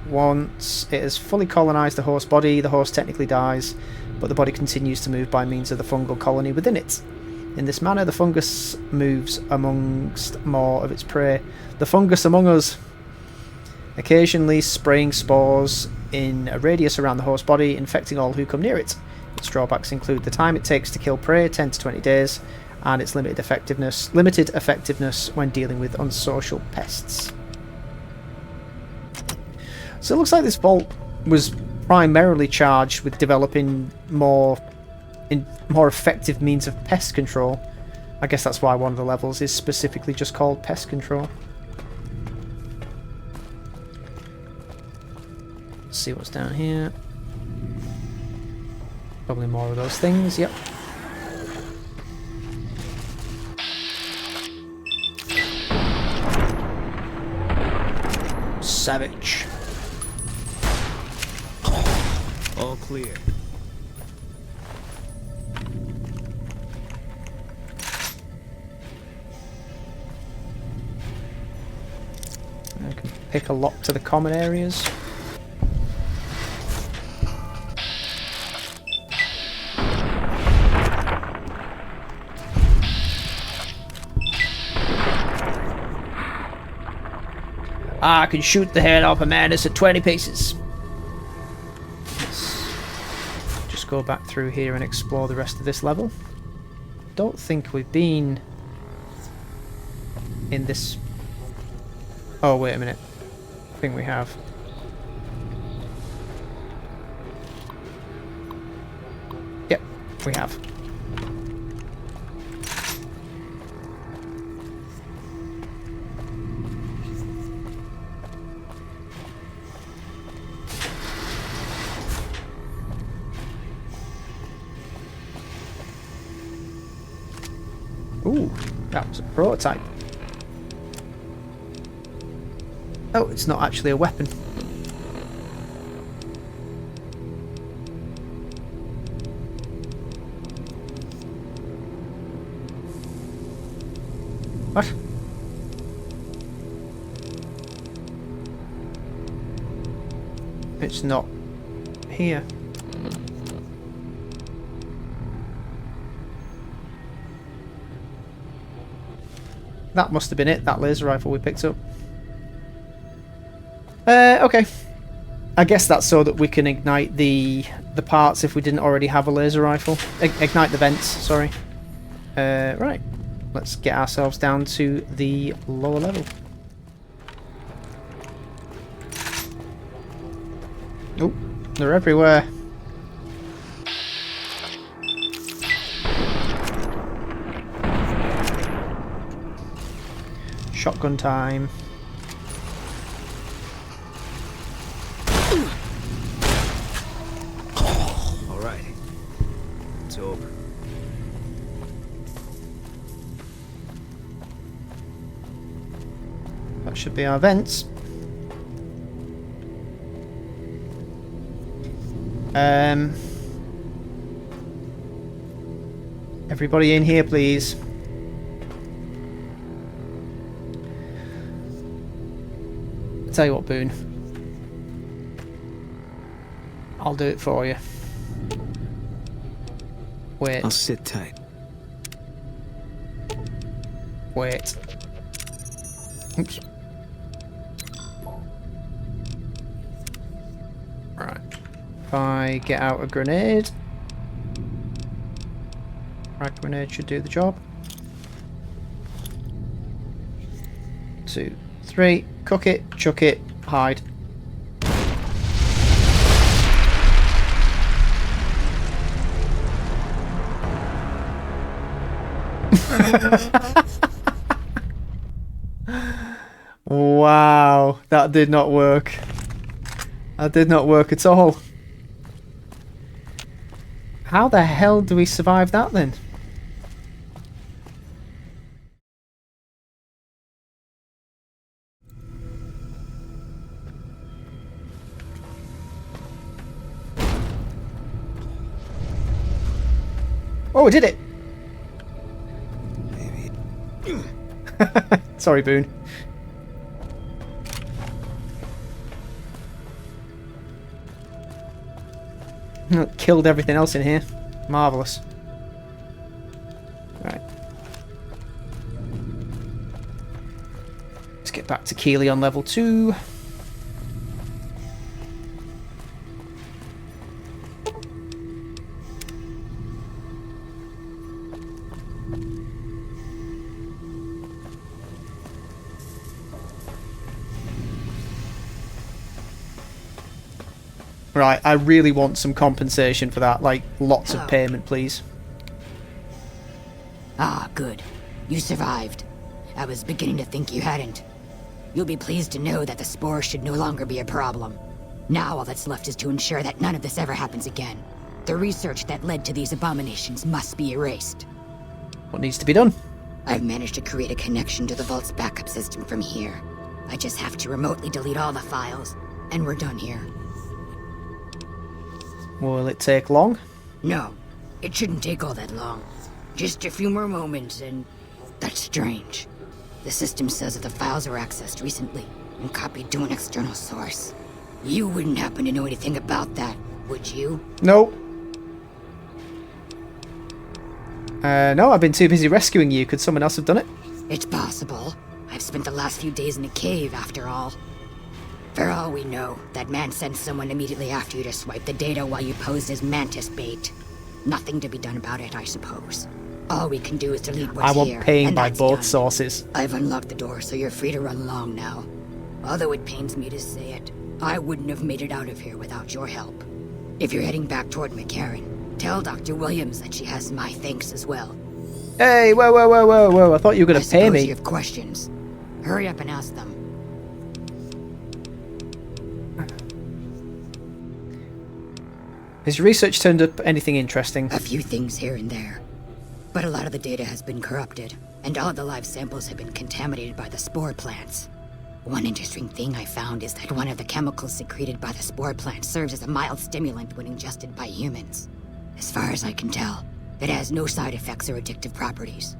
Once it has fully colonized the host body, the host technically dies, but the body continues to move by means of the fungal colony within it. In this manner, the fungus moves amongst more of its prey. The fungus among us, occasionally spraying spores in a radius around the host body, infecting all who come near it. Its drawbacks include the time it takes to kill prey, 10 to 20 days, and its limited effectiveness when dealing with unsocial pests. So it looks like this vault was primarily charged with developing more effective means of pest control. I guess that's why one of the levels is specifically just called pest control. Let's see what's down here. Probably more of those things, yep. Savage. All clear. I can pick a lock to the common areas. I can shoot the head off a madness at 20 paces. Let's just go back through here and explore the rest of this level. Don't think we've been in this... Oh, wait a minute. I think we have. Yep, we have. Ooh, that was a prototype. Oh, it's not actually a weapon. What? It's not here. That must have been it, that laser rifle we picked up. Okay. I guess that's so that we can ignite the parts if we didn't already have a laser rifle. Ignite the vents, sorry. Right. Let's get ourselves down to the lower level. Oh, they're everywhere. Shotgun time. All right. It's over. That should be our vents. Everybody in here, please. Tell you what, Boone. I'll do it for you. Wait. I'll sit tight. Wait. Oops. Right. If I get out a grenade. Frag grenade should do the job. 2, 3. Cook it, chuck it, hide. Wow, that did not work. That did not work at all. How the hell do we survive that then? Oh, I did it! Maybe. Sorry, Boone. Killed everything else in here. Marvellous. Right. Let's get back to Keeley on level 2. Right, I really want some compensation for that. Like, lots of payment, please. Ah, good. You survived. I was beginning to think you hadn't. You'll be pleased to know that the spores should no longer be a problem. Now all that's left is to ensure that none of this ever happens again. The research that led to these abominations must be erased. What needs to be done? I've managed to create a connection to the Vault's backup system from here. I just have to remotely delete all the files, and we're done here. Will it take long? No, it shouldn't take all that long. Just a few more moments, and that's strange. The system says that the files were accessed recently and copied to an external source. You wouldn't happen to know anything about that, would you? No. No, I've been too busy rescuing you. Could someone else have done it? It's possible. I've spent the last few days in a cave, after all. For all we know, that man sent someone immediately after you to swipe the data while you posed as mantis bait. Nothing to be done about it, I suppose. All we can do is delete what's I want here, paying and by that's both done. sources. I've unlocked the door, so you're free to run along now. Although it pains me to say it, I wouldn't have made it out of here without your help. If you're heading back toward McCarran, tell Dr. Williams that she has my thanks as well. Hey, whoa, whoa, whoa, whoa, whoa. I thought you were going to pay me. You have questions. Hurry up and ask them. Has your research turned up anything interesting? A few things here and there. But a lot of the data has been corrupted, and all the live samples have been contaminated by the spore plants. One interesting thing I found is that one of the chemicals secreted by the spore plant serves as a mild stimulant when ingested by humans. As far as I can tell, it has no side effects or addictive properties.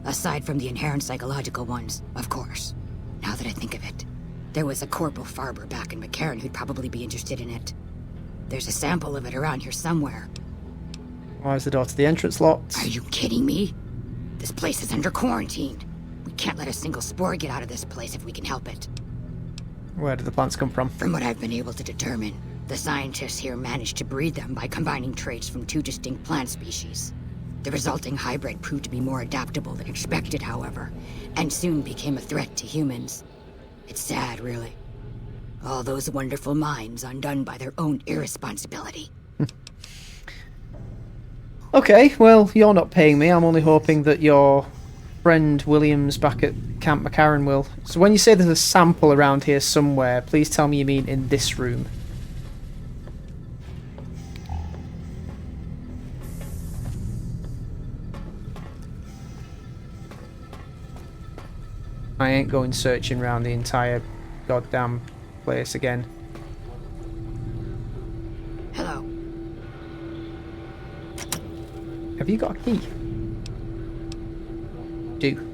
Aside from the inherent psychological ones, of course. Now that I think of it, there was a Corporal Farber back in McCarran who'd probably be interested in it. There's a sample of it around here somewhere. Why is the door to the entrance locked? Are you kidding me? This place is under quarantine. We can't let a single spore get out of this place if we can help it. Where did the plants come from? From what I've been able to determine, the scientists here managed to breed them by combining traits from two distinct plant species. The resulting hybrid proved to be more adaptable than expected, however, and soon became a threat to humans. It's sad, really. All those wonderful minds undone by their own irresponsibility. Okay, well, you're not paying me. I'm only hoping that your friend Williams back at Camp McCarran will. So when you say there's a sample around here somewhere, please tell me you mean in this room. I ain't going searching around the entire goddamn place again. Hello. Have you got a key? Do.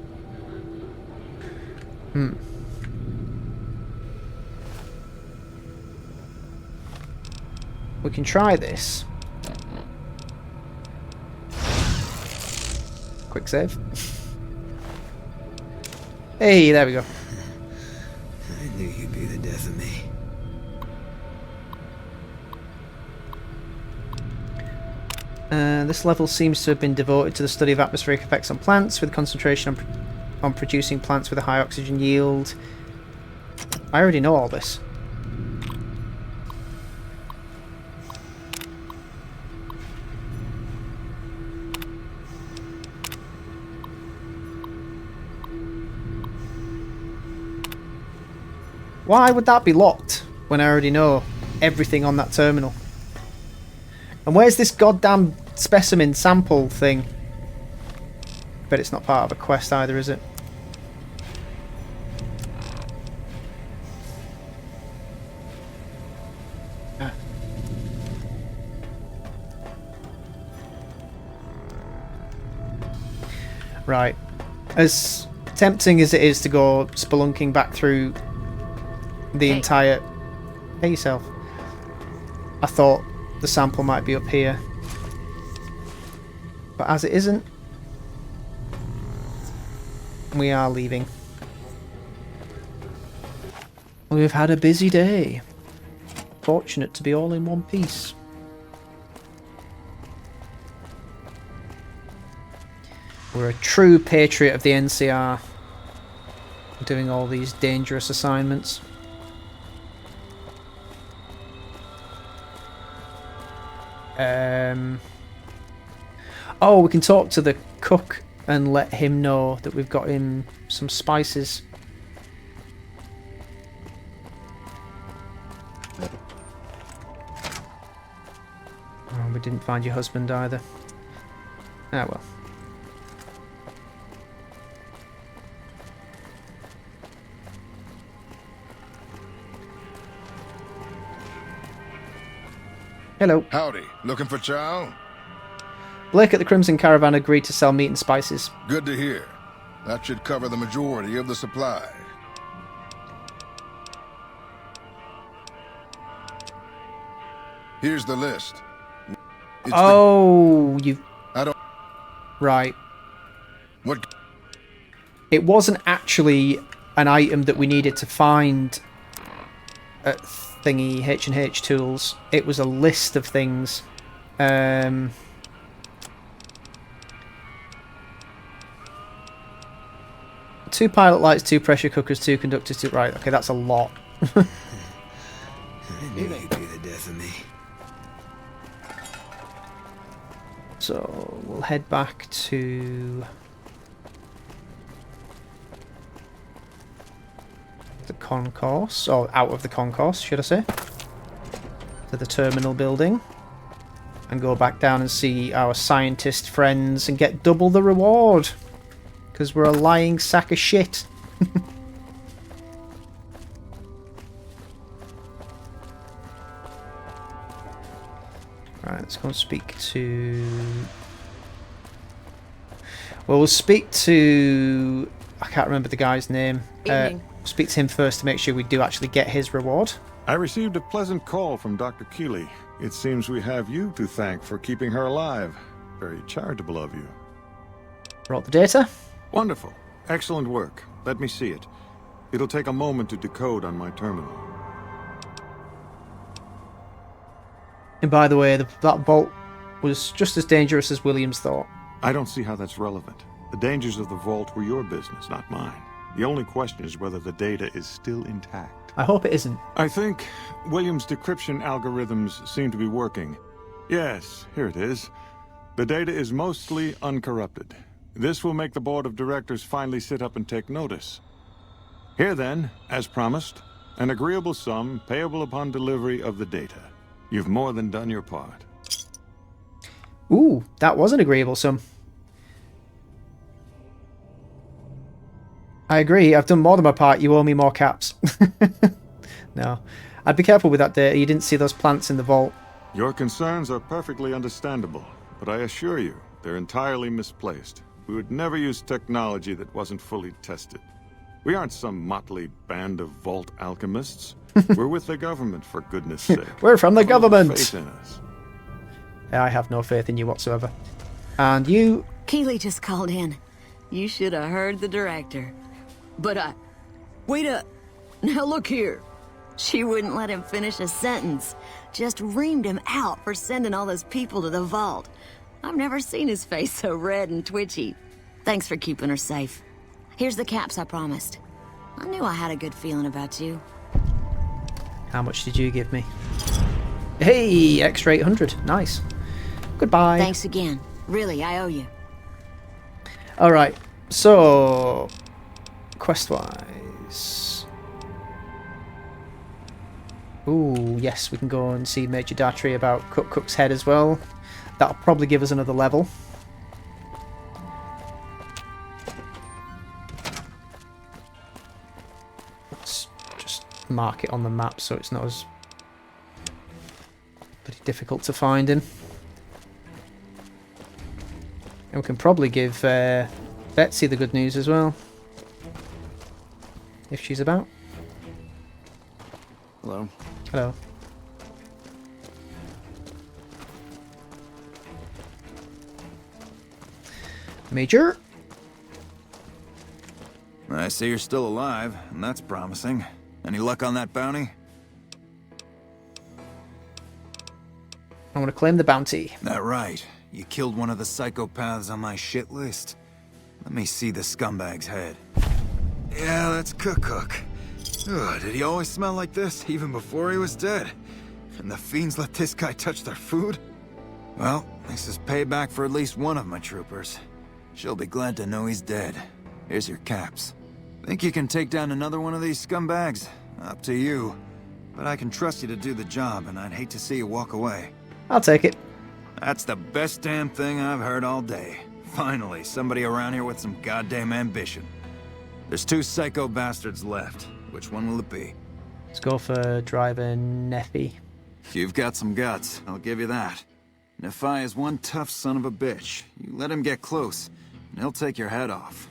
We can try this. Quick save. Hey, there we go. I knew you'd be the death of me. This level seems to have been devoted to the study of atmospheric effects on plants, with concentration on producing plants with a high oxygen yield. I already know all this. Why would that be locked when I already know everything on that terminal? And where's this goddamn specimen sample thing? Bet it's not part of a quest either, is it? Ah. Right. As tempting as it is to go spelunking back through the entire... Hey yourself. I thought the sample might be up here. But as it isn't, we are leaving. We've had a busy day. Fortunate to be all in one piece. We're a true patriot of the NCR. Doing all these dangerous assignments. Oh, we can talk to the cook and let him know that we've got him some spices. Oh, we didn't find your husband either. Ah, well. Hello. Howdy. Looking for chow? Blake at the Crimson Caravan agreed to sell meat and spices. Good to hear. That should cover the majority of the supply. Here's the list. You... I don't... Right. What? It wasn't actually an item that we needed to find at thingy H&H Tools. It was a list of things. 2 pilot lights, 2 pressure cookers, 2 conductors, 2... Right, okay, that's a lot. I knew you'd be the death of me. So we'll head back to the concourse, or out of the concourse, should I say, to the terminal building, and go back down and see our scientist friends and get double the reward, because we're a lying sack of shit. Right, let's go and speak to... Well, we'll speak to... I can't remember the guy's name. Speak to him first to make sure we do actually get his reward. I received a pleasant call from Dr. Keeley. It seems we have you to thank for keeping her alive. Very charitable of you. Brought the data? Wonderful. Excellent work. Let me see it. It'll take a moment to decode on my terminal. And by the way, that vault was just as dangerous as Williams thought. I don't see how that's relevant. The dangers of the vault were your business, not mine. The only question is whether the data is still intact. I hope it isn't. I think Williams' decryption algorithms seem to be working. Yes, here it is. The data is mostly uncorrupted. This will make the board of directors finally sit up and take notice. Here then, as promised, an agreeable sum payable upon delivery of the data. You've more than done your part. Ooh, that was an agreeable sum. I agree, I've done more than my part. You owe me more caps. No. I'd be careful with that data. You didn't see those plants in the vault. Your concerns are perfectly understandable, but I assure you, they're entirely misplaced. We would never use technology that wasn't fully tested. We aren't some motley band of vault alchemists. We're with the government, for goodness sake. We're from the government. Faith in us. I have no faith in you whatsoever. And you... Keeley just called in. You should have heard the director. But wait up. Now look here. She wouldn't let him finish a sentence. Just reamed him out for sending all those people to the vault. I've never seen his face so red and twitchy. Thanks for keeping her safe. Here's the caps I promised. I knew I had a good feeling about you. How much did you give me? Hey, extra 800. Nice. Goodbye. Thanks again. Really, I owe you. Alright, so... Quest-wise... Ooh, yes, we can go and see Major Datry about Cook's head as well. That'll probably give us another level. Let's just mark it on the map so it's not as pretty difficult to find him. And we can probably give Betsy the good news as well. If she's about. Hello. Hello. Major? I see you're still alive, and that's promising. Any luck on that bounty? I want to claim the bounty. That right. You killed one of the psychopaths on my shit list. Let me see the scumbag's head. Yeah, that's Cook. Ugh, did he always smell like this, even before he was dead? And the fiends let this guy touch their food? Well, this is payback for at least one of my troopers. She'll be glad to know he's dead. Here's your caps. Think you can take down another one of these scumbags? Up to you. But I can trust you to do the job, and I'd hate to see you walk away. I'll take it. That's the best damn thing I've heard all day. Finally, somebody around here with some goddamn ambition. There's 2 psycho bastards left. Which one will it be? Let's go for driver Neffy. You've got some guts, I'll give you that. Nephi is one tough son of a bitch. You let him get close, and he'll take your head off.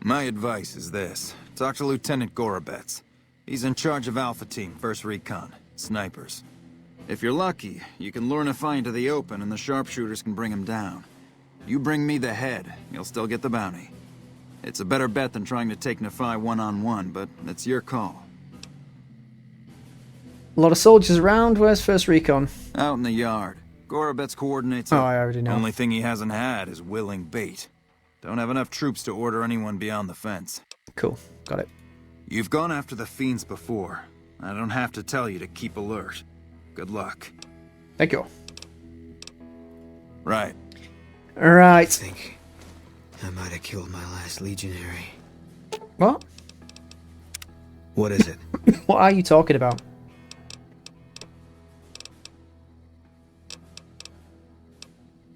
My advice is this. Talk to Lieutenant Gorobets. He's in charge of Alpha Team, 1st Recon. Snipers. If you're lucky, you can lure Nephi into the open and the sharpshooters can bring him down. You bring me the head, you'll still get the bounty. It's a better bet than trying to take Nephi one-on-one, but it's your call. A lot of soldiers around. Where's 1st Recon? Out in the yard. Gorobets coordinates it. Oh, I already know. Only thing he hasn't had is willing bait. Don't have enough troops to order anyone beyond the fence. Cool. Got it. You've gone after the fiends before. I don't have to tell you to keep alert. Good luck. Thank you. Right. Right. I think I might have killed my last legionary. What? What is it? What are you talking about?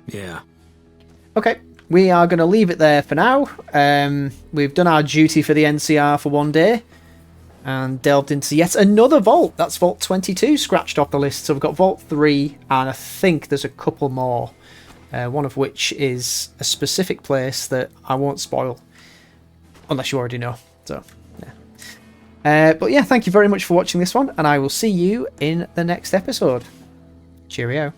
Yeah. Okay, we are going to leave it there for now. We've done our duty for the NCR for one day and delved into yet another vault. That's Vault 22 scratched off the list. So we've got Vault 3 and I think there's a couple more. One of which is a specific place that I won't spoil unless you already know. So, yeah. But yeah, thank you very much for watching this one and I will see you in the next episode. Cheerio.